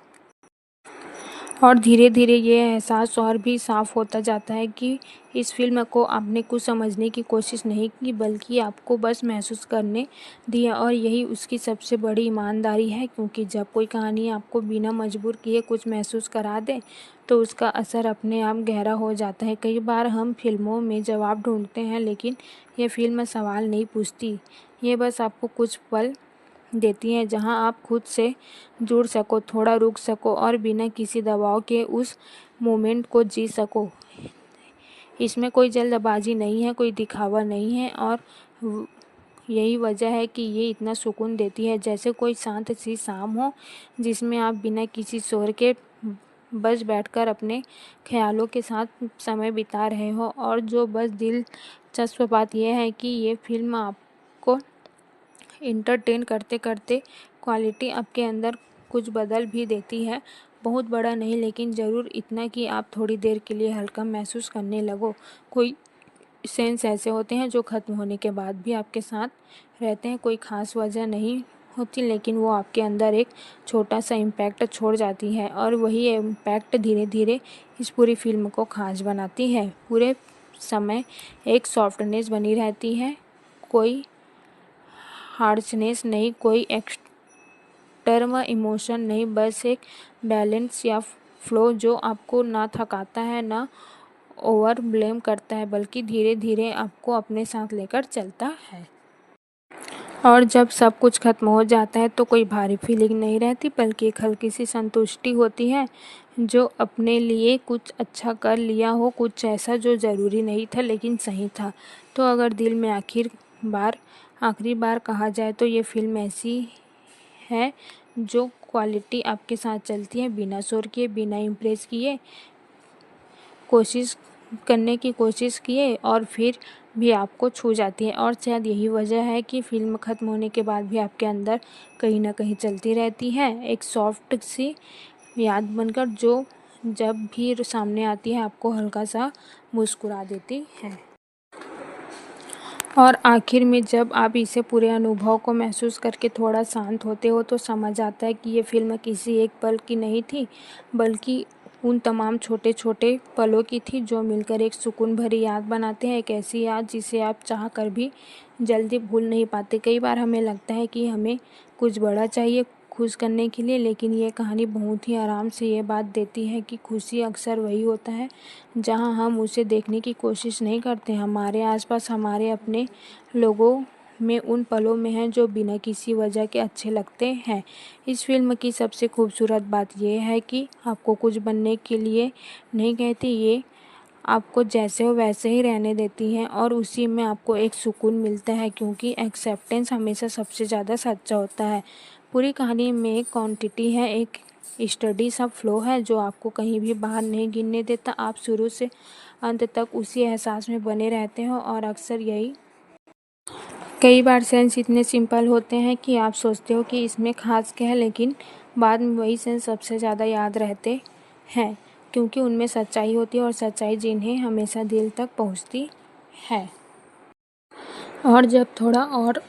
और धीरे धीरे ये एहसास और भी साफ होता जाता है कि इस फिल्म को आपने कुछ समझने की कोशिश नहीं की, बल्कि आपको बस महसूस करने दिया, और यही उसकी सबसे बड़ी ईमानदारी है, क्योंकि जब कोई कहानी आपको बिना मजबूर किए कुछ महसूस करा दे तो उसका असर अपने आप गहरा हो जाता है। कई बार हम फिल्मों में जवाब ढूंढते हैं, लेकिन ये फिल्म सवाल नहीं पूछती, ये बस आपको कुछ पल देती हैं जहां आप खुद से जुड़ सको, थोड़ा रुक सको और बिना किसी दबाव के उस मोमेंट को जी सको। इसमें कोई जल्दबाजी नहीं है, कोई दिखावा नहीं है और यही वजह है कि ये इतना सुकून देती है, जैसे कोई शांत सी शाम हो जिसमें आप बिना किसी शोर के बस बैठकर अपने ख्यालों के साथ समय बिता रहे हो। और जो बस दिलचस्प बात यह है कि ये फिल्म आपको इंटरटेन करते करते क्वालिटी आपके अंदर कुछ बदल भी देती है। बहुत बड़ा नहीं, लेकिन ज़रूर इतना कि आप थोड़ी देर के लिए हल्का महसूस करने लगो। कोई सेंस ऐसे होते हैं जो ख़त्म होने के बाद भी आपके साथ रहते हैं। कोई ख़ास वजह नहीं होती, लेकिन वो आपके अंदर एक छोटा सा इम्पैक्ट छोड़ जाती है और वही इम्पैक्ट धीरे धीरे इस पूरी फिल्म को ख़ास बनाती है। पूरे समय एक सॉफ्टनेस बनी रहती है, कोई हार्शनेस नहीं, कोई एक्सट्रीम इमोशन नहीं, बस एक बैलेंस या फ्लो जो आपको ना थकाता है ना ओवर ब्लेम करता है, बल्कि धीरे धीरे आपको अपने साथ लेकर चलता है। और जब सब कुछ खत्म हो जाता है तो कोई भारी फीलिंग नहीं रहती, बल्कि एक हल्की सी संतुष्टि होती है जो अपने लिए कुछ अच्छा कर लिया हो, कुछ ऐसा जो ज़रूरी नहीं था लेकिन सही था। तो अगर दिल में आखिरी बार कहा जाए तो ये फिल्म ऐसी है जो क्वालिटी आपके साथ चलती है, बिना शोर किए, बिना इम्प्रेस किए, कोशिश किए और फिर भी आपको छू जाती है। और शायद यही वजह है कि फिल्म ख़त्म होने के बाद भी आपके अंदर कहीं ना कहीं चलती रहती है, एक सॉफ्ट सी याद बनकर जो जब भी सामने आती है आपको हल्का सा मुस्कुरा देती है। और आखिर में जब आप इसे पूरे अनुभव को महसूस करके थोड़ा शांत होते हो तो समझ आता है कि ये फिल्म किसी एक पल की नहीं थी, बल्कि उन तमाम छोटे छोटे पलों की थी जो मिलकर एक सुकून भरी याद बनाते हैं। एक ऐसी याद जिसे आप चाह कर भी जल्दी भूल नहीं पाते। कई बार हमें लगता है कि हमें कुछ बड़ा चाहिए खुश करने के लिए, लेकिन ये कहानी बहुत ही आराम से ये बात देती है कि खुशी अक्सर वही होता है जहां हम उसे देखने की कोशिश नहीं करते। हमारे आसपास हमारे अपने लोगों में उन पलों में है जो बिना किसी वजह के अच्छे लगते हैं। इस फिल्म की सबसे खूबसूरत बात यह है कि आपको कुछ बनने के लिए नहीं कहती, ये आपको जैसे हो वैसे ही रहने देती हैं और उसी में आपको एक सुकून मिलता है, क्योंकि एक्सेप्टेंस हमेशा सबसे ज़्यादा सच्चा होता है। पूरी कहानी में एक क्वांटिटी है, एक स्टडी सा फ्लो है जो आपको कहीं भी बाहर नहीं गिरने देता। आप शुरू से अंत तक उसी एहसास में बने रहते हो और अक्सर यही कई बार सेंस इतने सिंपल होते हैं कि आप सोचते हो कि इसमें खास क्या है, लेकिन बाद में वही सेंस सबसे ज़्यादा याद रहते हैं, क्योंकि उनमें सच्चाई होती है और सच्चाई जिन्हें हमेशा दिल तक पहुंचती है। और जब थोड़ा और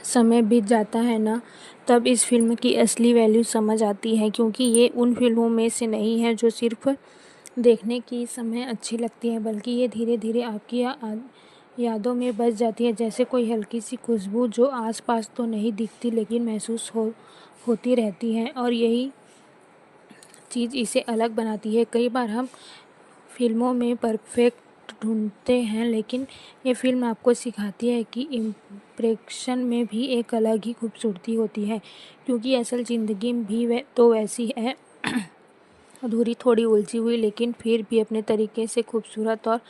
समय बीत जाता है ना, तब इस फिल्म की असली वैल्यू समझ आती है, क्योंकि ये उन फिल्मों में से नहीं है जो सिर्फ देखने की समय अच्छी लगती है, बल्कि ये धीरे धीरे आपकी यादों में बस जाती है, जैसे कोई हल्की सी खुशबू जो आसपास तो नहीं दिखती लेकिन महसूस होती रहती है। और यही चीज़ इसे अलग बनाती है। कई बार हम फिल्मों में परफेक्ट ढूंढते हैं, लेकिन ये फिल्म आपको सिखाती है कि इम्प्रेशन में भी एक अलग ही खूबसूरती होती है, क्योंकि असल ज़िंदगी भी तो वैसी है, अधूरी, थोड़ी उलझी हुई, लेकिन फिर भी अपने तरीके से खूबसूरत। और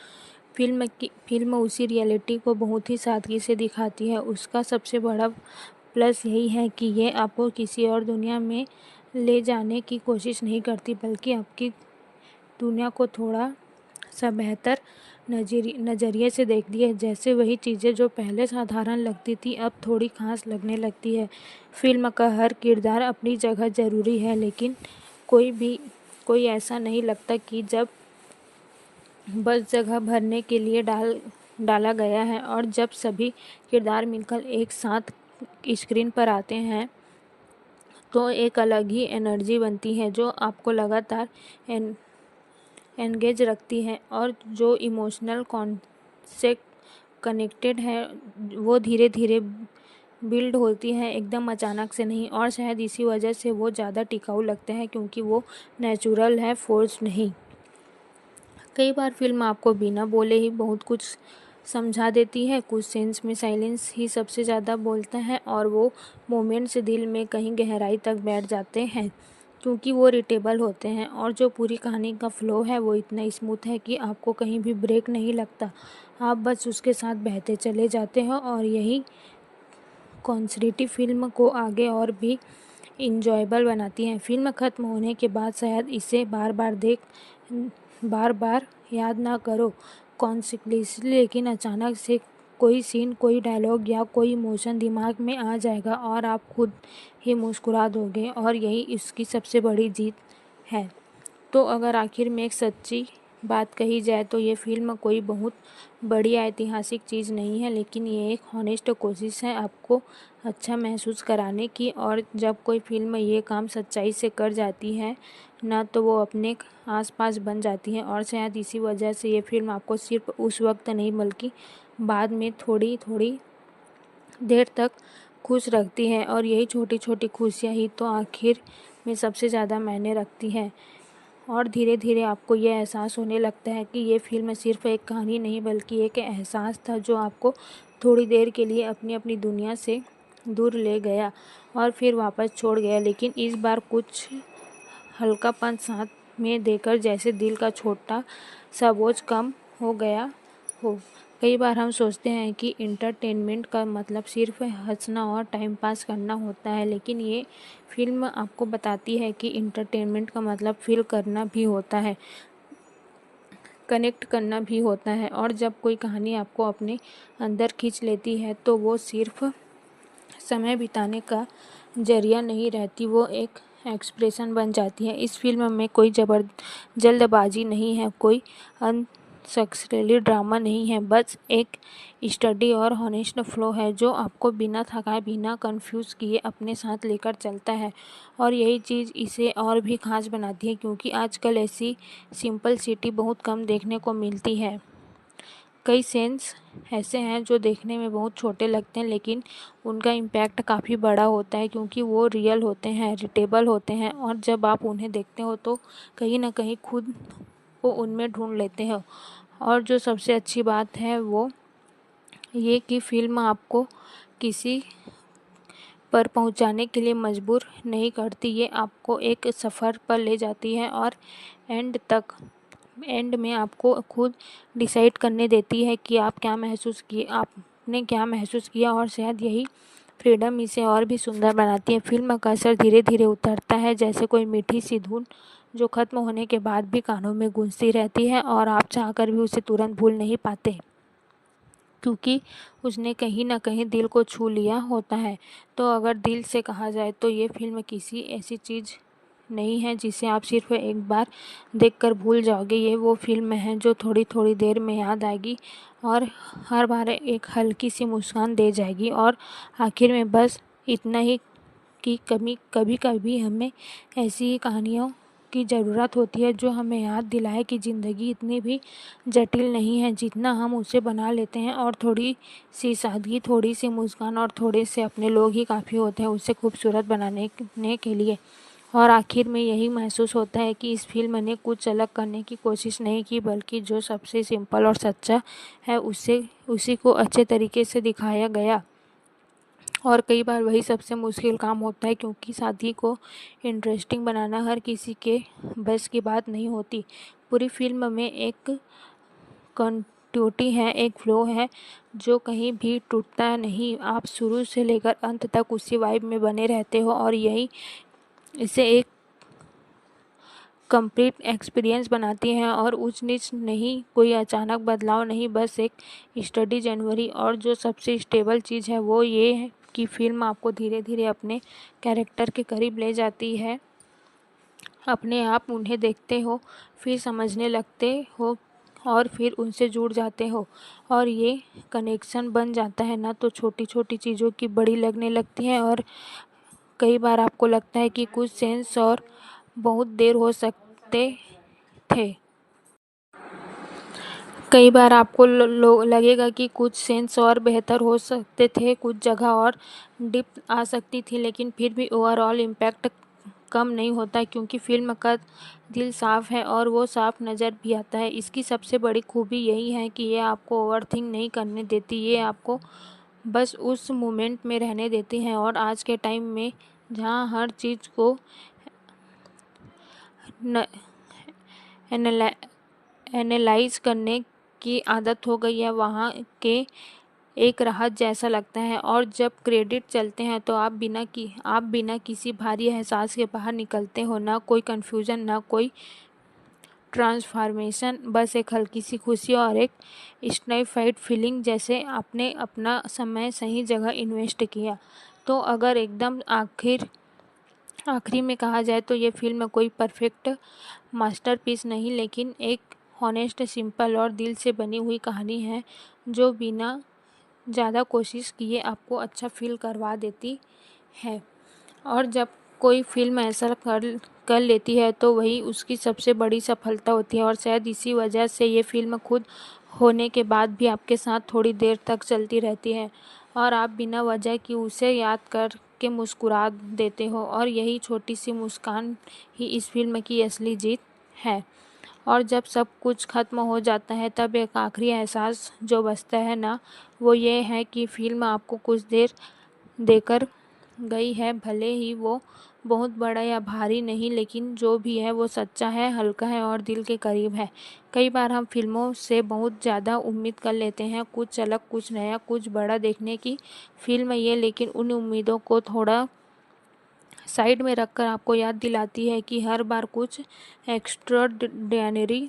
फिल्म उसी रियलिटी को बहुत ही सादगी से दिखाती है। उसका सबसे बड़ा प्लस यही है कि ये आपको किसी और दुनिया में ले जाने की कोशिश नहीं करती, बल्कि आपकी दुनिया को थोड़ा सा बेहतर नज़रिए से देखती है, जैसे वही चीज़ें जो पहले साधारण लगती थी अब थोड़ी खास लगने लगती है। फिल्म का हर किरदार अपनी जगह ज़रूरी है, लेकिन कोई ऐसा नहीं लगता कि जब बस जगह भरने के लिए डाला गया है। और जब सभी किरदार मिलकर एक साथ स्क्रीन पर आते हैं तो एक अलग ही एनर्जी बनती है जो आपको लगातार एंगेज रखती है, और जो इमोशनल कॉन्सेप्ट कनेक्टेड है वो धीरे धीरे बिल्ड होती है, एकदम अचानक से नहीं। और शायद इसी वजह से वो ज़्यादा टिकाऊ लगते हैं, क्योंकि वो नेचुरल है, फोर्स नहीं। कई बार फिल्म आपको बिना बोले ही बहुत कुछ समझा देती है। कुछ सीन्स में साइलेंस ही सबसे ज़्यादा बोलता है और वो मोमेंट्स दिल में कहीं गहराई तक बैठ जाते हैं क्योंकि वो रिटेबल होते हैं। और जो पूरी कहानी का फ्लो है वो इतना स्मूथ है कि आपको कहीं भी ब्रेक नहीं लगता, आप बस उसके साथ बहते चले जाते हो। और यही कॉन्सर्टिव फिल्म को आगे और भी इंजॉयबल बनाती है। फिल्म ख़त्म होने के बाद शायद इसे बार बार याद ना करो कॉन्सिक्वेंसली, लेकिन अचानक से कोई सीन, कोई डायलॉग या कोई इमोशन दिमाग में आ जाएगा और आप खुद ही मुस्कुरा दोगे। और यही इसकी सबसे बड़ी जीत है। तो अगर आखिर में एक सच्ची बात कही जाए तो ये फ़िल्म कोई बहुत बड़ी ऐतिहासिक चीज़ नहीं है, लेकिन ये एक हॉनेस्ट कोशिश है आपको अच्छा महसूस कराने की। और जब कोई फ़िल्म ये काम सच्चाई से कर जाती है ना, तो वो अपने आसपास बन जाती है। और शायद इसी वजह से ये फ़िल्म आपको सिर्फ उस वक्त नहीं बल्कि बाद में थोड़ी थोड़ी देर तक खुश रखती है। और यही छोटी छोटी खुशियाँ ही तो आखिर में सबसे ज़्यादा मायने रखती है। और धीरे धीरे आपको ये एहसास होने लगता है कि ये फ़िल्म सिर्फ एक कहानी नहीं बल्कि एक एहसास था जो आपको थोड़ी देर के लिए अपनी अपनी दुनिया से दूर ले गया और फिर वापस छोड़ गया, लेकिन इस बार कुछ हल्कापन साथ में देकर, जैसे दिल का छोटा सा बोझ कम हो गया हो। कई बार हम सोचते हैं कि इंटरटेनमेंट का मतलब सिर्फ हंसना और टाइम पास करना होता है, लेकिन ये फिल्म आपको बताती है कि इंटरटेनमेंट का मतलब फील करना भी होता है, कनेक्ट करना भी होता है। और जब कोई कहानी आपको अपने अंदर खींच लेती है तो वो सिर्फ समय बिताने का जरिया नहीं रहती, वो एक एक्सप्रेशन बन जाती है। इस फिल्म में कोई जल्दबाजी नहीं है, कोई अनसक्सेसफुली ड्रामा नहीं है, बस एक स्टडी और हॉनेस्ट फ्लो है जो आपको बिना थकाए, बिना कंफ्यूज किए अपने साथ लेकर चलता है। और यही चीज़ इसे और भी खास बनाती है क्योंकि आजकल ऐसी सिंपलिसिटी बहुत कम देखने को मिलती है। कई सेंस ऐसे हैं जो देखने में बहुत छोटे लगते हैं, लेकिन उनका इम्पैक्ट काफ़ी बड़ा होता है क्योंकि वो रियल होते हैं, रिलेटेबल होते हैं। और जब आप उन्हें देखते हो तो कहीं ना कहीं खुद को उनमें ढूंढ लेते हो। और जो सबसे अच्छी बात है वो ये कि फिल्म आपको किसी पर पहुंचाने के लिए मजबूर नहीं करती, ये आपको एक सफ़र पर ले जाती है और एंड में आपको खुद डिसाइड करने देती है कि आपने क्या महसूस किया। और शायद यही फ्रीडम इसे और भी सुंदर बनाती है। फिल्म का असर धीरे धीरे उतरता है, जैसे कोई मीठी सी धुन जो ख़त्म होने के बाद भी कानों में गूंजती रहती है और आप चाहकर भी उसे तुरंत भूल नहीं पाते क्योंकि उसने कहीं न कहीं दिल को छू लिया होता है। तो अगर दिल से कहा जाए तो ये फ़िल्म किसी ऐसी चीज़ नहीं है जिसे आप सिर्फ एक बार देखकर भूल जाओगे। ये वो फ़िल्म है जो थोड़ी थोड़ी देर में याद आएगी और हर बार एक हल्की सी मुस्कान दे जाएगी। और आखिर में बस इतना ही कि कभी कभी हमें ऐसी ही कहानियों की ज़रूरत होती है जो हमें याद दिलाए कि ज़िंदगी इतनी भी जटिल नहीं है जितना हम उसे बना लेते हैं। और थोड़ी सी सादगी, थोड़ी सी मुस्कान और थोड़े से अपने लोग ही काफ़ी होते हैं उसे खूबसूरत बनाने के लिए। और आखिर में यही महसूस होता है कि इस फिल्म ने कुछ अलग करने की कोशिश नहीं की, बल्कि जो सबसे सिंपल और सच्चा है उसी को अच्छे तरीके से दिखाया गया। और कई बार वही सबसे मुश्किल काम होता है क्योंकि शादी को इंटरेस्टिंग बनाना हर किसी के बस की बात नहीं होती। पूरी फिल्म में एक कंटिन्यूटी है, एक फ्लो है जो कहीं भी टूटता नहीं। आप शुरू से लेकर अंत तक उसी वाइब में बने रहते हो और यही इसे एक कंप्लीट एक्सपीरियंस बनाती है। और ऊंच नीच नहीं, कोई अचानक बदलाव नहीं, बस एक स्टडी जनवरी। और जो सबसे स्टेबल चीज़ है वो ये है कि फिल्म आपको धीरे धीरे अपने कैरेक्टर के करीब ले जाती है। अपने आप उन्हें देखते हो, फिर समझने लगते हो और फिर उनसे जुड़ जाते हो और ये कनेक्शन बन जाता है ना। तो छोटी छोटी चीज़ों की बड़ी लगने लगती है और कई बार आपको लगता है कि कुछ सेंस और बहुत देर हो सकते थे। कई बार आपको लगेगा कि कुछ सेंस और बेहतर हो सकते थे, कुछ जगह और डिप आ सकती थी, लेकिन फिर भी ओवरऑल इम्पैक्ट कम नहीं होता क्योंकि फ़िल्म का दिल साफ़ है और वो साफ़ नज़र भी आता है। इसकी सबसे बड़ी खूबी यही है कि ये आपको ओवरथिंक नहीं करने देती, ये आपको बस उस मोमेंट में रहने देती है। और आज के टाइम में जहाँ हर चीज़ को न एनाला एनालाइज़ करने की आदत हो गई है, वहाँ के एक राहत जैसा लगता है। और जब क्रेडिट चलते हैं तो आप बिना किसी भारी एहसास के बाहर निकलते हो। ना कोई कन्फ्यूज़न, ना कोई ट्रांसफॉर्मेशन, बस एक हल्की सी खुशी और एक स्टाइफाइड फीलिंग, जैसे आपने अपना समय सही जगह इन्वेस्ट किया। तो अगर एकदम आखिरी में कहा जाए तो ये फ़िल्म कोई परफेक्ट मास्टरपीस नहीं, लेकिन एक हॉनेस्ट, सिंपल और दिल से बनी हुई कहानी है जो बिना ज़्यादा कोशिश किए आपको अच्छा फ़ील करवा देती है। और जब कोई फ़िल्म ऐसा कर लेती है तो वही उसकी सबसे बड़ी सफलता होती है। और शायद इसी वजह से ये फ़िल्म खुद होने के बाद भी आपके साथ थोड़ी देर तक चलती रहती है और आप बिना वजह की उसे याद करके मुस्कुरा देते हो। और यही छोटी सी मुस्कान ही इस फ़िल्म की असली जीत है। और जब सब कुछ ख़त्म हो जाता है तब एक आखिरी एहसास जो बचता है ना, वो ये है कि फ़िल्म आपको कुछ देर देकर गई है, भले ही वो बहुत बड़ा या भारी नहीं, लेकिन जो भी है वो सच्चा है, हल्का है और दिल के करीब है। कई बार हम फ़िल्मों से बहुत ज़्यादा उम्मीद कर लेते हैं, कुछ अलग, कुछ नया, कुछ बड़ा देखने की फ़िल्म ये, लेकिन उन उम्मीदों को थोड़ा साइड में रखकर आपको याद दिलाती है कि हर बार कुछ एक्स्ट्राऑर्डिनरी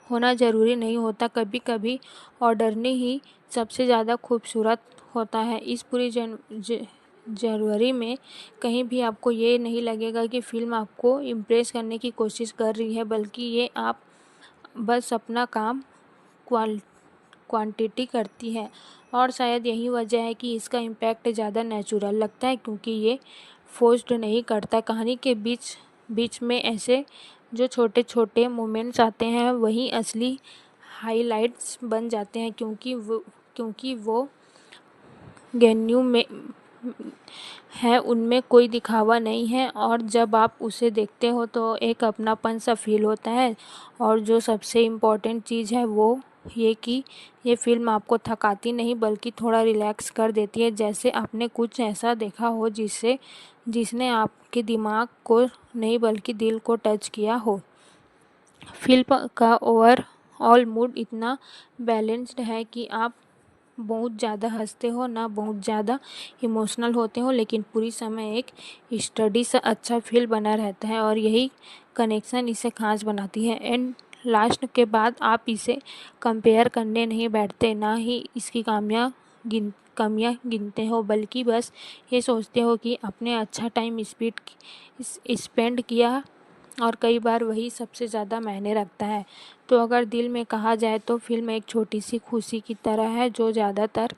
होना ज़रूरी नहीं होता। कभी कभी ऑर्डिनरी ही सबसे ज़्यादा खूबसूरत होता है। इस पूरी जनवरी में कहीं भी आपको ये नहीं लगेगा कि फ़िल्म आपको इम्प्रेस करने की कोशिश कर रही है, बल्कि ये आप बस अपना काम क्वांटिटी करती है। और शायद यही वजह है कि इसका इम्पैक्ट ज़्यादा नेचुरल लगता है, क्योंकि ये फोर्स्ड नहीं करता। कहानी के बीच बीच में ऐसे जो छोटे छोटे मोमेंट्स आते हैं वही असली हाइलाइट्स बन जाते हैं, क्योंकि वो गेन्यू में है, उनमें कोई दिखावा नहीं है। और जब आप उसे देखते हो तो एक अपनापन सा फील होता है। और जो सबसे इम्पोर्टेंट चीज़ है वो ये कि ये फ़िल्म आपको थकाती नहीं, बल्कि थोड़ा रिलैक्स कर देती है, जैसे आपने कुछ ऐसा देखा हो जिसने आपके दिमाग को नहीं बल्कि दिल को टच किया हो। फ़िल्म का ओवरऑल मूड इतना बैलेंस्ड है कि आप बहुत ज़्यादा हंसते हो, ना बहुत ज़्यादा इमोशनल होते हो, लेकिन पूरी समय एक स्टडी सा अच्छा फील बना रहता है। और यही कनेक्शन इसे खास बनाती है। एंड लास्ट के बाद आप इसे कंपेयर करने नहीं बैठते, ना ही इसकी कमियां गिनते हो, बल्कि बस ये सोचते हो कि आपने अच्छा टाइम स्पेंड किया। और कई बार वही सबसे ज़्यादा मायने रखता है। तो अगर दिल में कहा जाए तो फ़िल्म एक छोटी सी खुशी की तरह है जो ज़्यादातर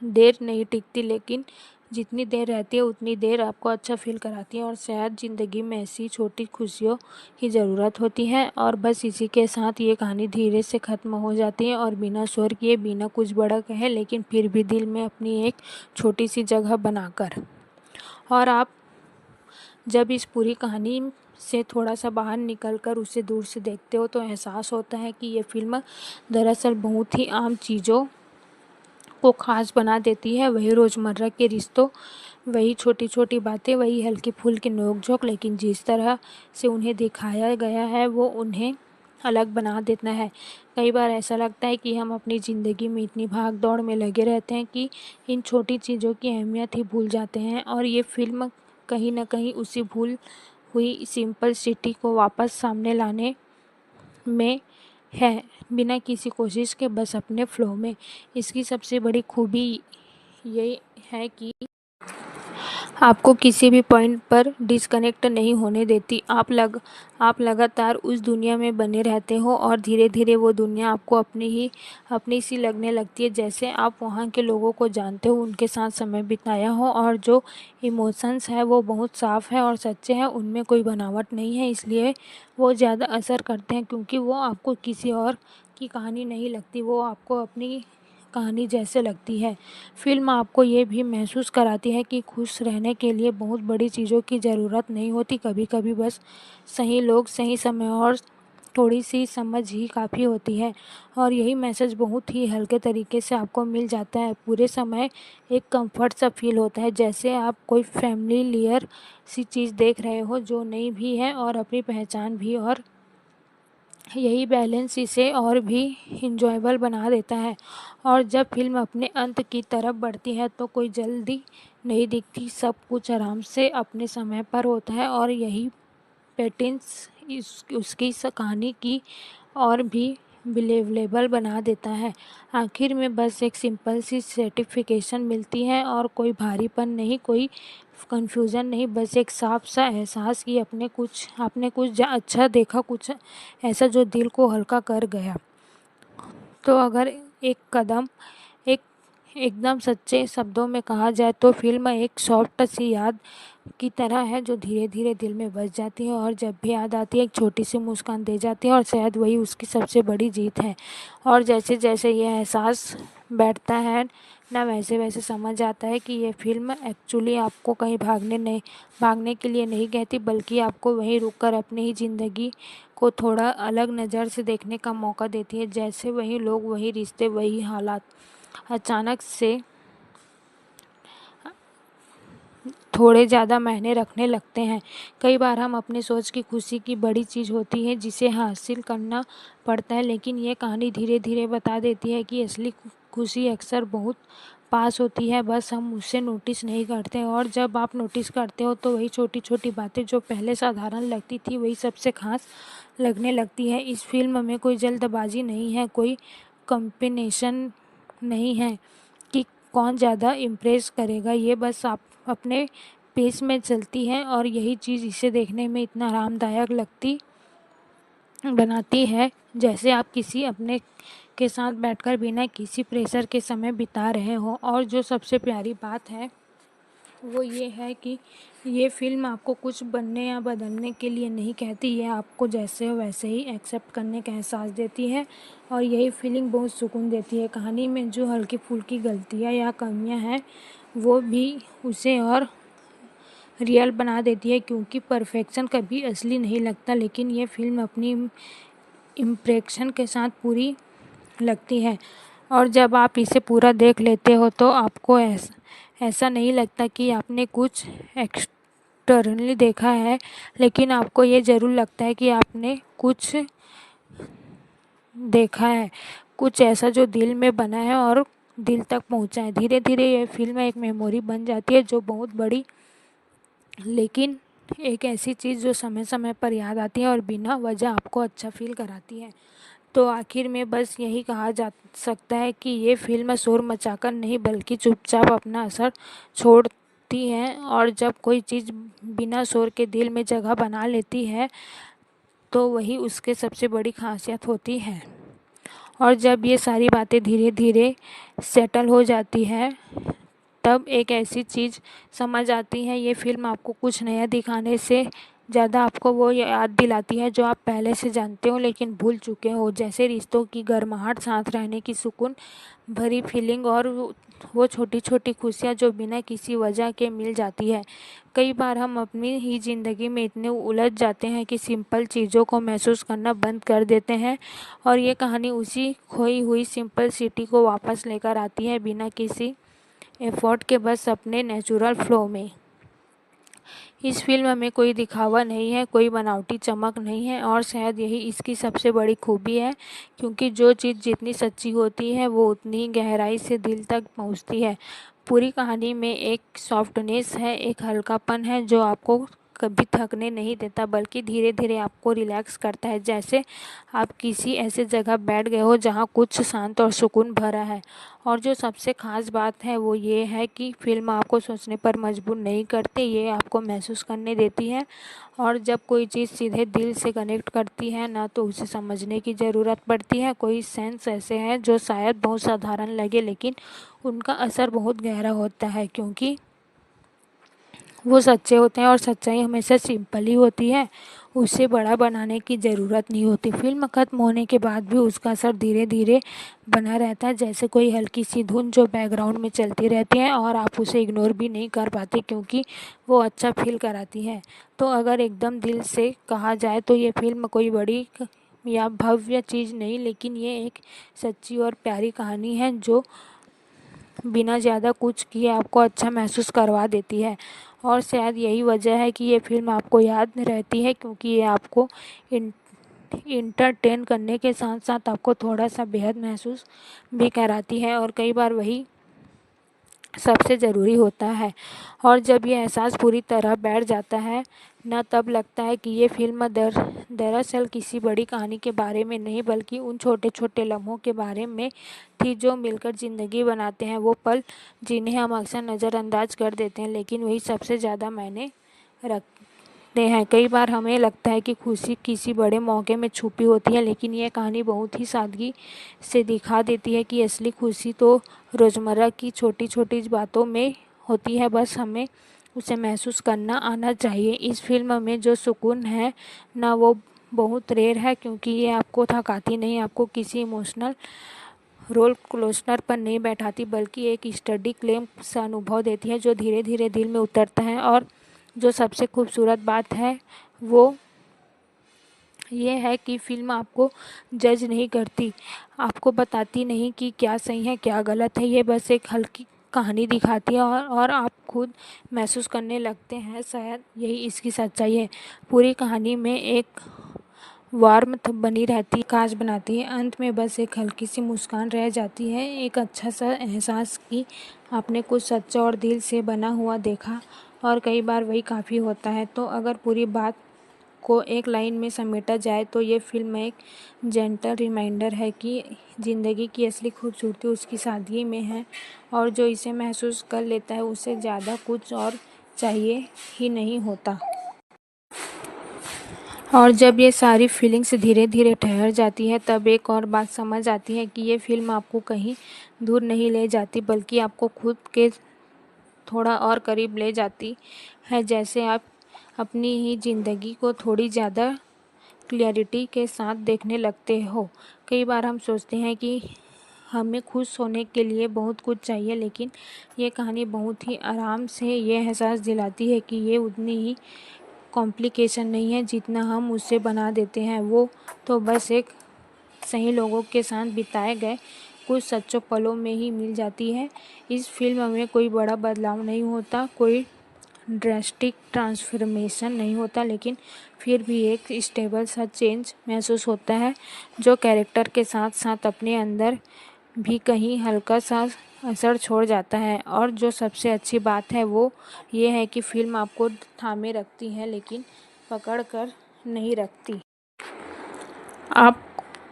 देर नहीं टिकती, लेकिन जितनी देर रहती है उतनी देर आपको अच्छा फील कराती है। और शायद ज़िंदगी में ऐसी छोटी खुशियों की ज़रूरत होती है। और बस इसी के साथ ये कहानी धीरे से ख़त्म हो जाती है, और बिना शोर किए, बिना कुछ बड़ा कहे, लेकिन फिर भी दिल में अपनी एक छोटी सी जगह बनाकर। और आप जब इस पूरी कहानी से थोड़ा सा बाहर निकलकर उसे दूर से देखते हो तो एहसास होता है कि ये फ़िल्म दरअसल बहुत ही आम चीज़ों को ख़ास बना देती है। वही रोज़मर्रा के रिश्तों, वही छोटी छोटी बातें, वही हल्की फुल्की नोक-झोंक, लेकिन जिस तरह से उन्हें दिखाया गया है वो उन्हें अलग बना देता है। कई बार ऐसा लगता है कि हम अपनी ज़िंदगी में इतनी भाग दौड़ में लगे रहते हैं कि इन छोटी चीज़ों की अहमियत ही भूल जाते हैं। और ये फ़िल्म कहीं न कहीं उसी भूल हुई सिंपलिसिटी को वापस सामने लाने में है, बिना किसी कोशिश के, बस अपने फ्लो में। इसकी सबसे बड़ी खूबी ये है कि आपको किसी भी पॉइंट पर डिस्कनेक्ट नहीं होने देती। आप लगातार उस दुनिया में बने रहते हो और धीरे धीरे वो दुनिया आपको अपनी सी लगने लगती है, जैसे आप वहाँ के लोगों को जानते हो, उनके साथ समय बिताया हो। और जो इमोशंस है वो बहुत साफ़ है और सच्चे हैं, उनमें कोई बनावट नहीं है, इसलिए वो ज़्यादा असर करते हैं, क्योंकि वो आपको किसी और की कहानी नहीं लगती, वो आपको अपनी कहानी जैसे लगती है। फिल्म आपको ये भी महसूस कराती है कि खुश रहने के लिए बहुत बड़ी चीज़ों की ज़रूरत नहीं होती, कभी-कभी बस सही लोग, सही समय और थोड़ी सी समझ ही काफ़ी होती है। और यही मैसेज बहुत ही हल्के तरीके से आपको मिल जाता है। पूरे समय एक कंफर्ट सा फील होता है, जैसे आप कोई फ़ैमिलियर सी चीज़ देख रहे हो जो नई भी है और अपनी पहचान भी, और यही बैलेंस इसे और भी इंजॉयबल बना देता है। और जब फ़िल्म अपने अंत की तरफ बढ़ती है तो कोई जल्दी नहीं दिखती, सब कुछ आराम से अपने समय पर होता है, और यही पैटर्न्स उसकी कहानी की और भी बिलीवेबल बना देता है। आखिर में बस एक सिंपल सी सर्टिफिकेशन मिलती है, और कोई भारीपन नहीं, कोई कन्फ्यूज़न नहीं, बस एक साफ सा एहसास कि आपने कुछ अच्छा देखा, कुछ ऐसा जो दिल को हल्का कर गया। तो अगर एक एकदम सच्चे शब्दों में कहा जाए तो फिल्म एक सॉफ्ट सी याद की तरह है जो धीरे धीरे दिल में बस जाती है, और जब भी याद आती है एक छोटी सी मुस्कान दे जाती है, और शायद वही उसकी सबसे बड़ी जीत है। और जैसे जैसे ये एहसास बैठता है ना, वैसे वैसे समझ आता है कि ये फिल्म एक्चुअली आपको कहीं भागने के लिए नहीं कहती, बल्कि आपको वहीं रुककर अपनी ही ज़िंदगी को थोड़ा अलग नज़र से देखने का मौका देती है। जैसे वही लोग, वही रिश्ते, वही हालात अचानक से थोड़े ज़्यादा मायने रखने लगते हैं। कई बार हम अपनी सोच की खुशी की बड़ी चीज़ होती है जिसे हासिल करना पड़ता है, लेकिन ये कहानी धीरे धीरे बता देती है कि असली खुशी अक्सर बहुत पास होती है, बस हम उसे नोटिस नहीं करते। और जब आप नोटिस करते हो तो वही छोटी छोटी बातें जो पहले साधारण लगती थी वही सबसे खास लगने लगती है। इस फिल्म में कोई जल्दबाजी नहीं है, कोई कॉम्बिनेशन नहीं है कि कौन ज़्यादा इम्प्रेस करेगा। ये बस आप अपने पेस में चलती है, और यही चीज़ इसे देखने में इतना आरामदायक बनाती है, जैसे आप किसी अपने के साथ बैठकर बिना किसी प्रेशर के समय बिता रहे हो। और जो सबसे प्यारी बात है वो ये है कि ये फिल्म आपको कुछ बनने या बदलने के लिए नहीं कहती, ये आपको जैसे हो वैसे ही एक्सेप्ट करने का एहसास देती है, और यही फीलिंग बहुत सुकून देती है। कहानी में जो हल्की फुल्की गलतियाँ या कमियाँ हैं वो भी उसे और रियल बना देती है, क्योंकि परफेक्शन कभी असली नहीं लगता, लेकिन ये फिल्म अपनी इम्प्रेशन के साथ पूरी लगती है। और जब आप इसे पूरा देख लेते हो तो आपको ऐसा नहीं लगता कि आपने कुछ एक्सटर्नली देखा है, लेकिन आपको ये ज़रूर लगता है कि आपने कुछ देखा है, कुछ ऐसा जो दिल में बना है और दिल तक पहुंचा है। धीरे धीरे ये फिल्म एक मेमोरी बन जाती है जो बहुत बड़ी, लेकिन एक ऐसी चीज़ जो समय समय पर याद आती है और बिना वजह आपको अच्छा फील कराती है। तो आखिर में बस यही कहा जा सकता है कि ये फिल्म शोर मचाकर नहीं बल्कि चुपचाप अपना असर छोड़ती है, और जब कोई चीज़ बिना शोर के दिल में जगह बना लेती है तो वही उसके सबसे बड़ी खासियत होती है। और जब ये सारी बातें धीरे धीरे सेटल हो जाती है तब एक ऐसी चीज़ समझ आती है, ये फिल्म आपको कुछ नया दिखाने से ज़्यादा आपको वो याद दिलाती है जो आप पहले से जानते हो लेकिन भूल चुके हो, जैसे रिश्तों की गर्माहट, साथ रहने की सुकून भरी फीलिंग, और वो छोटी छोटी खुशियाँ जो बिना किसी वजह के मिल जाती है। कई बार हम अपनी ही ज़िंदगी में इतने उलझ जाते हैं कि सिंपल चीज़ों को महसूस करना बंद कर देते हैं, और ये कहानी उसी खोई हुई सिंपल सिटी को वापस लेकर आती है बिना किसी एफर्ट के, बस अपने नेचुरल फ्लो में। इस फिल्म में कोई दिखावा नहीं है, कोई बनावटी चमक नहीं है, और शायद यही इसकी सबसे बड़ी खूबी है, क्योंकि जो चीज़ जितनी सच्ची होती है वो उतनी ही गहराई से दिल तक पहुंचती है। पूरी कहानी में एक सॉफ्टनेस है, एक हल्कापन है जो आपको कभी थकने नहीं देता, बल्कि धीरे धीरे आपको रिलैक्स करता है, जैसे आप किसी ऐसे जगह बैठ गए हो जहाँ कुछ शांत और सुकून भरा है। और जो सबसे ख़ास बात है वो ये है कि फिल्म आपको सोचने पर मजबूर नहीं करती, ये आपको महसूस करने देती है। और जब कोई चीज़ सीधे दिल से कनेक्ट करती है ना तो उसे समझने की ज़रूरत पड़ती है। कोई सेंस ऐसे हैं जो शायद बहुत साधारण लगे लेकिन उनका असर बहुत गहरा होता है, क्योंकि वो सच्चे होते हैं, और सच्चाई हमेशा सिंपल ही होती है। उसे बड़ा बनाने की ज़रूरत नहीं होती। फिल्म ख़त्म होने के बाद भी उसका असर धीरे धीरे बना रहता है, जैसे कोई हल्की सी धुन जो बैकग्राउंड में चलती रहती है और आप उसे इग्नोर भी नहीं कर पाते क्योंकि वो अच्छा फील कराती है। तो अगर एकदम दिल से कहा जाए तो ये फिल्म कोई बड़ी या भव्य चीज़ नहीं, लेकिन ये एक सच्ची और प्यारी कहानी है जो बिना ज़्यादा कुछ किए आपको अच्छा महसूस करवा देती है। और शायद यही वजह है कि ये फ़िल्म आपको याद रहती है, क्योंकि ये आपको इंटरटेन करने के साथ साथ आपको थोड़ा सा बेहद महसूस भी कराती है, और कई बार वही सबसे ज़रूरी होता है। और जब ये एहसास पूरी तरह बैठ जाता है ना, तब लगता है कि ये फ़िल्म दरअसल किसी बड़ी कहानी के बारे में नहीं, बल्कि उन छोटे छोटे लम्हों के बारे में थी जो मिलकर ज़िंदगी बनाते हैं। वो पल जिन्हें हम अक्सर नज़रअंदाज कर देते हैं, लेकिन वही सबसे ज़्यादा मायने रखते हैं। कई बार हमें लगता है कि खुशी किसी बड़े मौके में छुपी होती है, लेकिन यह कहानी बहुत ही सादगी से दिखा देती है कि असली खुशी तो रोज़मर्रा की छोटी छोटी बातों में होती है, बस हमें उसे महसूस करना आना चाहिए। इस फिल्म में जो सुकून है ना, वो बहुत रेयर है, क्योंकि ये आपको थकाती नहीं, आपको किसी इमोशनल रोल कोस्टर पर नहीं बैठाती, बल्कि एक स्टडी क्लेम सा अनुभव देती है जो धीरे धीरे दिल में उतरता है। और जो सबसे खूबसूरत बात है वो ये है कि फिल्म आपको जज नहीं करती, आपको बताती नहीं कि क्या सही है क्या गलत है। ये बस एक हल्की कहानी दिखाती है और आप खुद महसूस करने लगते हैं। शायद यही इसकी सच्चाई है। पूरी कहानी में एक वार्मथ बनी रहती, काश बनाती है। अंत में बस एक हल्की सी मुस्कान रह जाती है, एक अच्छा सा एहसास कि आपने कुछ सच्चा और दिल से बना हुआ देखा, और कई बार वही काफ़ी होता है। तो अगर पूरी बात को एक लाइन में समेटा जाए तो ये फिल्म एक जेंटल रिमाइंडर है कि ज़िंदगी की असली खूबसूरती उसकी सादगी में है, और जो इसे महसूस कर लेता है उसे ज़्यादा कुछ और चाहिए ही नहीं होता। और जब ये सारी फीलिंग्स धीरे धीरे ठहर जाती है, तब एक और बात समझ आती है कि ये फिल्म आपको कहीं दूर नहीं ले जाती, बल्कि आपको खुद के थोड़ा और करीब ले जाती है। जैसे आप अपनी ही ज़िंदगी को थोड़ी ज़्यादा क्लियरिटी के साथ देखने लगते हो। कई बार हम सोचते हैं कि हमें खुश होने के लिए बहुत कुछ चाहिए, लेकिन ये कहानी बहुत ही आराम से ये एहसास दिलाती है कि ये उतनी ही कॉम्प्लिकेशन नहीं है जितना हम उसे बना देते हैं। वो तो बस एक सही लोगों के साथ बिताए गए कुछ सच्चों पलों में ही मिल जाती है। इस फिल्म में कोई बड़ा बदलाव नहीं होता, कोई ड्रास्टिक ट्रांसफॉर्मेशन नहीं होता, लेकिन फिर भी एक स्टेबल सा चेंज महसूस होता है जो कैरेक्टर के साथ साथ अपने अंदर भी कहीं हल्का सा असर छोड़ जाता है। और जो सबसे अच्छी बात है वो ये है कि फिल्म आपको थामे रखती है, लेकिन पकड़ कर नहीं रखती। आप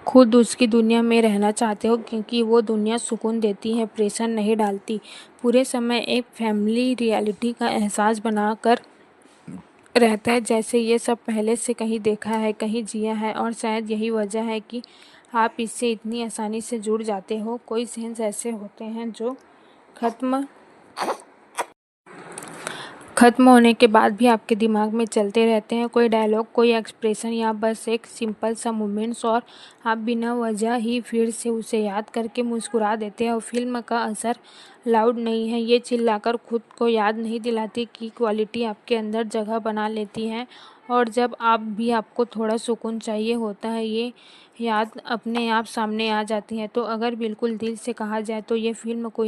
खुद उसकी दुनिया में रहना चाहते हो, क्योंकि वो दुनिया सुकून देती है, प्रेशर नहीं डालती। पूरे समय एक फैमिली रियलिटी का एहसास बनाकर रहता है, जैसे ये सब पहले से कहीं देखा है, कहीं जिया है। और शायद यही वजह है कि आप इससे इतनी आसानी से जुड़ जाते हो। कोई सीन्स ऐसे होते हैं जो खत्म होने के बाद भी आपके दिमाग में चलते रहते हैं, कोई डायलॉग, कोई एक्सप्रेशन या बस एक सिंपल सा मोमेंट्स, और आप बिना वजह ही फिर से उसे याद करके मुस्कुरा देते हैं। और फिल्म का असर लाउड नहीं है, ये चिल्लाकर खुद को याद नहीं दिलाती कि क्वालिटी आपके अंदर जगह बना लेती है। और जब आप भी आपको थोड़ा सुकून चाहिए होता है, ये याद अपने आप सामने आ जाती है। तो अगर बिल्कुल दिल से कहा जाए तो ये फिल्म कोई